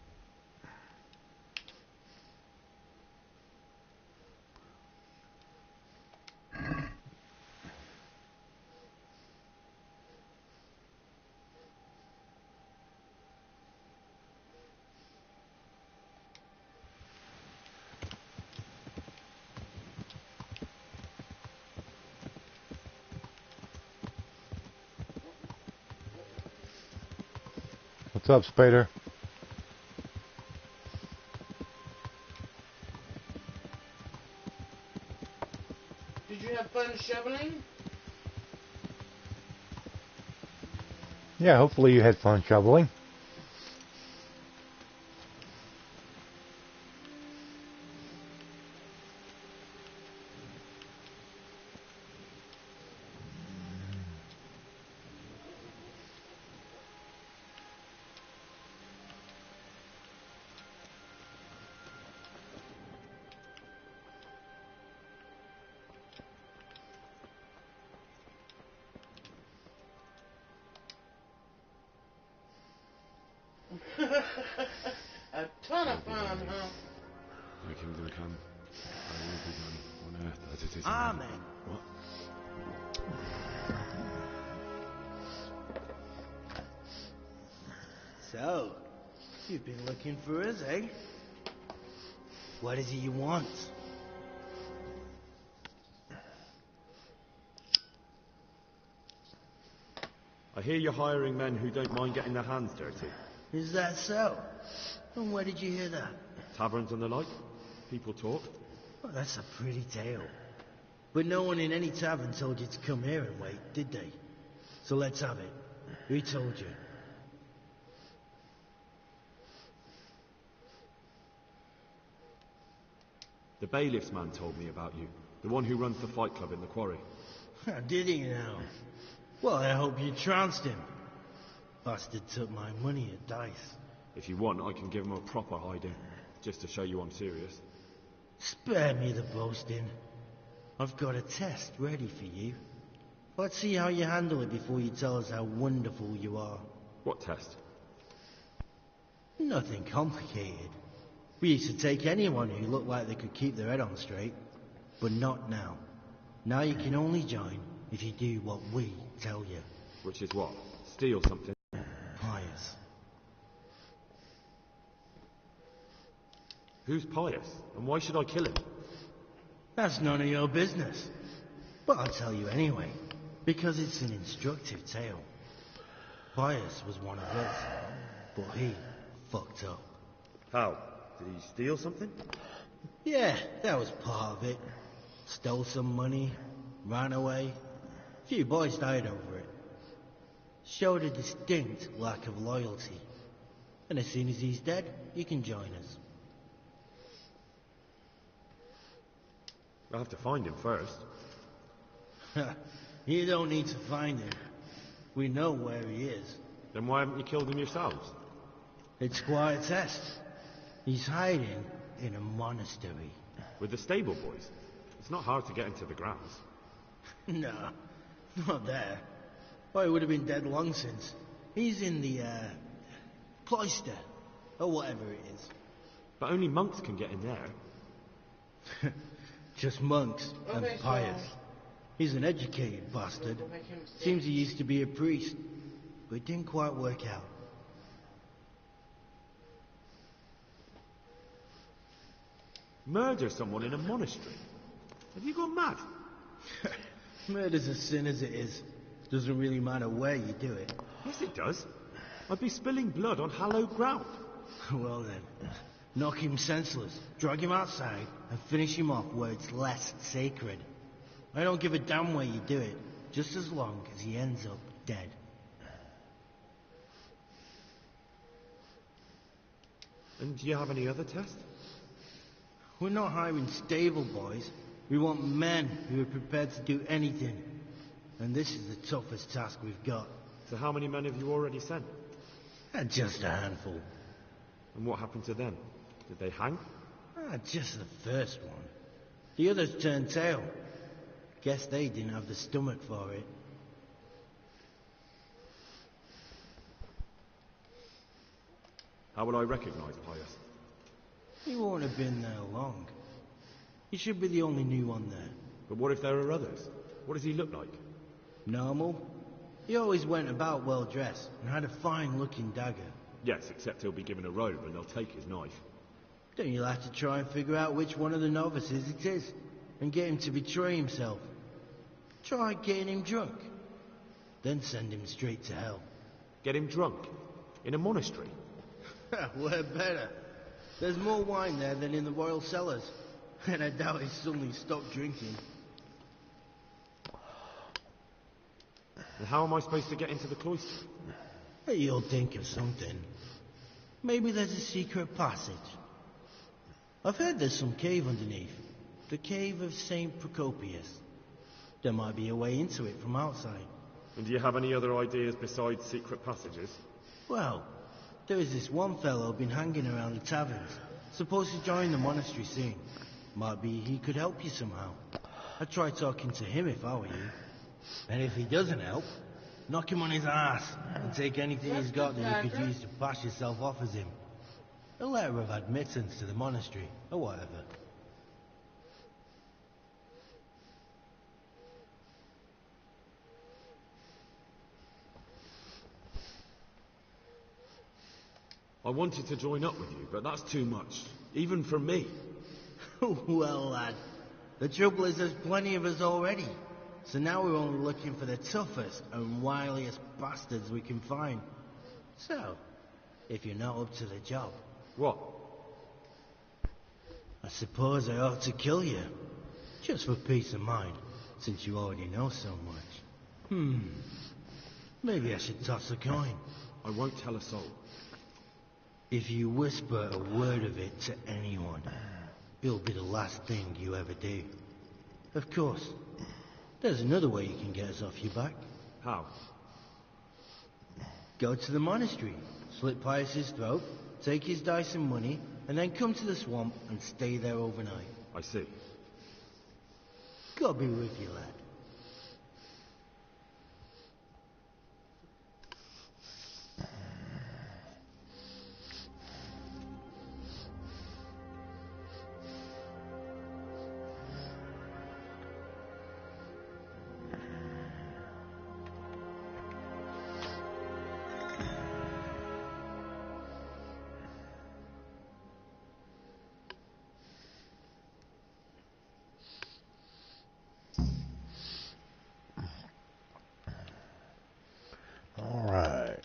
What's up, Spader? Did you have fun shoveling? Yeah, hopefully you had fun shoveling. A ton of fun, huh? Thy kingdom come, thy will be done on earth as it is in Amen. heaven. What? So, you've been looking for us, eh? What is it you want? I hear you're hiring men who don't mind getting their hands dirty. Is that so? And where did you hear that? Taverns and the like. People talk. Well, that's a pretty tale. But no one in any tavern told you to come here and wait, did they? So let's have it. Who told you? The bailiff's man told me about you. The one who runs the fight club in the quarry. Did he now? Well, I hope you trounced him. Bastard took my money at dice. If you want, I can give him a proper hiding, just to show you I'm serious. Spare me the boasting. I've got a test ready for you. Let's see how you handle it before you tell us how wonderful you are. What test? Nothing complicated. We used to take anyone who looked like they could keep their head on straight. But not now. Now you can only join if you do what we tell you. Which is what? Steal something? Pious. Who's pious? And why should I kill him? That's none of your business. But I'll tell you anyway, because it's an instructive tale. Pious was one of us, but he fucked up. How? Did he steal something? Yeah, that was part of it. Stole some money, ran away. A few boys died over it. Showed a distinct lack of loyalty. And as soon as he's dead, you can join us. I'll have to find him first. You don't need to find him. We know where he is. Then why haven't you killed him yourselves? It's quite a test. He's hiding in a monastery. With the stable boys? It's not hard to get into the grounds. No, not there. Well, he would have been dead long since. He's in the, cloister, or whatever it is. But only monks can get in there. Just monks and pious. He's an educated bastard. Seems he used to be a priest, but it didn't quite work out. Murder someone in a monastery? Have you gone mad? Murder's a sin as it is. Doesn't really matter where you do it. Yes, it does. I'd be spilling blood on hallowed ground. Well then, knock him senseless, drag him outside, and finish him off where it's less sacred. I don't give a damn where you do it, just as long as he ends up dead. And do you have any other tests? We're not hiring stable boys. We want men who are prepared to do anything. And this is the toughest task we've got. So how many men have you already sent? Just a handful. And what happened to them? Did they hang? Just the first one. The others turned tail. Guess they didn't have the stomach for it. How would I recognise Pius? He won't have been there long. He should be the only new one there. But what if there are others? What does he look like? Normal. He always went about well dressed and had a fine looking dagger. Yes, except he'll be given a robe and they'll take his knife. Then you'll have to try and figure out which one of the novices it is and get him to betray himself. Try getting him drunk. Then send him straight to hell. Get him drunk? In a monastery? We're better. There's more wine there than in the royal cellars. And I doubt he suddenly stopped drinking. And how am I supposed to get into the cloister? You'll think of something. Maybe there's a secret passage. I've heard there's some cave underneath. The cave of St. Procopius. There might be a way into it from outside. And do you have any other ideas besides secret passages? Well, there is this one fellow been hanging around the taverns. Supposed to join the monastery soon. Might be he could help you somehow. I'd try talking to him if I were you. And if he doesn't help, knock him on his ass and take anything he's got that you could use to pass yourself off as him. A letter of admittance to the monastery, or whatever. I wanted to join up with you, but that's too much. Even for me. Well, lad, the trouble is there's plenty of us already. So now we're only looking for the toughest and wiliest bastards we can find. So, if you're not up to the job... What? I suppose I ought to kill you. Just for peace of mind, since you already know so much. Maybe I should toss a coin. I won't tell a soul. If you whisper a word of it to anyone, it'll be the last thing you ever do. Of course, there's another way you can get us off your back. How? Go to the monastery, slit Pius's throat, take his dice and money, and then come to the swamp and stay there overnight. I see. God be with you, lad.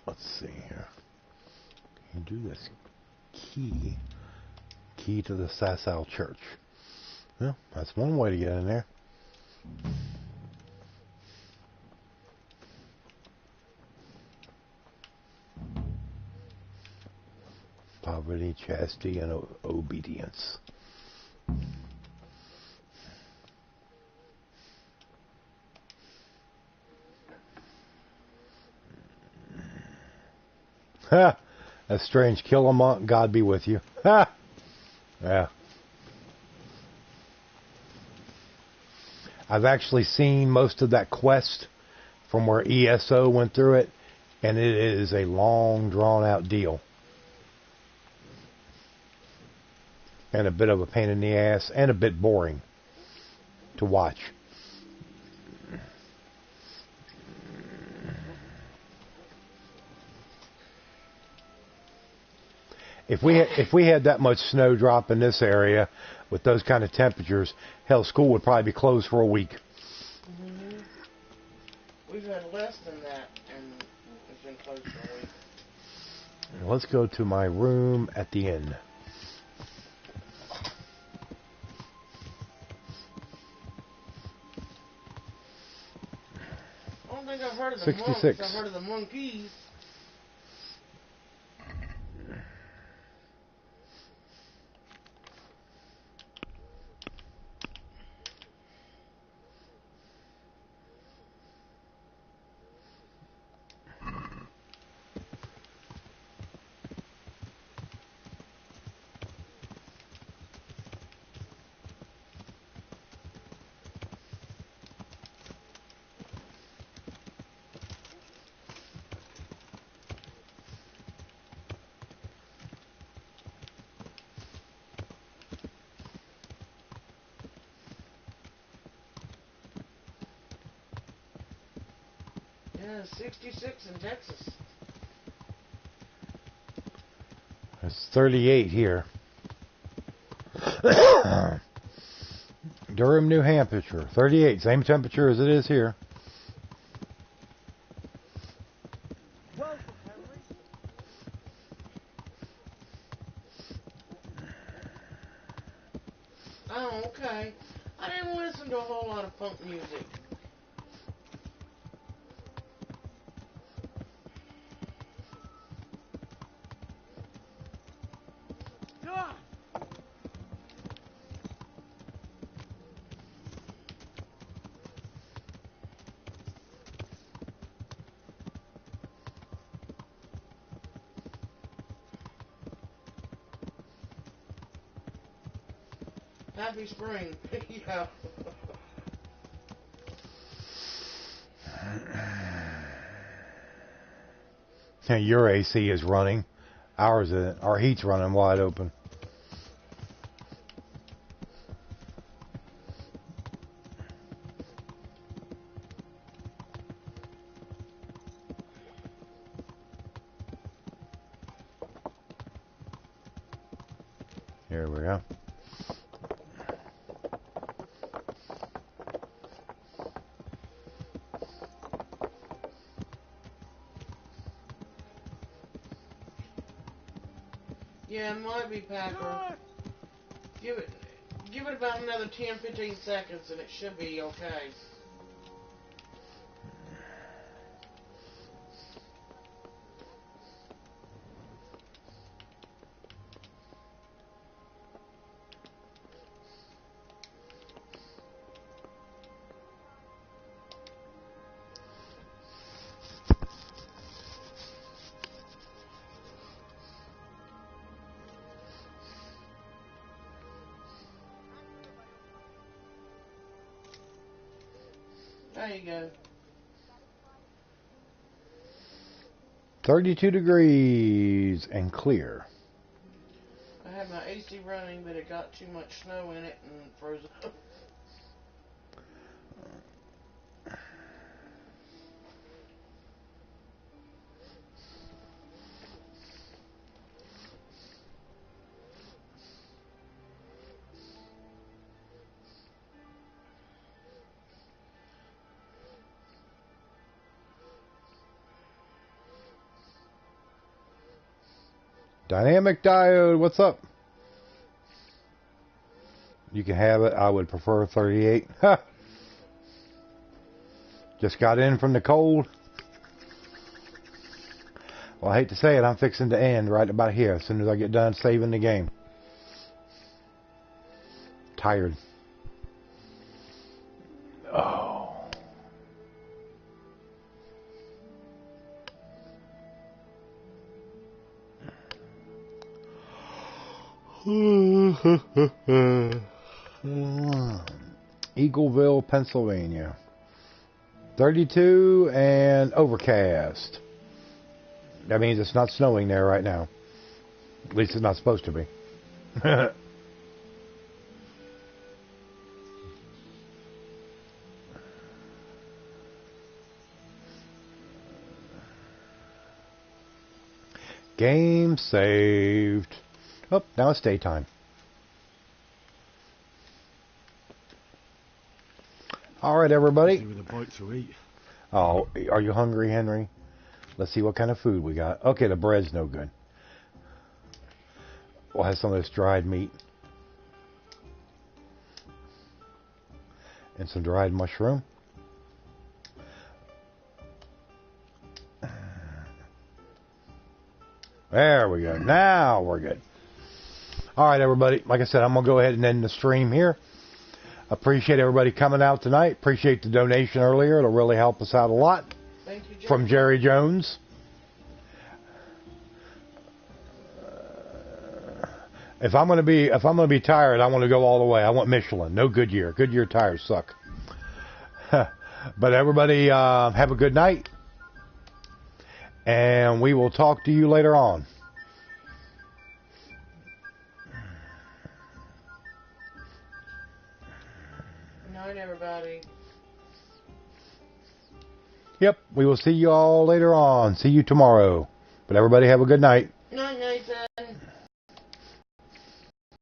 Let's see here. Can you do this? Key to the Sasau Church. Well, that's one way to get in there. Poverty, chastity, and obedience. Ha! That's strange. Kill a monk, God be with you. Ha! Yeah. I've actually seen most of that quest from where ESO went through it, and it is a long, drawn-out deal. And a bit of a pain in the ass, and a bit boring to watch. If we had that much snow drop in this area with those kind of temperatures, hell, school would probably be closed for a week. Mm-hmm. We've had less than that, and it's been closed for a week. Let's go to my room at the inn. I don't think I've heard of the 66. monks. I've heard of the monkeys. Yeah, 66 in Texas. It's 38 here. Durham, New Hampshire. 38, same temperature as it is here. Oh, okay. I didn't listen to a whole lot of funk music. Happy spring. Yeah. Your AC is running. Our heat's running wide open. Here we go. Yeah, it might be Packer. Give it about another 10-15 seconds and it should be okay. There you go. 32 degrees and clear. I had my AC running, but it got too much snow in it and froze up. Dynamic diode, what's up? You can have it. I would prefer 38. Ha! Just got in from the cold. Well, I hate to say it, I'm fixing to end right about here as soon as I get done saving the game. Tired. Oh. Eagleville, Pennsylvania. 32 and overcast. That means it's not snowing there right now. At least it's not supposed to be. Game saved. Oh, now it's daytime. All right, everybody. With a bite to eat. Oh, are you hungry, Henry? Let's see what kind of food we got. Okay, the bread's no good. We'll have some of this dried meat. And some dried mushroom. There we go. Now we're good. All right, everybody. Like I said, I'm going to go ahead and end the stream here. Appreciate everybody coming out tonight. Appreciate the donation earlier. It'll really help us out a lot. Thank you, Jerry. From Jerry Jones. If I'm going to be tired, I want to go all the way. I want Michelin, no Goodyear. Goodyear tires suck. But everybody, have a good night. And we will talk to you later on. Good night, everybody. Yep, we will see you all later on. See you tomorrow. But everybody have a good night.